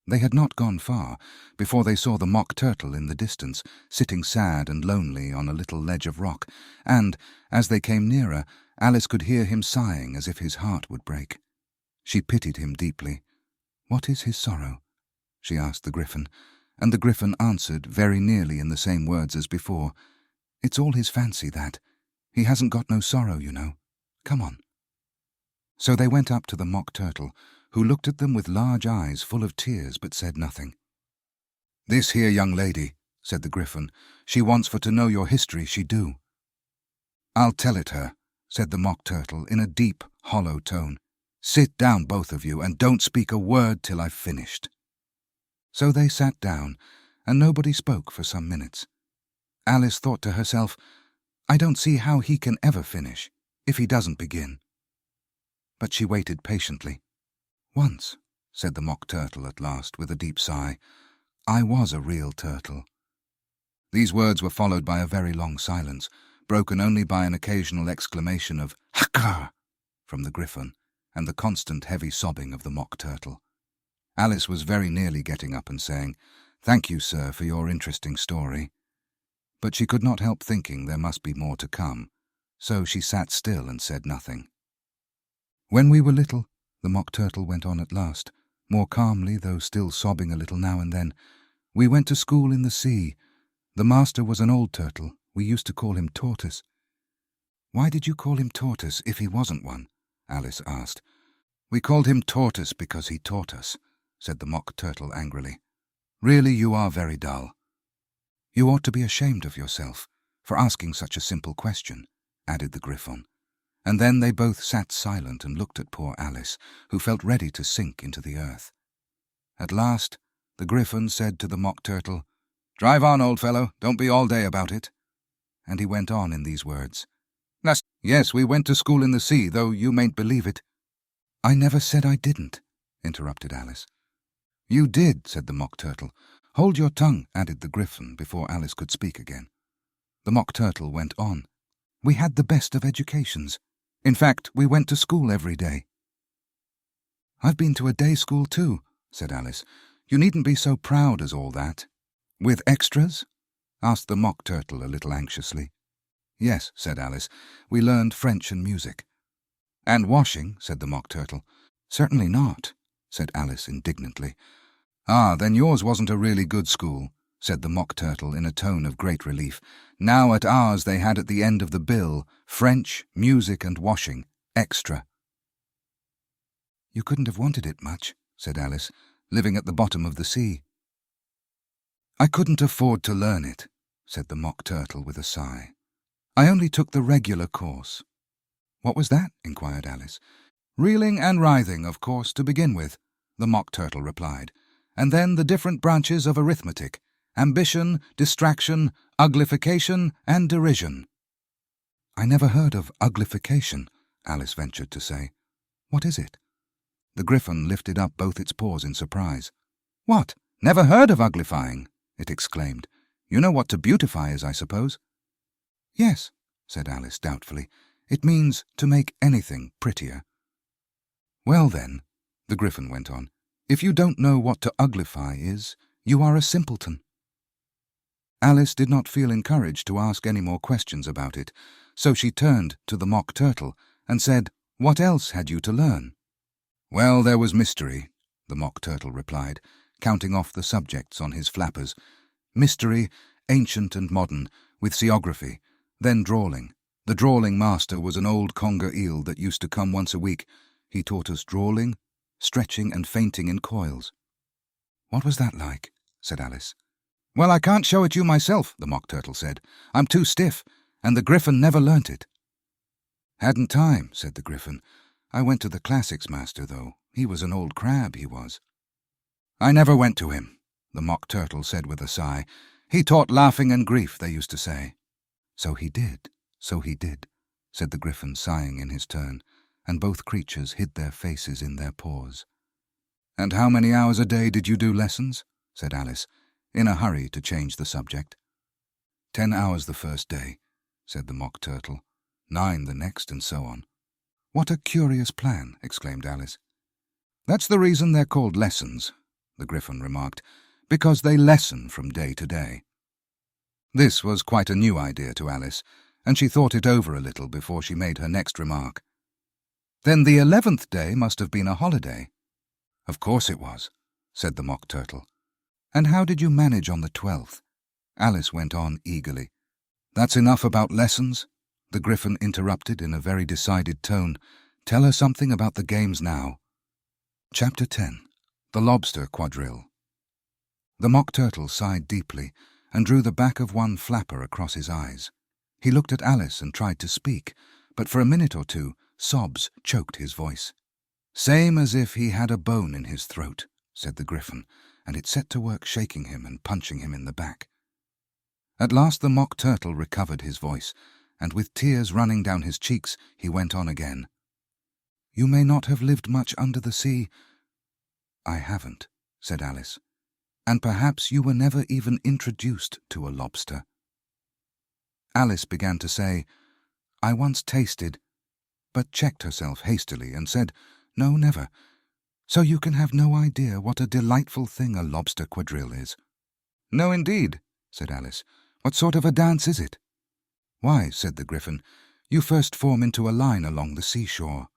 They had not gone far before they saw the Mock Turtle in the distance, sitting sad and lonely on a little ledge of rock, and, as they came nearer, Alice could hear him sighing as if his heart would break. She pitied him deeply. "What is his sorrow?" she asked the griffin, and the griffin answered very nearly in the same words as before. "It's all his fancy, that. He hasn't got no sorrow, you know. Come on." So they went up to the Mock Turtle, who looked at them with large eyes full of tears but said nothing. "This here young lady," said the griffin, "she wants for to know your history, she do." "I'll tell it her," said the Mock Turtle in a deep, hollow tone. "Sit down, both of you, and don't speak a word till I've finished." So they sat down, and nobody spoke for some minutes. Alice thought to herself, "I don't see how he can ever finish, if he doesn't begin." But she waited patiently. "Once," said the Mock Turtle at last, with a deep sigh, "I was a real turtle." These words were followed by a very long silence, broken only by an occasional exclamation of "Haka!" from the griffin, and the constant heavy sobbing of the Mock Turtle. Alice was very nearly getting up and saying, "Thank you, sir, for your interesting story." But she could not help thinking there must be more to come, so she sat still and said nothing. "When we were little," the Mock Turtle went on at last, more calmly, though still sobbing a little now and then, "we went to school in the sea. The master was an old turtle. We used to call him Tortoise." "Why did you call him Tortoise if he wasn't one?" Alice asked. "We called him Tortoise because he taught us," said the Mock Turtle angrily. "Really, you are very dull." "You ought to be ashamed of yourself for asking such a simple question," added the Griffon. And then they both sat silent and looked at poor Alice, who felt ready to sink into the earth. At last, the Griffon said to the Mock Turtle, "Drive on, old fellow, don't be all day about it." And he went on in these words, "Yes, we went to school in the sea, though you mayn't believe it." "I never said I didn't," interrupted Alice. "You did," said the Mock Turtle. "Hold your tongue," added the Griffon before Alice could speak again. The Mock Turtle went on. "We had the best of educations. In fact, we went to school every day." "I've been to a day school too," said Alice. "You needn't be so proud as all that." "With extras?" asked the Mock Turtle a little anxiously. "Yes," said Alice. "We learned French and music." "And washing?" said the Mock Turtle. "Certainly not," said Alice indignantly. "Ah, then yours wasn't a really good school," said the Mock Turtle in a tone of great relief. "Now at ours they had at the end of the bill French, music and washing, extra." "You couldn't have wanted it much," said Alice, "living at the bottom of the sea." "I couldn't afford to learn it," said the Mock Turtle with a sigh. "I only took the regular course." "What was that?" inquired Alice. "Reeling and writhing, of course, to begin with," the Mock Turtle replied, "and then the different branches of arithmetic, ambition, distraction, uglification, and derision." "I never heard of uglification," Alice ventured to say. "What is it?" The Griffon lifted up both its paws in surprise. "What? Never heard of uglifying?" it exclaimed. "You know what to beautify is, I suppose?" "Yes," said Alice doubtfully. "It means to make anything prettier." "Well then," the Griffon went on, "if you don't know what to uglify is, you are a simpleton." Alice did not feel encouraged to ask any more questions about it, so she turned to the Mock Turtle and said, "What else had you to learn?" "Well, there was mystery," the Mock Turtle replied, counting off the subjects on his flappers. "Mystery, ancient and modern, with seography, then drawling. The drawling master was an old conger eel that used to come once a week. He taught us drawling, stretching and fainting in coils." "What was that like?" said Alice. "Well, I can't show it you myself," the Mock Turtle said. "I'm too stiff, and the Griffon never learnt it." "Hadn't time," said the Griffon. "I went to the classics master, though. He was an old crab, he was." "I never went to him," the Mock Turtle said with a sigh. "He taught laughing and grief, they used to say." "So he did, said the Griffon, sighing in his turn, and both creatures hid their faces in their paws. "And how many hours a day did you do lessons?" said Alice, in a hurry to change the subject. 10 hours the first day," said the Mock Turtle, 9 the next, and so on. "What a curious plan," exclaimed Alice. "That's the reason they're called lessons," the Griffon remarked, "because they lessen from day to day." This was quite a new idea to Alice, and she thought it over a little before she made her next remark. "Then the 11th day must have been a holiday." "Of course it was," said the Mock Turtle. "And how did you manage on the 12th? Alice went on eagerly. "That's enough about lessons," the Griffon interrupted in a very decided tone. "Tell her something about the games now." Chapter 10. The Lobster Quadrille. The Mock Turtle sighed deeply and drew the back of one flapper across his eyes. He looked at Alice and tried to speak, but for a minute or two sobs choked his voice. "Same as if he had a bone in his throat," said the Griffon, and it set to work shaking him and punching him in the back. At last the Mock Turtle recovered his voice, and with tears running down his cheeks, he went on again. "You may not have lived much under the sea." "I haven't," said Alice. "And perhaps you were never even introduced to a lobster." Alice began to say, "I once tasted," but checked herself hastily and said, No, never. So you can have no idea what a delightful thing a lobster quadrille is. No, indeed, said Alice. What sort of a dance is it? Why, said the Gryphon, you first form into a line along the seashore.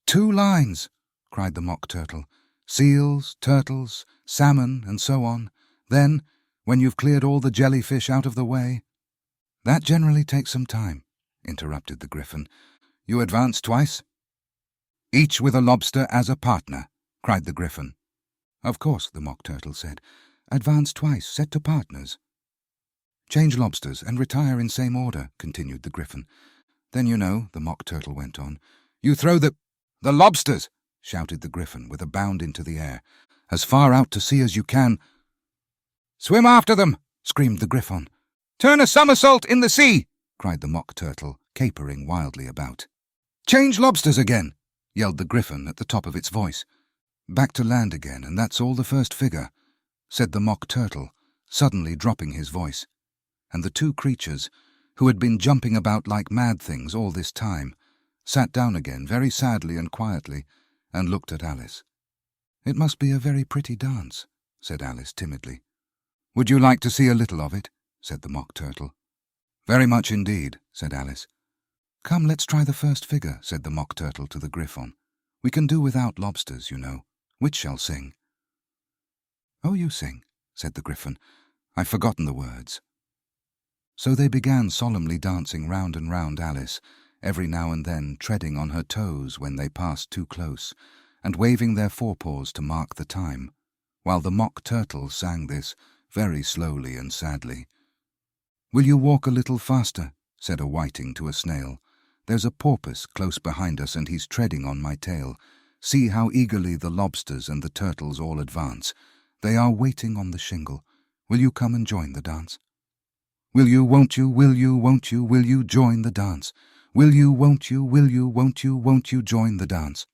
2 lines, cried the Mock Turtle. Seals, turtles, salmon, and so on. Then, when you've cleared all the jellyfish out of the way— That generally takes some time, interrupted the Gryphon. You advance twice? Each with a lobster as a partner, cried the Gryphon. Of course, the Mock Turtle said. Advance twice, set to partners. Change lobsters and retire in same order, continued the Gryphon. Then you know, the Mock Turtle went on, you throw the lobsters, shouted the Gryphon with a bound into the air, as far out to sea as you can. Swim after them, screamed the Gryphon. Turn a somersault in the sea, cried the Mock Turtle, capering wildly about. Change lobsters again, yelled the Gryphon at the top of its voice. Back to land again, and that's all the first figure, said the Mock Turtle, suddenly dropping his voice. And the 2 creatures, who had been jumping about like mad things all this time, sat down again very sadly and quietly, and looked at Alice. It must be a very pretty dance, said Alice timidly. Would you like to see a little of it? Said the Mock Turtle. Very much indeed, said Alice. Come, let's try the first figure, said the Mock Turtle to the Gryphon. We can do without lobsters, you know. Which shall sing? Oh, you sing, said the Gryphon. I've forgotten the words. So they began solemnly dancing round and round Alice, every now and then treading on her toes when they passed too close, and waving their forepaws to mark the time, while the Mock Turtle sang this very slowly and sadly. Will you walk a little faster? Said a whiting to a snail. There's a porpoise close behind us, and he's treading on my tail. See how eagerly the lobsters and the turtles all advance. They are waiting on the shingle. Will you come and join the dance? Will you, won't you, will you, won't you join the dance? Will you, won't you, won't you join the dance?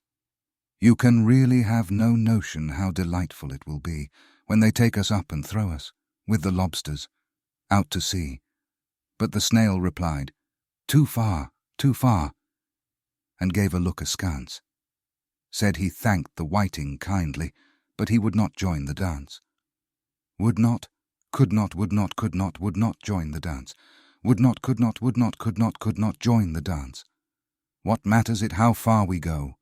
You can really have no notion how delightful it will be when they take us up and throw us, with the lobsters, out to sea. But the snail replied, too far, and gave a look askance. Said he thanked the whiting kindly, but he would not join the dance. Would not, could not, would not join the dance. Would not, could not join the dance. What matters it how far we go?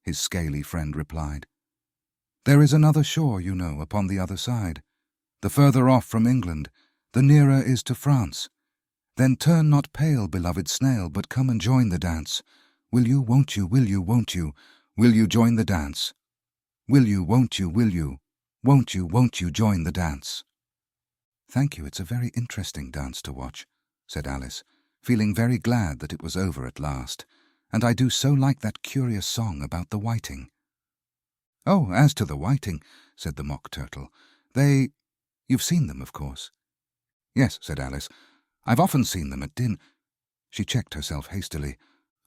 His scaly friend replied. There is another shore, you know, upon the other side. The further off from England, the nearer is to France. Then turn not pale, beloved snail, but come and join the dance. Will you, won't you, will you join the dance? Will you, won't you join the dance? Thank you, it's a very interesting dance to watch, said Alice, feeling very glad that it was over at last, and I do so like that curious song about the whiting. Oh, as to the whiting, said the Mock Turtle, you've seen them, of course. Yes, said Alice, I've often seen them at Din. She checked herself hastily.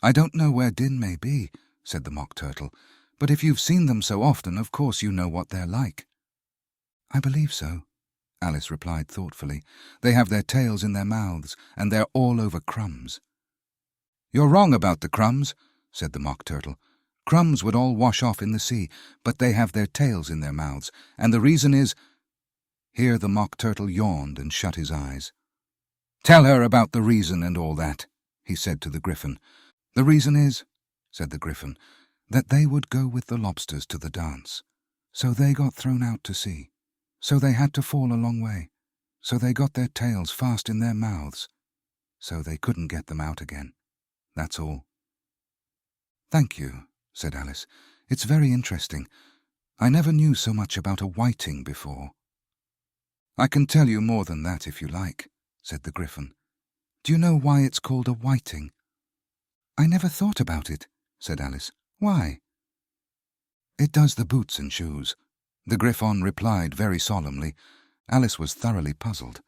I don't know where Din may be, said the Mock Turtle, but if you've seen them so often, of course you know what they're like. I believe so, Alice replied thoughtfully. They have their tails in their mouths, and they're all over crumbs. You're wrong about the crumbs, said the Mock Turtle. Crumbs would all wash off in the sea, but they have their tails in their mouths, and the reason is— Here the Mock Turtle yawned and shut his eyes. Tell her about the reason and all that, he said to the Gryphon. The reason is, said the Gryphon, that they would go with the lobsters to the dance. So they got thrown out to sea. So they had to fall a long way. So they got their tails fast in their mouths. So they couldn't get them out again. That's all. Thank you, said Alice. It's very interesting. I never knew so much about a whiting before. I can tell you more than that if you like, said the Gryphon. Do you know why it's called a whiting? I never thought about it, said Alice. Why? It does the boots and shoes. The Gryphon replied very solemnly. Alice was thoroughly puzzled.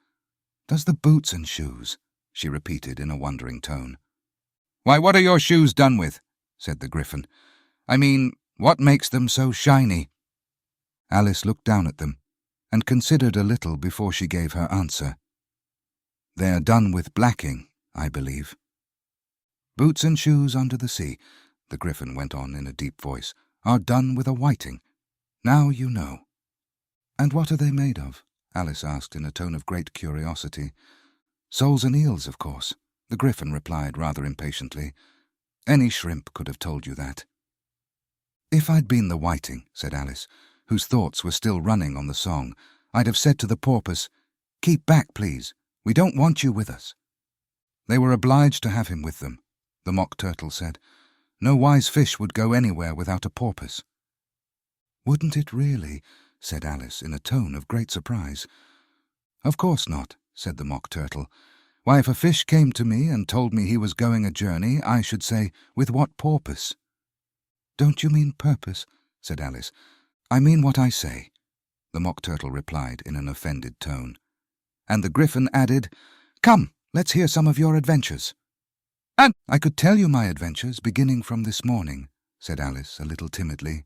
Does the boots and shoes? She repeated in a wondering tone. Why, what are your shoes done with? Said the Gryphon. I mean, what makes them so shiny? Alice looked down at them and considered a little before she gave her answer. They're done with blacking, I believe. Boots and shoes under the sea. the Gryphon went on in a deep voice, "are done with a whiting. Now you know." "And what are they made of?" Alice asked in a tone of great curiosity. "Soles and eels, of course," the Gryphon replied rather impatiently. "Any shrimp could have told you that." "If I'd been the whiting," said Alice, whose thoughts were still running on the song, "I'd have said to the porpoise, 'Keep back, please. We don't want you with us.'" "They were obliged to have him with them," the Mock Turtle said. "No wise fish would go anywhere without a porpoise." "Wouldn't it really?" said Alice in a tone of great surprise. "Of course not," said the Mock Turtle. "Why, if a fish came to me and told me he was going a journey, I should say, 'With what porpoise?'" "Don't you mean purpose?" said Alice. "I mean what I say," the Mock Turtle replied in an offended tone. And the Gryphon added, "Come, let's hear some of your adventures." "And I could tell you my adventures beginning from this morning," said Alice a little timidly.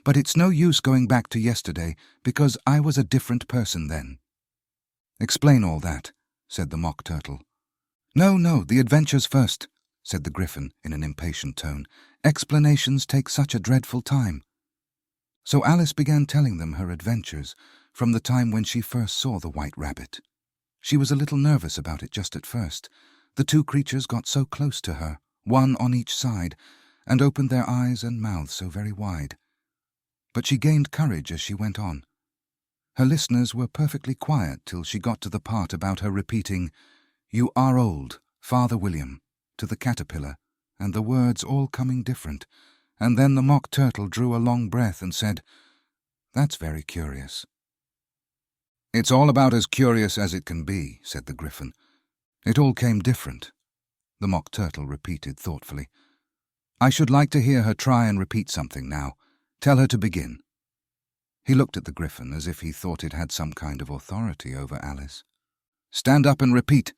"But it's no use going back to yesterday, because I was a different person then." "Explain all that," said the Mock Turtle. No, the adventures first," said the Gryphon in an impatient tone. "Explanations take such a dreadful time." So Alice began telling them her adventures from the time when she first saw the White Rabbit. She was a little nervous about it just at first. The two creatures got so close to her, one on each side, and opened their eyes and mouths so very wide. But she gained courage as she went on. Her listeners were perfectly quiet till she got to the part about her repeating, "You are old, Father William," to the caterpillar, and the words all coming different, and then the Mock Turtle drew a long breath and said, "That's very curious." "It's all about as curious as it can be," said the Gryphon. "It all came different," the Mock Turtle repeated thoughtfully. "I should like to hear her try and repeat something now. Tell her to begin." He looked at the Gryphon as if he thought it had some kind of authority over Alice. "Stand up and repeat.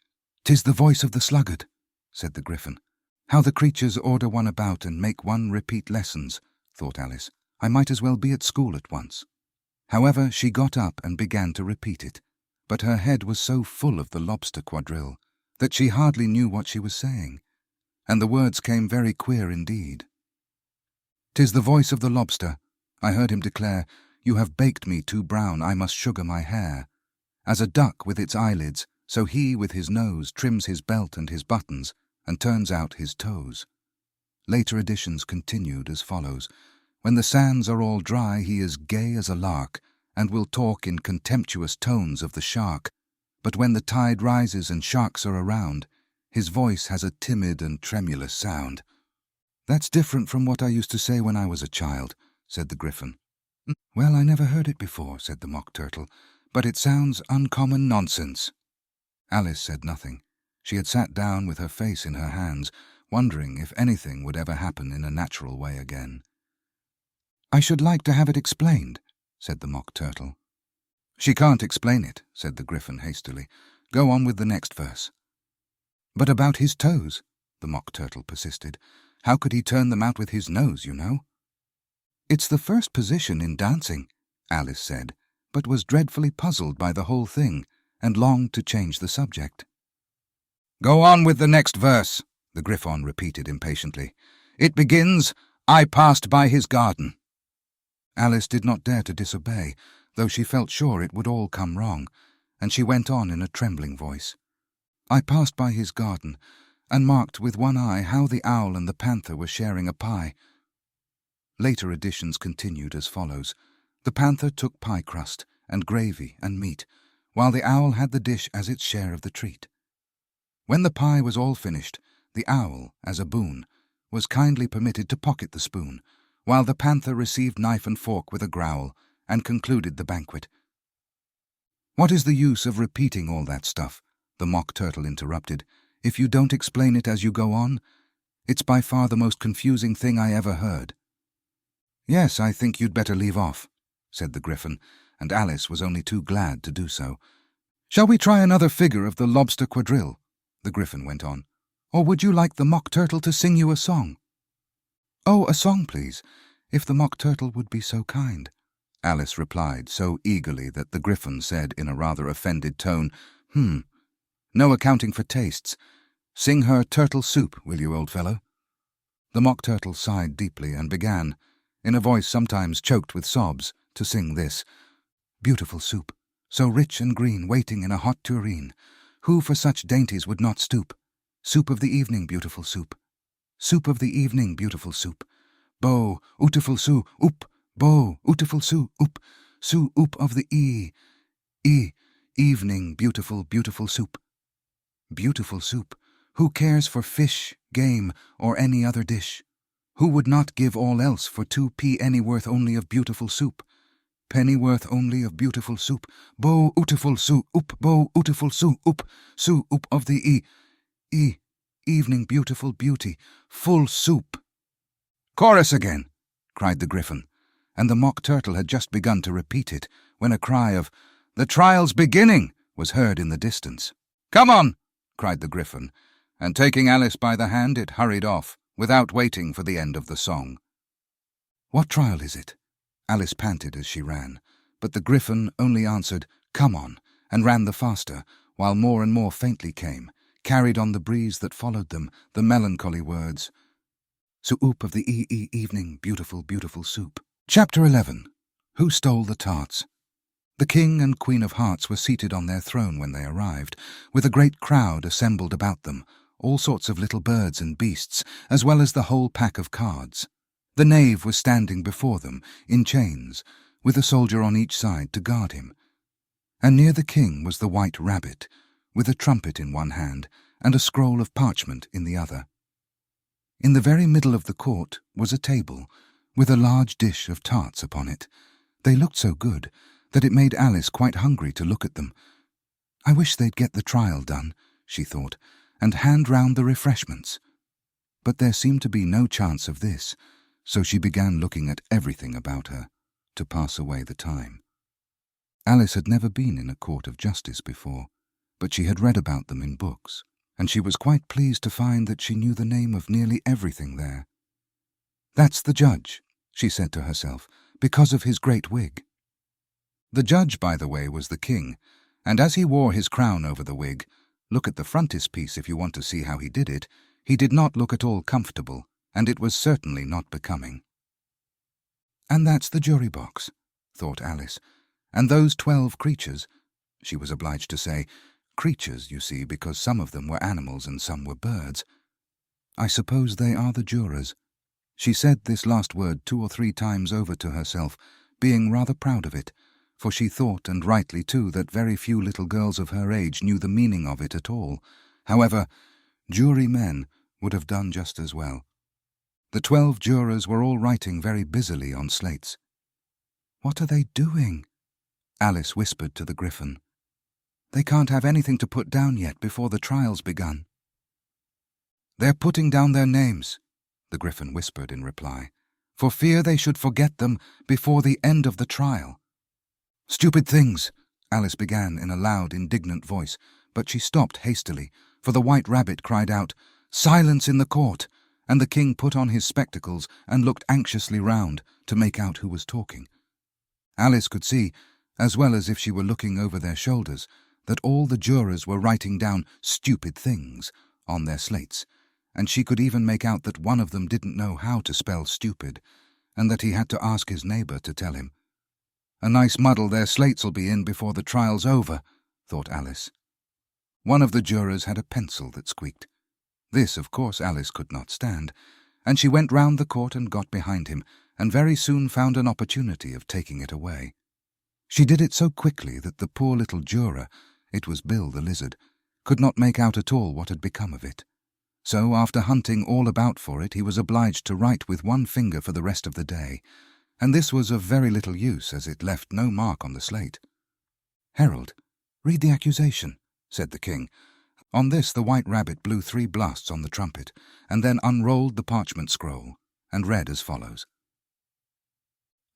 'Tis the voice of the sluggard," said the Gryphon. "How the creatures order one about and make one repeat lessons," thought Alice. "I might as well be at school at once." However, she got up and began to repeat it, but her head was so full of the lobster quadrille that she hardly knew what she was saying, and the words came very queer indeed. "'Tis the voice of the lobster. I heard him declare, 'You have baked me too brown, I must sugar my hair.' As a duck with its eyelids, so he with his nose trims his belt and his buttons, and turns out his toes." Later editions continued as follows. "When the sands are all dry, he is gay as a lark, and will talk in contemptuous tones of the shark. But when the tide rises and sharks are around, his voice has a timid and tremulous sound." "That's different from what I used to say when I was a child," said the Gryphon. "Well, I never heard it before," said the Mock Turtle, "but it sounds uncommon nonsense." Alice said nothing. She had sat down with her face in her hands, wondering if anything would ever happen in a natural way again. "I should like to have it explained," said the Mock Turtle. "She can't explain it," said the Gryphon hastily. "Go on with the next verse." "But about his toes," the Mock Turtle persisted. "How could he turn them out with his nose, you know?" "It's the first position in dancing," Alice said, but was dreadfully puzzled by the whole thing, and longed to change the subject. "Go on with the next verse," the Gryphon repeated impatiently. "It begins, 'I passed by his garden.'" Alice did not dare to disobey, though she felt sure it would all come wrong, and she went on in a trembling voice. "I passed by his garden, and marked with one eye how the owl and the panther were sharing a pie." Later editions continued as follows. "The panther took pie crust, and gravy, and meat, while the owl had the dish as its share of the treat. When the pie was all finished, the owl, as a boon, was kindly permitted to pocket the spoon, while the panther received knife and fork with a growl, and concluded the banquet." "What is the use of repeating all that stuff?" the Mock Turtle interrupted, "if you don't explain it as you go on? It's by far the most confusing thing I ever heard." "Yes, I think you'd better leave off," said the Gryphon, and Alice was only too glad to do so. "Shall we try another figure of the lobster quadrille?" the Gryphon went on. "Or would you like the Mock Turtle to sing you a song?" "Oh, a song, please, if the Mock Turtle would be so kind," Alice replied so eagerly that the Gryphon said in a rather offended tone, "No accounting for tastes. Sing her turtle soup, will you, old fellow?" The Mock Turtle sighed deeply and began, in a voice sometimes choked with sobs, to sing this: "Beautiful soup, so rich and green, waiting in a hot tureen. Who for such dainties would not stoop? Soup of the evening, beautiful soup. Soup of the evening, beautiful soup. Bo, ootiful sou, oop, bo, ootiful sou, oop of the evening, beautiful, beautiful soup. Beautiful soup. Who cares for fish, game, or any other dish? Who would not give all else for 2p pennyworth only of beautiful soup? Pennyworth only of beautiful soup. Bo, ootiful sou, bo, ootiful sou, oop of the evening, beautiful beauty, full soup." "Chorus again!" cried the Gryphon, and the Mock Turtle had just begun to repeat it when a cry of "The trial's beginning!" was heard in the distance. "Come on!" cried the Gryphon, and taking Alice by the hand it hurried off, without waiting for the end of the song. "What trial is it?" Alice panted as she ran, but the Gryphon only answered, "Come on," and ran the faster, while more and more faintly came, carried on the breeze that followed them, the melancholy words, "Soup of the evening, beautiful, beautiful soup." Chapter 11. Who Stole the Tarts? The King and Queen of Hearts were seated on their throne when they arrived, with a great crowd assembled about them, all sorts of little birds and beasts, as well as the whole pack of cards. The knave was standing before them, in chains, with a soldier on each side to guard him. And near the king was the White Rabbit, with a trumpet in one hand and a scroll of parchment in the other. In the very middle of the court was a table, with a large dish of tarts upon it. They looked so good that it made Alice quite hungry to look at them. "I wish they'd get the trial done," she thought, "and hand round the refreshments." But there seemed to be no chance of this, so she began looking at everything about her, to pass away the time. Alice had never been in a court of justice before, but she had read about them in books, and she was quite pleased to find that she knew the name of nearly everything there. "That's the judge," she said to herself, "because of his great wig." The judge, by the way, was the king, and as he wore his crown over the wig, look at the frontispiece if you want to see how he did it, he did not look at all comfortable, and it was certainly not becoming. "And that's the jury box," thought Alice, "and those 12 creatures," she was obliged to say, creatures, you see, because some of them were animals and some were birds. "I suppose they are the jurors." She said this last word 2 or 3 times over to herself, being rather proud of it, for she thought, and rightly too, that very few little girls of her age knew the meaning of it at all. However, jurymen would have done just as well. The 12 jurors were all writing very busily on slates. "What are they doing?" Alice whispered to the Gryphon. "They can't have anything to put down yet before the trial's begun." "They're putting down their names," the Gryphon whispered in reply, "for fear they should forget them before the end of the trial." "Stupid things," Alice began in a loud, indignant voice, but she stopped hastily, for the White Rabbit cried out, "Silence in the court!" and the king put on his spectacles and looked anxiously round to make out who was talking. Alice could see, as well as if she were looking over their shoulders, that all the jurors were writing down "stupid things" on their slates, and she could even make out that one of them didn't know how to spell stupid, and that he had to ask his neighbour to tell him. "A nice muddle their slates'll be in before the trial's over," thought Alice. One of the jurors had a pencil that squeaked. This, of course, Alice could not stand, and she went round the court and got behind him, and very soon found an opportunity of taking it away. She did it so quickly that the poor little juror, it was Bill the Lizard, could not make out at all what had become of it. So, after hunting all about for it, he was obliged to write with one finger for the rest of the day, and this was of very little use, as it left no mark on the slate. "Herald, read the accusation," said the king. On this the White Rabbit blew 3 blasts on the trumpet, and then unrolled the parchment scroll, and read as follows.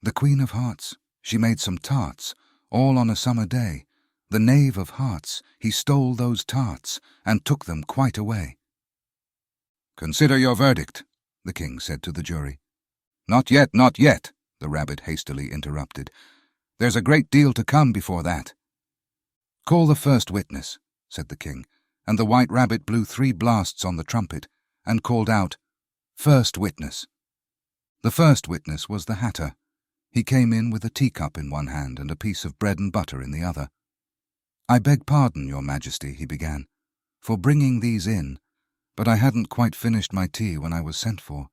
"The Queen of Hearts, she made some tarts, all on a summer day. The Knave of Hearts, he stole those tarts, and took them quite away." "Consider your verdict," the king said to the jury. "Not yet, not yet," the rabbit hastily interrupted. "There's a great deal to come before that." "Call the first witness," said the king, and the White Rabbit blew 3 blasts on the trumpet, and called out, First witness. The first witness was the Hatter. He came in with a teacup in one hand and a piece of bread and butter in the other. "I beg pardon, Your Majesty," he began, "for bringing these in, but I hadn't quite finished my tea when I was sent for."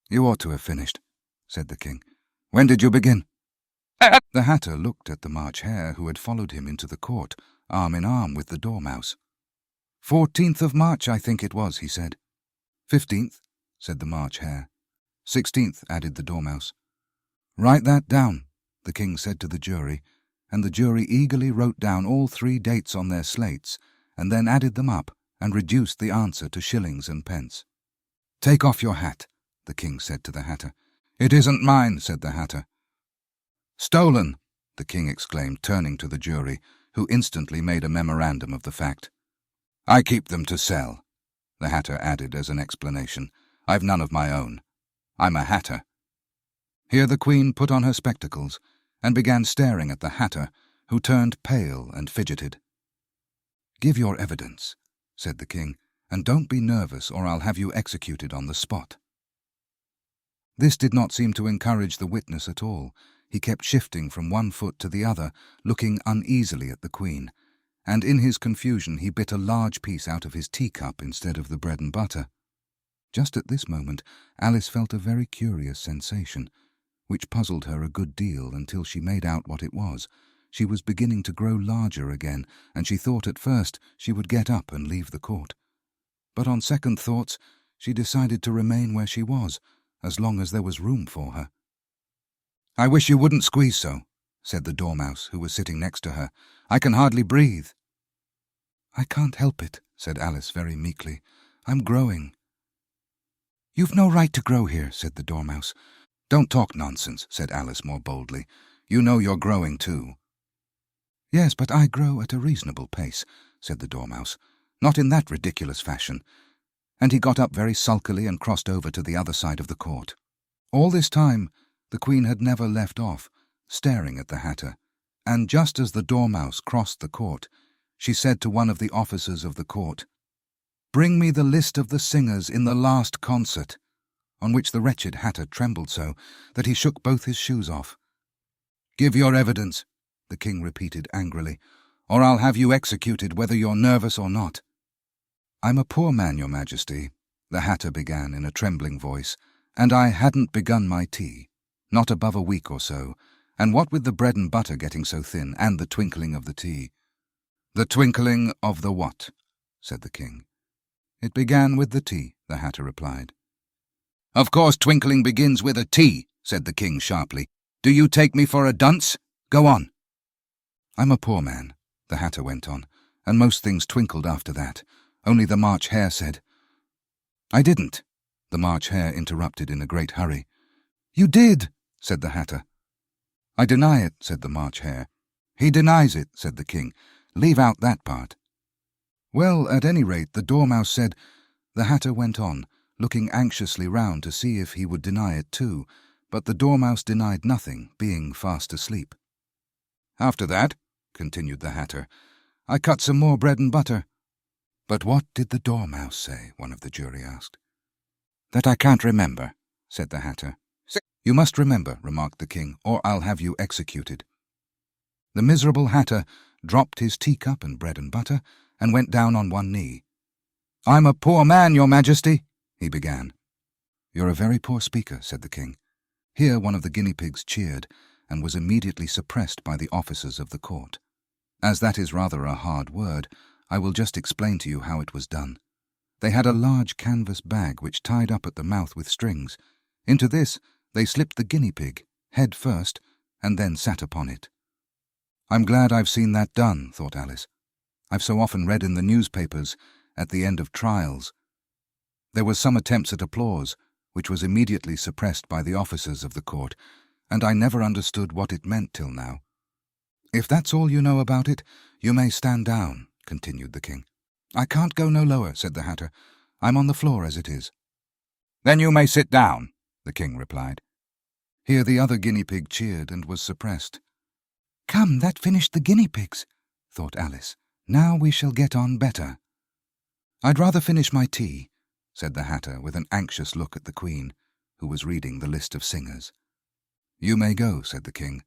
"You ought to have finished," said the king. "When did you begin?" The Hatter looked at the March Hare, who had followed him into the court, arm in arm with the Dormouse. 14th of March, I think it was, he said. 15th, said the March Hare. 16th, added the Dormouse. "Write that down," the king said to the jury, and the jury eagerly wrote down all 3 dates on their slates, and then added them up and reduced the answer to shillings and pence. "Take off your hat," the king said to the Hatter. "It isn't mine," said the Hatter. "Stolen," the king exclaimed, turning to the jury, who instantly made a memorandum of the fact. "I keep them to sell," the Hatter added as an explanation. "I've none of my own. I'm a Hatter." Here the Queen put on her spectacles and began staring at the Hatter, who turned pale and fidgeted. "Give your evidence," said the king, "and don't be nervous or I'll have you executed on the spot." This did not seem to encourage the witness at all. He kept shifting from one foot to the other, looking uneasily at the Queen, and in his confusion he bit a large piece out of his teacup instead of the bread and butter. Just at this moment Alice felt a very curious sensation, which puzzled her a good deal until she made out what it was. She was beginning to grow larger again, and she thought at first she would get up and leave the court. But on second thoughts she decided to remain where she was, as long as there was room for her. "I wish you wouldn't squeeze so," said the Dormouse, who was sitting next to her. "I can hardly breathe." "I can't help it," said Alice very meekly. "I'm growing." "You've no right to grow here," said the Dormouse. "Don't talk nonsense," said Alice more boldly. "You know you're growing too." "Yes, but I grow at a reasonable pace," said the Dormouse. "Not in that ridiculous fashion." And he got up very sulkily and crossed over to the other side of the court. All this time the Queen had never left off, staring at the Hatter, and just as the Dormouse crossed the court, she said to one of the officers of the court, "Bring me the list of the singers in the last concert," on which the wretched Hatter trembled so that he shook both his shoes off. "Give your evidence," the king repeated angrily, "or I'll have you executed whether you're nervous or not." "I'm a poor man, Your Majesty," the Hatter began in a trembling voice, "and I hadn't begun my tea. Not above a week or so, and what with the bread and butter getting so thin, and the twinkling of the tea." "The twinkling of the what?" said the king. "It began with the tea," the Hatter replied. "Of course twinkling begins with a T," said the king sharply. "Do you take me for a dunce? Go on." "I'm a poor man," the Hatter went on, "and most things twinkled after that. Only the March Hare said—" "I didn't," the March Hare interrupted in a great hurry. "You did," said the Hatter. "I deny it," said the March Hare. "He denies it," said the king. "Leave out that part." "Well, at any rate, the Dormouse said—" The Hatter went on, looking anxiously round to see if he would deny it too, but the Dormouse denied nothing, being fast asleep. "After that," continued the Hatter, "I cut some more bread and butter." "But what did the Dormouse say?" one of the jury asked. "That I can't remember," said the Hatter. "You must remember," remarked the king, "or I'll have you executed." The miserable Hatter dropped his teacup and bread and butter and went down on one knee. "I'm a poor man, Your Majesty," he began. "You're a very poor speaker," said the king. Here one of the guinea pigs cheered and was immediately suppressed by the officers of the court. As that is rather a hard word, I will just explain to you how it was done. They had a large canvas bag which tied up at the mouth with strings. Into this they slipped the guinea pig, head first, and then sat upon it. "I'm glad I've seen that done," thought Alice. "I've so often read in the newspapers, at the end of trials. There was some attempts at applause, which was immediately suppressed by the officers of the court, and I never understood what it meant till now." "If that's all you know about it, you may stand down," continued the king. "I can't go no lower," said the Hatter. "I'm on the floor as it is." "Then you may sit down," the king replied. Here the other guinea pig cheered and was suppressed. "Come, that finished the guinea pigs," thought Alice. "Now we shall get on better." "I'd rather finish my tea," said the Hatter with an anxious look at the Queen, who was reading the list of singers. "You may go," said the King,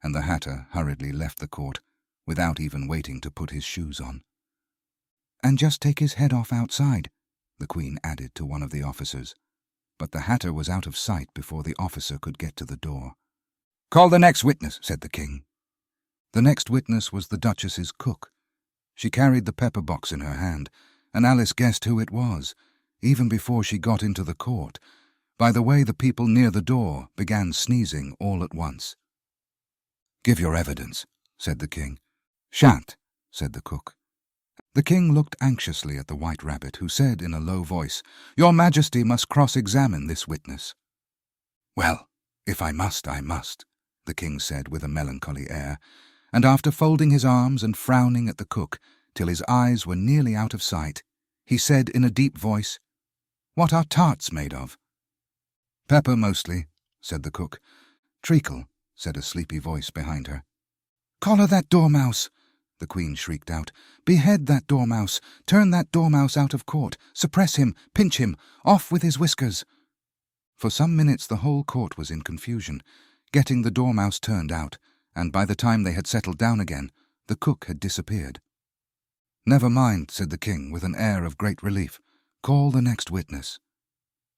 and the Hatter hurriedly left the court without even waiting to put his shoes on. "And just take his head off outside," the Queen added to one of the officers, but the Hatter was out of sight before the officer could get to the door. "Call the next witness," said the King. The next witness was the Duchess's cook. She carried the pepper box in her hand, and Alice guessed who it was, even before she got into the court, by the way the people near the door began sneezing all at once. "Give your evidence," said the King. "Shan't," said the cook. The King looked anxiously at the White Rabbit, who said in a low voice, "Your Majesty must cross-examine this witness." "Well, if I must, I must," the King said with a melancholy air, and after folding his arms and frowning at the cook till his eyes were nearly out of sight, he said in a deep voice, "What are tarts made of?" "Pepper mostly," said the cook. "Treacle," said a sleepy voice behind her. "Collar that dormouse!" the Queen shrieked out. "Behead that dormouse! Turn that dormouse out of court! Suppress him! Pinch him! Off with his whiskers!" For some minutes the whole court was in confusion, getting the dormouse turned out, and by the time they had settled down again, the cook had disappeared. "Never mind," said the King with an air of great relief. "Call the next witness."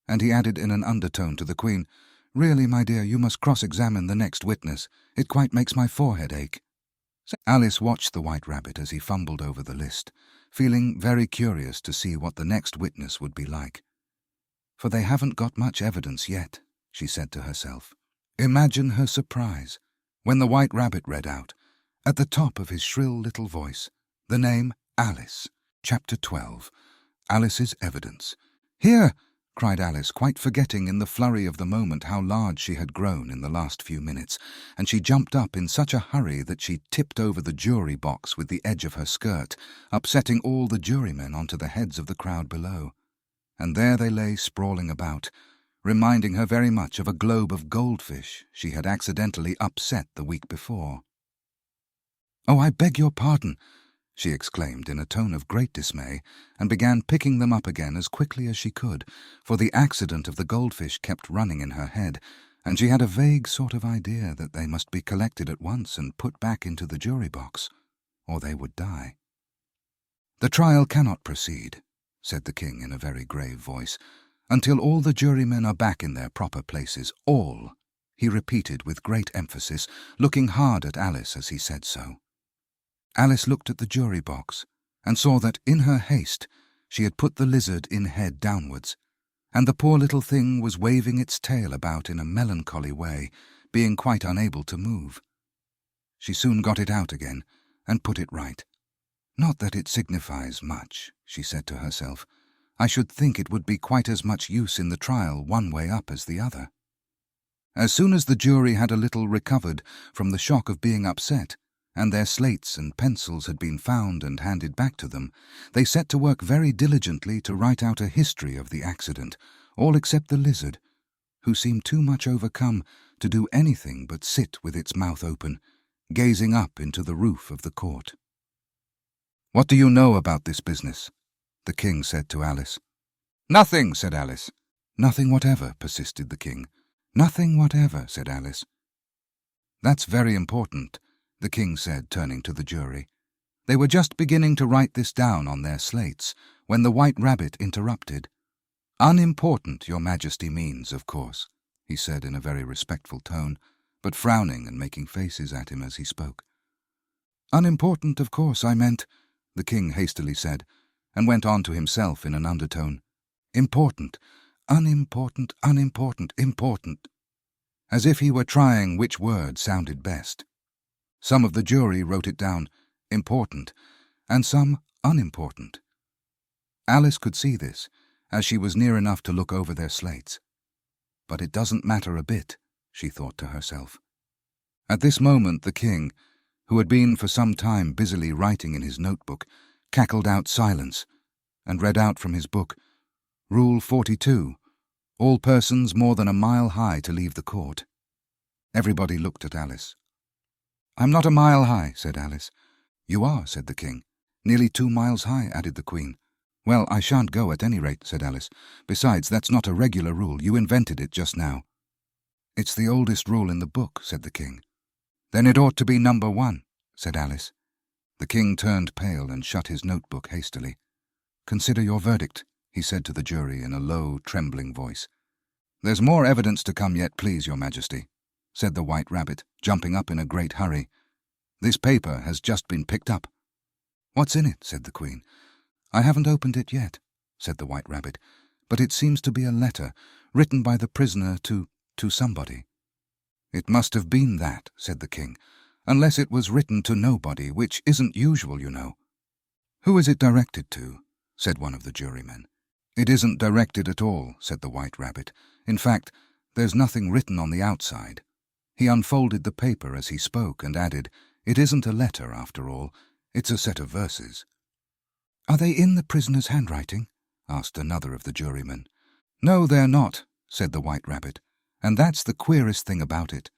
And he added in an undertone to the Queen, "Really, my dear, you must cross-examine the next witness. It quite makes my forehead ache." Alice watched the White Rabbit as he fumbled over the list, feeling very curious to see what the next witness would be like. "For they haven't got much evidence yet," she said to herself. Imagine her surprise when the White Rabbit read out, at the top of his shrill little voice, the name Alice. Chapter 12. Alice's Evidence. "Here!" cried Alice, quite forgetting in the flurry of the moment how large she had grown in the last few minutes, and she jumped up in such a hurry that she tipped over the jury box with the edge of her skirt, upsetting all the jurymen onto the heads of the crowd below. And there they lay sprawling about, reminding her very much of a globe of goldfish she had accidentally upset the week before. "Oh, I beg your pardon," she exclaimed in a tone of great dismay, and began picking them up again as quickly as she could, for the accident of the goldfish kept running in her head, and she had a vague sort of idea that they must be collected at once and put back into the jury box, or they would die. "The trial cannot proceed," said the King in a very grave voice, "until all the jurymen are back in their proper places. All," he repeated with great emphasis, looking hard at Alice as he said so. Alice looked at the jury box and saw that, in her haste, she had put the lizard in head downwards, and the poor little thing was waving its tail about in a melancholy way, being quite unable to move. She soon got it out again and put it right. "Not that it signifies much," she said to herself. "I should think it would be quite as much use in the trial one way up as the other." As soon as the jury had a little recovered from the shock of being upset, and their slates and pencils had been found and handed back to them, they set to work very diligently to write out a history of the accident, all except the lizard, who seemed too much overcome to do anything but sit with its mouth open, gazing up into the roof of the court. "What do you know about this business?" the King said to Alice. "Nothing," said Alice. "Nothing whatever," persisted the King. "Nothing whatever," said Alice. "That's very important," the King said, turning to the jury. They were just beginning to write this down on their slates when the White Rabbit interrupted. "Unimportant, Your Majesty means, of course," he said in a very respectful tone, but frowning and making faces at him as he spoke. "Unimportant, of course, I meant," the King hastily said, and went on to himself in an undertone. "Important, unimportant, unimportant, important," as if he were trying which word sounded best. Some of the jury wrote it down, important, and some unimportant. Alice could see this, as she was near enough to look over their slates. But it doesn't matter a bit, she thought to herself. At this moment the King, who had been for some time busily writing in his notebook, cackled out silence, and read out from his book, "Rule 42, all persons more than a mile high to leave the court." Everybody looked at Alice. "I'm not a mile high," said Alice. "You are," said the King. "Nearly 2 miles high," added the Queen. Well, I shan't go at any rate, said Alice. Besides, that's not a regular rule. You invented it just now. It's the oldest rule in the book, said the king. Then it ought to be number 1, said Alice. The king turned pale and shut his notebook hastily. Consider your verdict, he said to the jury in a low, trembling voice. There's more evidence to come yet, please, your majesty, said the White Rabbit, jumping up in a great hurry. This paper has just been picked up. What's in it? Said the queen. I haven't opened it yet, said the White Rabbit, but it seems to be a letter written by the prisoner to somebody. It must have been that, said the king, unless it was written to nobody, which isn't usual, you know. Who is it directed to? Said one of the jurymen. It isn't directed at all, said the White Rabbit. In fact, there's nothing written on the outside. He unfolded the paper as he spoke and added, It isn't a letter, after all. It's a set of verses. Are they in the prisoner's handwriting? Asked another of the jurymen. No, they're not, said the White Rabbit, and that's the queerest thing about it.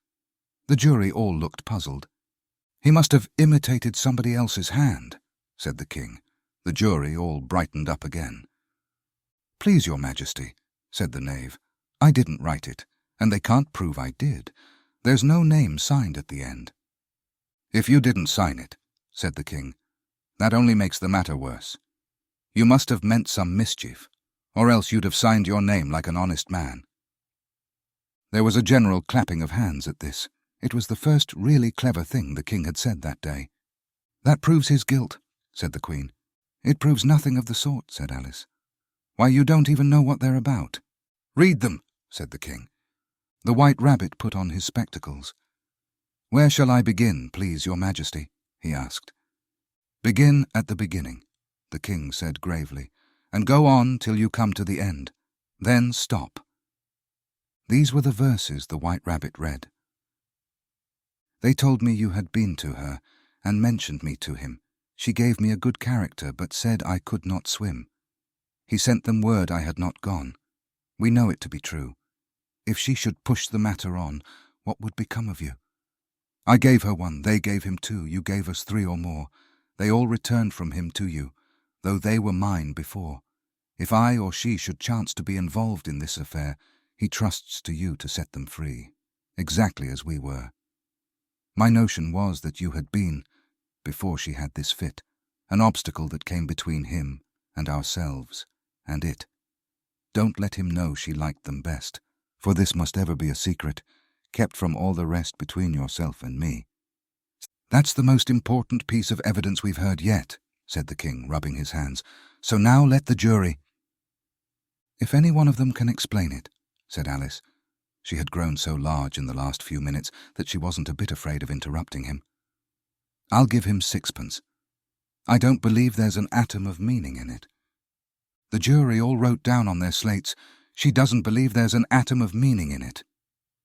The jury all looked puzzled. He must have imitated somebody else's hand, said the king. The jury all brightened up again. Please, your majesty, said the knave, I didn't write it, and they can't prove I did. There's no name signed at the end. If you didn't sign it, said the king, that only makes the matter worse. You must have meant some mischief, or else you'd have signed your name like an honest man. There was a general clapping of hands at this. It was the first really clever thing the king had said that day. That proves his guilt, said the queen. It proves nothing of the sort, said Alice. Why, you don't even know what they're about. Read them, said the king. The White Rabbit put on his spectacles. Where shall I begin, please, your majesty? He asked. Begin at the beginning, the king said gravely, and go on till you come to the end. Then stop. These were the verses the White Rabbit read. They told me you had been to her, and mentioned me to him. She gave me a good character, but said I could not swim. He sent them word I had not gone. We know it to be true. If she should push the matter on, what would become of you? I gave her 1, they gave him 2, you gave us 3 or more. They all returned from him to you, though they were mine before. If I or she should chance to be involved in this affair, he trusts to you to set them free, exactly as we were. My notion was that you had been, before she had this fit, an obstacle that came between him and ourselves and it. Don't let him know she liked them best, for this must ever be a secret, kept from all the rest between yourself and me. That's the most important piece of evidence we've heard yet, said the king, rubbing his hands. So now let the jury. If any one of them can explain it, said Alice. She had grown so large in the last few minutes that she wasn't a bit afraid of interrupting him. I'll give him 6pence. I don't believe there's an atom of meaning in it. The jury all wrote down on their slates, she doesn't believe there's an atom of meaning in it.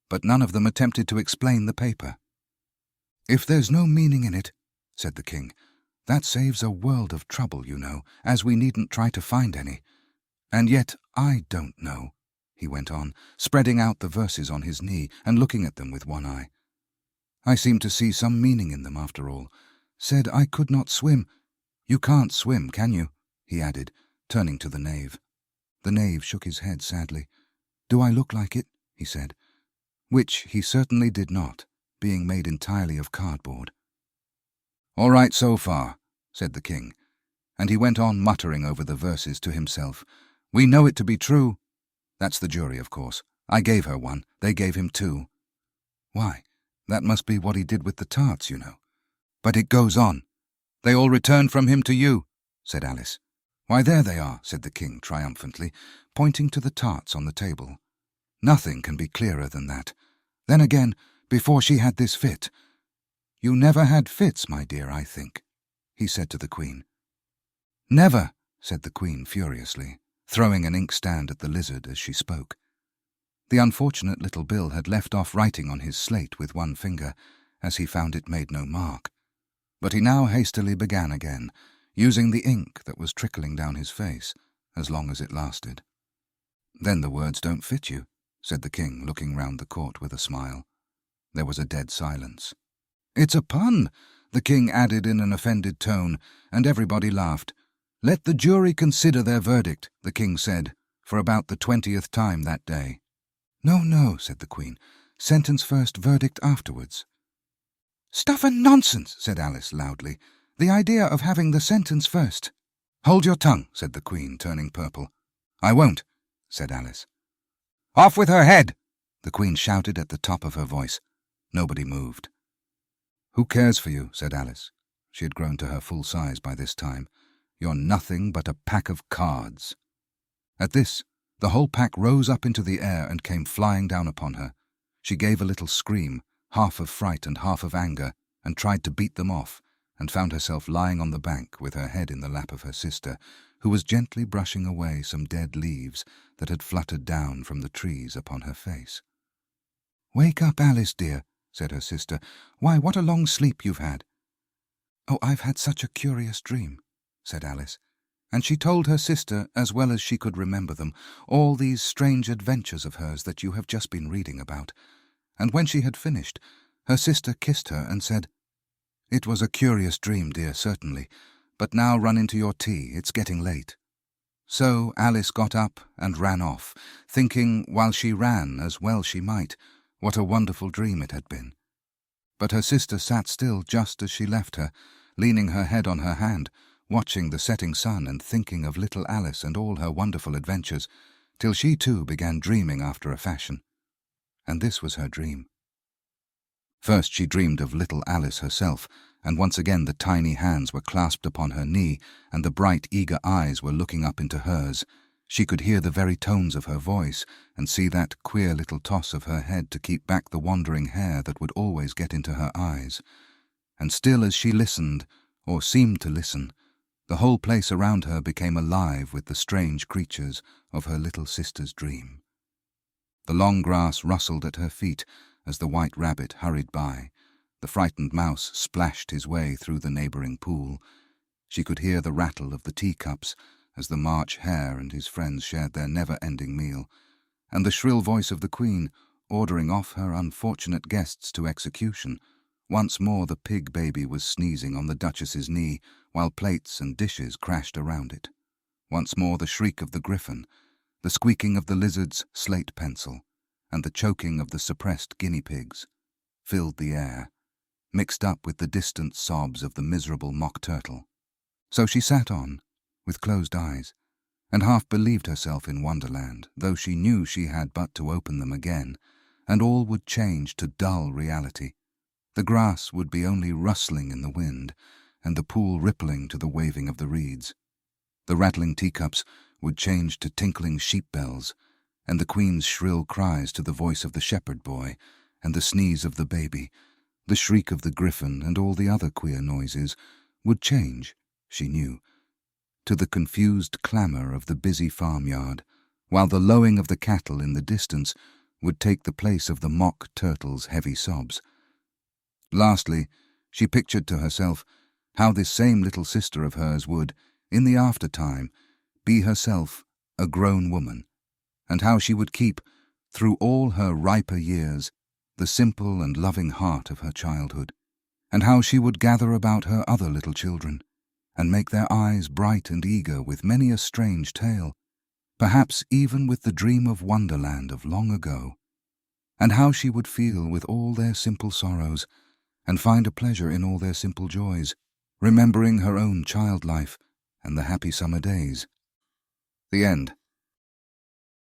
But none of them attempted to explain the paper. If there's no meaning in it, said the king, that saves a world of trouble, you know, as we needn't try to find any. And yet I don't know, he went on, spreading out the verses on his knee and looking at them with one eye. I seem to see some meaning in them after all. Said I could not swim. You can't swim, can you? He added, turning to the knave. The knave shook his head sadly. Do I look like it? He said. Which he certainly did not, being made entirely of cardboard. All right so far, said the king, and he went on muttering over the verses to himself. We know it to be true. That's the jury, of course. I gave her 1, they gave him 2. Why, that must be what he did with the tarts, you know. But it goes on. They all returned from him to you, said Alice. Why, there they are, said the king triumphantly, pointing to the tarts on the table. Nothing can be clearer than that. Then again, before she had this fit. You never had fits, my dear, I think, he said to the queen. Never, said the queen furiously, throwing an inkstand at the lizard as she spoke. The unfortunate little Bill had left off writing on his slate with one finger, as he found it made no mark. But he now hastily began again, using the ink that was trickling down his face, as long as it lasted. Then the words don't fit you, said the king, looking round the court with a smile. There was a dead silence. It's a pun, the king added in an offended tone, and everybody laughed. "Let the jury consider their verdict," the king said, for about the 20th time that day. "No, no," said the queen. "Sentence first, verdict afterwards." "Stuff and nonsense," said Alice loudly. "The idea of having the sentence first." "Hold your tongue," said the queen, turning purple. "I won't," said Alice. "Off with her head!" the queen shouted at the top of her voice. Nobody moved. "Who cares for you?" said Alice. She had grown to her full size by this time. "You're nothing but a pack of cards." At this, the whole pack rose up into the air and came flying down upon her. She gave a little scream, half of fright and half of anger, and tried to beat them off, and found herself lying on the bank with her head in the lap of her sister, who was gently brushing away some dead leaves that had fluttered down from the trees upon her face. "Wake up, Alice, dear," said her sister. "Why, what a long sleep you've had." "Oh, I've had such a curious dream," said Alice, and she told her sister, as well as she could remember them, all these strange adventures of hers that you have just been reading about. And when she had finished, her sister kissed her and said, "It was a curious dream, dear, certainly, but now run into your tea, it's getting late." So Alice got up and ran off, thinking, while she ran, as well she might, what a wonderful dream it had been. But her sister sat still just as she left her, leaning her head on her hand, watching the setting sun and thinking of little Alice and all her wonderful adventures, till she too began dreaming after a fashion. And this was her dream. First she dreamed of little Alice herself, and once again the tiny hands were clasped upon her knee, and the bright, eager eyes were looking up into hers. She could hear the very tones of her voice, and see that queer little toss of her head to keep back the wandering hair that would always get into her eyes. And still as she listened, or seemed to listen, the whole place around her became alive with the strange creatures of her little sister's dream. The long grass rustled at her feet as the white rabbit hurried by. The frightened mouse splashed his way through the neighbouring pool. She could hear the rattle of the teacups as the March Hare and his friends shared their never-ending meal, and the shrill voice of the Queen ordering off her unfortunate guests to execution. Once more the pig baby was sneezing on the Duchess's knee, while plates and dishes crashed around it. Once more the shriek of the griffin, the squeaking of the lizard's slate pencil, and the choking of the suppressed guinea pigs filled the air, mixed up with the distant sobs of the miserable mock turtle. So she sat on, with closed eyes, and half believed herself in Wonderland, though she knew she had but to open them again, and all would change to dull reality. The grass would be only rustling in the wind, and the pool rippling to the waving of the reeds. The rattling teacups would change to tinkling sheep bells, and the Queen's shrill cries to the voice of the shepherd boy, and the sneeze of the baby, the shriek of the griffin, and all the other queer noises would change, she knew, to the confused clamour of the busy farmyard, while the lowing of the cattle in the distance would take the place of the mock turtle's heavy sobs. Lastly, she pictured to herself how this same little sister of hers would, in the after-time, be herself a grown woman, and how she would keep, through all her riper years, the simple and loving heart of her childhood, and how she would gather about her other little children, and make their eyes bright and eager with many a strange tale, perhaps even with the dream of Wonderland of long ago, and how she would feel with all their simple sorrows, and find a pleasure in all their simple joys, remembering her own child life and the happy summer days. The end.